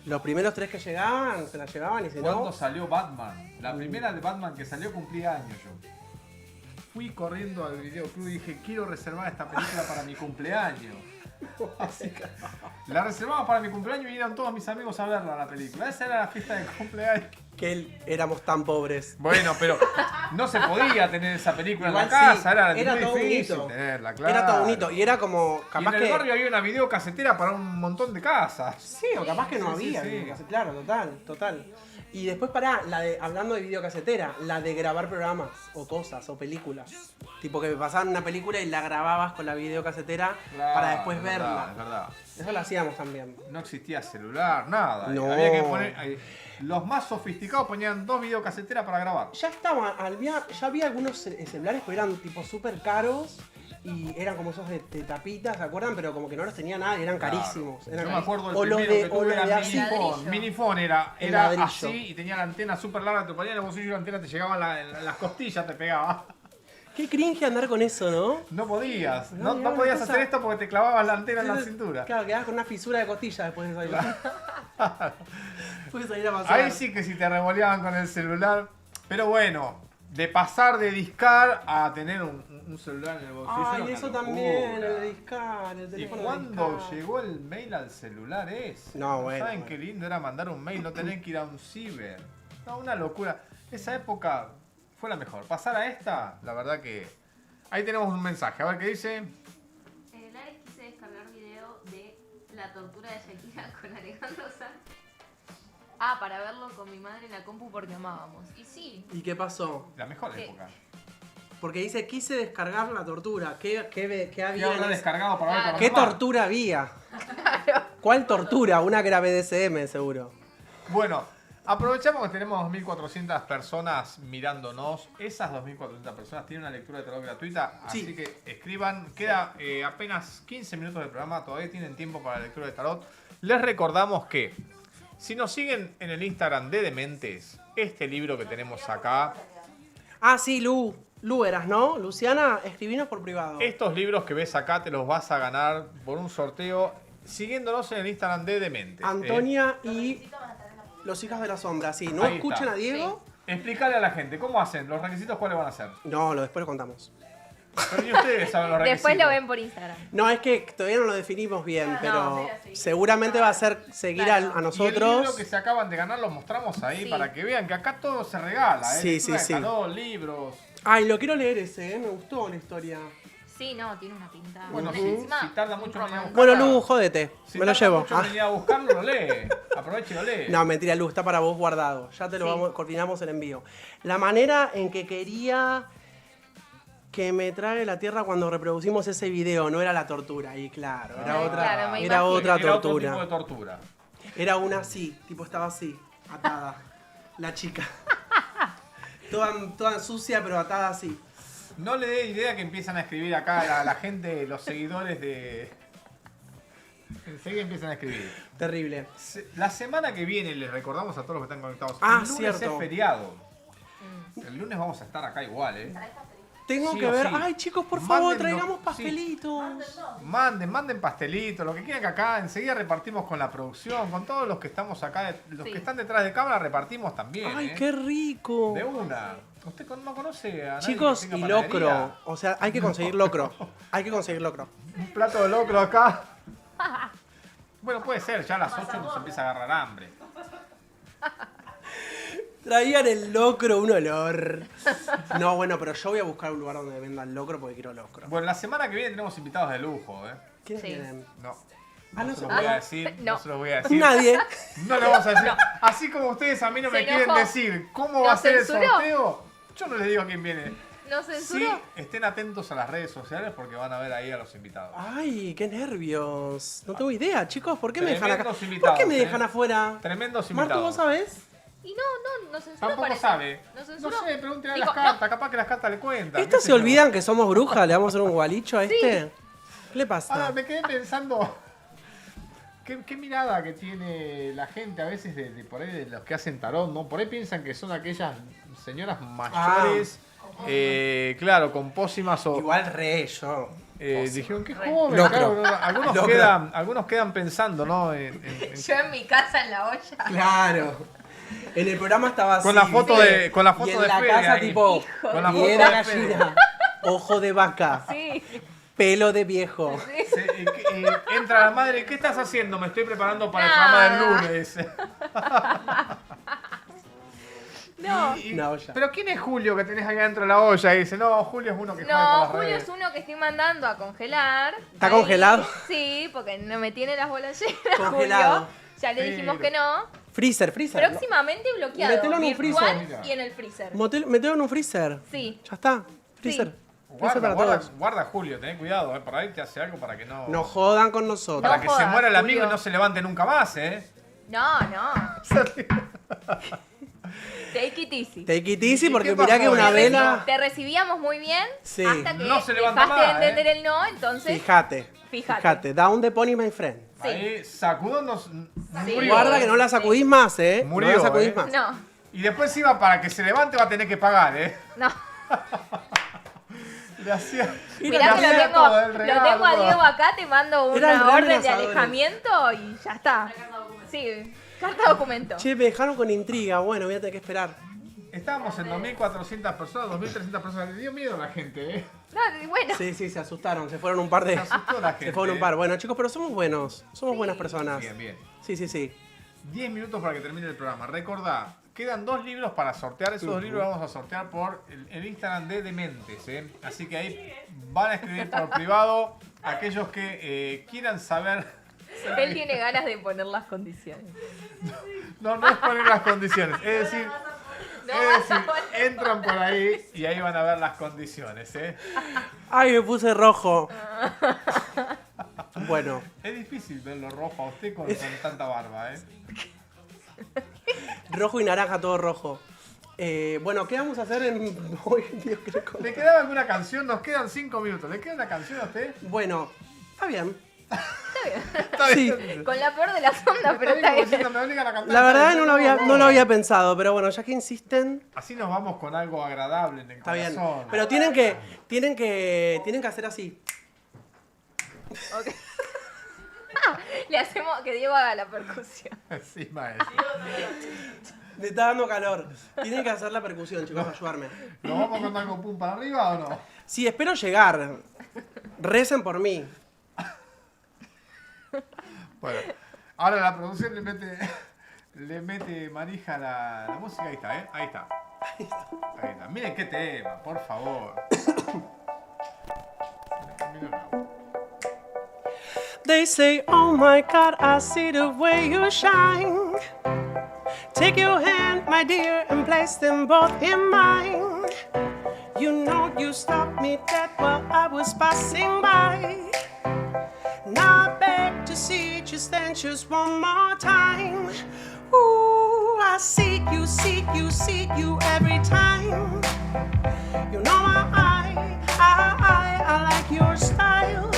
Los primeros 3 que llegaban, se las llevaban y si ¿Cuándo no... salió Batman? La primera de Batman que salió cumplía años yo. Fui corriendo al videoclub y dije, quiero reservar esta película para mi cumpleaños. La reservamos para mi cumpleaños y iban todos mis amigos a verla la película. Esa era la fiesta de cumpleaños. Que éramos tan pobres. Bueno, pero no se podía tener esa película Igual en la casa, sí, era era muy todo un difícil hito. tenerla, claro. Era todo un hito. Y era como, Y capaz en el que... barrio había una videocasetera para un montón de casas. Sí, o capaz que no Sí, había. sí. Claro, total. Y después hablando de videocasetera, la de grabar programas o cosas o películas. Tipo que me pasaban una película y la grababas con la videocasetera para después es verla. verdad, es verdad. Eso lo hacíamos también. No existía celular, nada. No. Había que poner. Los más sofisticados ponían 2 videocaseteras para grabar. Ya había algunos celulares que eran tipo súper caros y eran como esos de tapita, ¿se acuerdan? Pero como que no los tenía nadie, eran Claro. carísimos. Eran Yo me acuerdo del o los primero de, que o tuve los de era así. Ladrillo. Minifón era El ladrillo. así y tenía la antena súper larga, te ponías en el bolsillo y la antena te llegaba en las costillas, te pegaba. Qué cringe andar con eso, ¿no? No podías, No, no era una podías cosa- hacer esto porque te clavabas la antena en la cintura. Claro, quedabas con una fisura de costilla después de salir. Después de salir a pasear. Ahí sí que si te revoleaban con el celular. Pero bueno, de pasar de discar a tener un celular en el bolsillo. era Ay, una eso locura. también, el de discar, el ¿Y teléfono de cuándo discar. llegó el mail al celular ese? No, bueno, ¿Saben bueno. qué lindo era mandar un mail? No tener que ir a un ciber. No, una locura. Esa época fue la mejor. Pasar a esta, la verdad que... Ahí tenemos un mensaje. A ver qué dice. Lares quise descargar video de la tortura de Shakira con Alejandro Sanz. Ah, para verlo con mi madre en la compu porque amábamos. Y sí, ¿Y qué pasó? La mejor ¿Qué? época. Porque dice, quise descargar la tortura. ¿Qué ¿Qué había habrá en ese- descargado para ver Claro. con ¿Qué los demás? tortura había? ¿Cuál tortura? Una que era BDSM, seguro. Bueno, aprovechamos que tenemos 2.400 personas mirándonos. Esas 2.400 personas tienen una lectura de tarot gratuita. Sí. Así que escriban. Queda apenas 15 minutos del programa. Todavía tienen tiempo para la lectura de tarot. Les recordamos que si nos siguen en el Instagram de Dementes, este libro que tenemos acá, Ah, sí, Lu eras, ¿no? Luciana, escribinos por privado. estos libros que ves acá te los vas a ganar por un sorteo siguiéndonos en el Instagram de Dementes. Antonia y los hijas de la sombra, sí. ¿No Ahí escuchen está. a Diego? Explícale a la gente, ¿cómo hacen? ¿Los requisitos cuáles van a ser? No, después lo contamos. Pero ni ustedes saben los requisitos. después lo ven por Instagram. No, es que todavía no lo definimos bien, pero sí. seguramente va a ser seguir Claro. a Y el nosotros. libro que se acaban de ganar lo mostramos ahí Sí. para que vean que acá todo se regala. Sí, Lectura sí, de sí. tarot, libros. Ay, lo quiero leer ese, me gustó la historia. Sí, no, tiene una pinta. Bueno, Encima, si tarda un mucho en venir a romance. buscar- Bueno, Lu, jódete, Si me lo tarda llevo. mucho en venir a buscarlo, lo lee. Aproveche y lo lee. No, mentira, Lu, está para vos guardado. Ya te lo Sí. coordinamos el envío. La manera en que quería que me trague la tierra cuando reproducimos ese video no era la tortura. Y claro, era Ah, otra, claro, me era imagino. otra Era otro tortura. tipo de tortura. Era una así, tipo estaba así, atada. La chica. Toda sucia, pero atada así. No le dé idea que empiezan a escribir acá la gente, los seguidores de... Enseguida empiezan a escribir. Terrible. La semana que viene, les recordamos a todos los que están conectados. Ah, el lunes cierto. es feriado. El lunes vamos a estar acá igual, ¿eh? Tengo Sí que o ver. sí. Ay, chicos, por favor, Mándennos- traigamos sí. pastelitos. Manden pastelitos, lo que quieran que acá. Enseguida repartimos con la producción, con todos los que estamos acá, los Sí. que están detrás de cámara, repartimos también. Ay, ¿eh? qué rico. De una. ¿Usted no conoce a nadie Chicos, que tenga y panadería? locro. O sea, hay que conseguir locro. Hay que conseguir locro. Un plato de locro acá. Bueno, puede ser, ya a las 8 nos empieza a agarrar hambre. Traían el locro, un olor. No, bueno, pero yo voy a buscar un lugar donde vendan locro porque quiero locro. Bueno, la semana que viene tenemos invitados de lujo, ¿eh? ¿Quiénes Sí. vienen? No. Ah, No no se sé. los voy a decir, no No. se los voy a decir. Nadie. No le vamos a decir. Así como ustedes a mí no Se me quieren enojó. decir cómo va a ¿Nos ser el censuró? sorteo, yo no les digo quién viene. ¿No Sí, censuró? estén atentos a las redes sociales porque van a ver ahí a los invitados. Ay, qué nervios. No tengo idea, chicos. ¿Por qué me dejan acá? Tremendos ¿Por invitados, qué me ¿eh? dejan afuera? Tremendos Martu, invitados. ¿vos sabés? Y no censuró. Tampoco parece. sabe. ¿No No censuró? sé, pregúntenle a Dijo, las cartas, capaz que las cartas le cuentan. ¿Estos qué se sé yo. olvidan que somos brujas? ¿Le vamos a hacer un gualicho a este? ¿Qué le pasa? Ahora me quedé pensando. ¿Qué mirada que tiene la gente a veces de por ahí de los que hacen tarot, ¿no? Por ahí piensan que son aquellas señoras mayores, claro, con pócimas o... Igual re yo. dijeron que joven, Locro. claro, ¿no? Locro. Algunos quedan pensando, ¿no? Yo en mi casa en la olla. Claro. En el programa estaba así. Con la foto ¿viste? de- con la foto y en de la Fede casa ahí. tipo Con la piedra foto de Fede. gallina, ojo de vaca, Sí. pelo de viejo. entra la madre, ¿qué estás haciendo? Me estoy preparando para el Nada. programa del lunes. No. Una olla. Pero ¿quién es Julio que tenés ahí adentro de la olla? Y dice, no, Julio es uno que juega No, con las Julio redes. es uno que estoy mandando a congelar. ¿Está congelado? Sí, porque no me tiene las bolas llenas. Congelado. Julio. Ya le dijimos Pero- que no. Freezer. Próximamente bloqueado. Metelo en un virtual freezer. y en el freezer. Metelo en un freezer. Sí. Ya está. Freezer. Freezer para Guarda, todos. guarda, Julio, ten cuidado, por ahí te hace algo para que no. No jodan con nosotros. Para No que se jodas, muera el amigo Julio. y no se levante nunca más, ¿eh? No. Take it easy. Take it easy ¿Y porque qué mirá pasó? que una Te vela... Te recibíamos muy bien Sí. hasta que No se levanta dejaste de más, entender el no, entonces Fíjate. Down the pony, my friend. Sí. Ahí sacudón nos Sí. murió. Guarda que no la sacudís más, ¿eh? Murió, no la sacudís ¿eh? más. no. Y después iba para que se levante va a tener que pagar, ¿eh? No. Le hacía. Mirá le que hacía lo todo, el tengo regalo, a todo. Diego acá, te mando Era el una gran orden de amenazador. alejamiento y ya está. Sí, carta documento. Che, me dejaron con intriga. Bueno, voy a tener que esperar. Estábamos en 2.400 personas, 2.300 personas. Le dio miedo a la gente, ¿eh? No, bueno. Sí, se asustaron. Se fueron un par de... Se asustó la gente. Se fueron un par. Bueno, chicos, pero somos buenos. Somos buenas personas. Bien. Sí. 10 minutos para que termine el programa. Recordá, quedan 2 libros para sortear. Esos 2 libros los vamos a sortear por el Instagram de Dementes, ¿eh? Así que ahí van a escribir por privado aquellos que quieran saber. Él tiene ganas de poner las condiciones. No es poner las condiciones. Es decir, No vas a es decir, poner- entran por ahí y ahí van a ver las condiciones, ¿eh? Ay, me puse rojo. Bueno, Es difícil verlo rojo a usted con tanta barba, ¿eh? rojo y naranja, todo rojo. Bueno, ¿qué vamos a hacer en hoy? Dios, qué loco. ¿Le quedaba alguna canción? Nos quedan 5 minutos. ¿Le queda una canción a usted? Bueno, está bien. Está Sí. bien. Con la peor de las ondas, pero está bien. Me obligan a cantar. La verdad no lo había pensado, pero bueno, ya que insisten, Así nos vamos con algo agradable en el está bien. corazón. Pero tienen que hacer así. Ok. Le hacemos que Diego haga la percusión. Sí, maestro. Me está dando calor. Tienen que hacer la percusión, chicos, para ayudarme. ¿Nos vamos con algo pum para arriba o no? Sí, espero llegar. Recen por mí. Bueno, ahora la producción le mete manija a la música. Ahí está, ¿eh? Ahí está. Miren qué tema, por favor. They say, oh my God, I see the way you shine. Take your hand, my dear, and place them both in mine. You know you stopped me dead while I was passing by. Now I beg to see you stand just one more time. Ooh, I seek you every time. You know I like your style.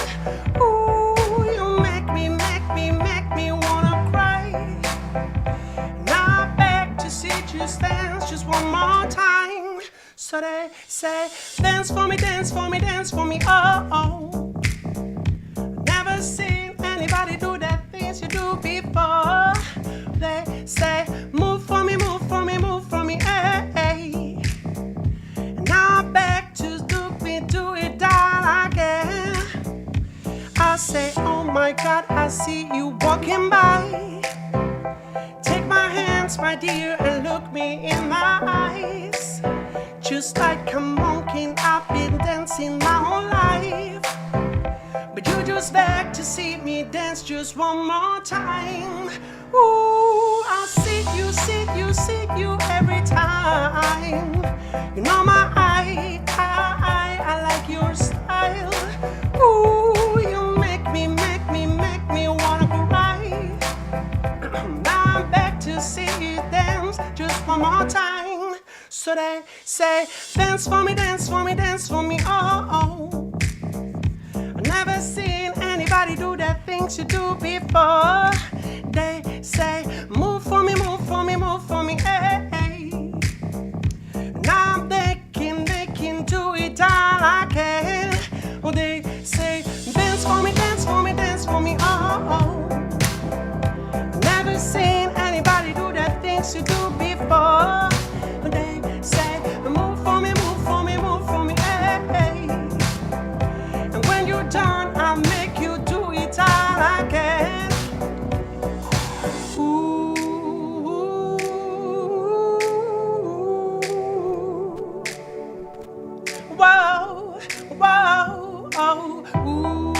Ooh, you make me wanna cry. Now I beg to see you dance just one more time. So they say, dance for me, dance for me, dance for me, oh, oh. Never seen anybody do the things you do before. They say, move for me, move for me, move for me, hey, hey. And now I'm back to do it down again. I say, oh my God, I see you walking by. Take my hands, my dear, and look me in my eyes. Just like a monkey, I've been dancing my whole life. But you just beg to see me dance just one more time. Ooh, I seek you every time. You know I like your style. Ooh, you make me wanna cry. Now I'm back to see you dance just one more time. So they say, dance for me, dance for me, dance for me, oh, oh. I've never seen anybody do the things you do before. They say, move for me, move for me, move for me, hey, hey. Now they can do it all again. Oh, they say, dance for me, dance for me, dance for me, oh, oh. Never seen anybody do the things you do before. They say, move for me, move for me, move for me, hey, hey. And when you're done, I'll make you do it all again. Ooh, whoa, whoa, oh, ooh.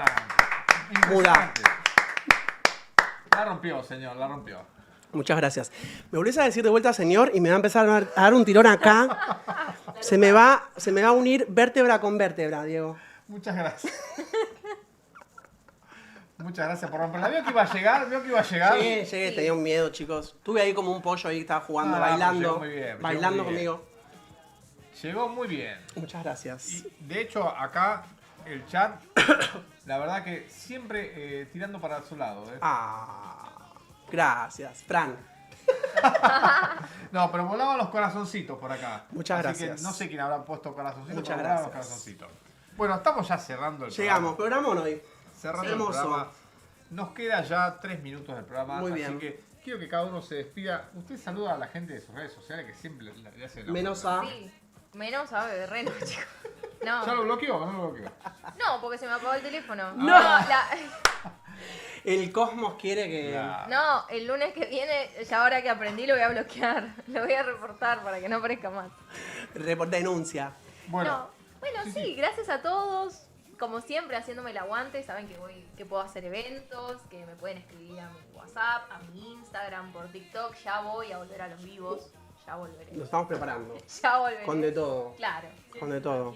Impresionante. Muda. Impresionante. La rompió, señor, la rompió. Muchas gracias. Me volvés a decir de vuelta, señor, y me va a empezar a dar un tirón acá. Se me va a unir vértebra con vértebra, Diego. Muchas gracias. Muchas gracias por romperla. Vio que iba a llegar, vio que iba a llegar. Llegué, tenía un miedo, chicos. Estuve ahí como un pollo ahí que estaba jugando, Ah, bailando. llegó muy bien, bailando llegó muy bien. conmigo. Llegó muy bien. Muchas gracias. Y de hecho, acá el chat, la verdad que siempre tirando para su lado. Gracias, Fran. No, pero volaban los corazoncitos por acá. Muchas Así gracias. Que no sé quién habrá puesto corazoncitos, Muchas pero volaban los gracias. corazoncitos. Bueno, estamos ya cerrando el Llegamos, programa. programón hoy. Cerrando Hermoso. el programa. Nos queda ya 3 minutos del programa. Muy así bien. que quiero que cada uno se despida. Usted saluda a la gente de sus redes sociales que siempre le hacen la Menos boca. a... Sí, menos a Beberreno, chicos. No, ¿Ya lo bloqueó o no lo bloqueó? no, porque se me apagó el teléfono. No. El Cosmos quiere que... Ya. No, el lunes que viene, ya ahora que aprendí, lo voy a bloquear. Lo voy a reportar para que no aparezca más. Denuncia. Bueno, No, bueno, sí, gracias a todos. Como siempre, haciéndome el aguante. Saben que puedo hacer eventos, que me pueden escribir a mi WhatsApp, a mi Instagram, por TikTok. Ya voy a volver a los vivos. Ya volveré. Nos estamos preparando. Ya volveré. Con de todo. Claro, Con de todo.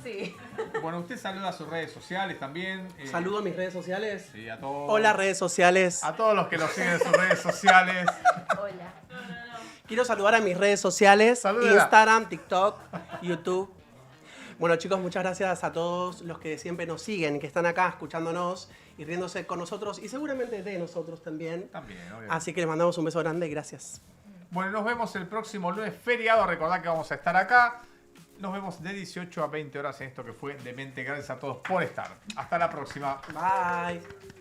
sí. bueno, usted saluda a sus redes sociales también. Saludo a mis redes sociales. Sí, a todos. Hola, redes sociales. A todos los que nos siguen en sus redes sociales. Hola. Quiero saludar a mis redes sociales. Salúdela. Instagram, TikTok, YouTube. Bueno, chicos, muchas gracias a todos los que siempre nos siguen, que están acá escuchándonos y riéndose con nosotros y seguramente de nosotros también. También, obviamente. Así que les mandamos un beso grande y gracias. Bueno, nos vemos el próximo lunes feriado. Recordad que vamos a estar acá. Nos vemos de 18 a 20 horas en esto que fue Demente. Gracias a todos por estar. Hasta la próxima. Bye.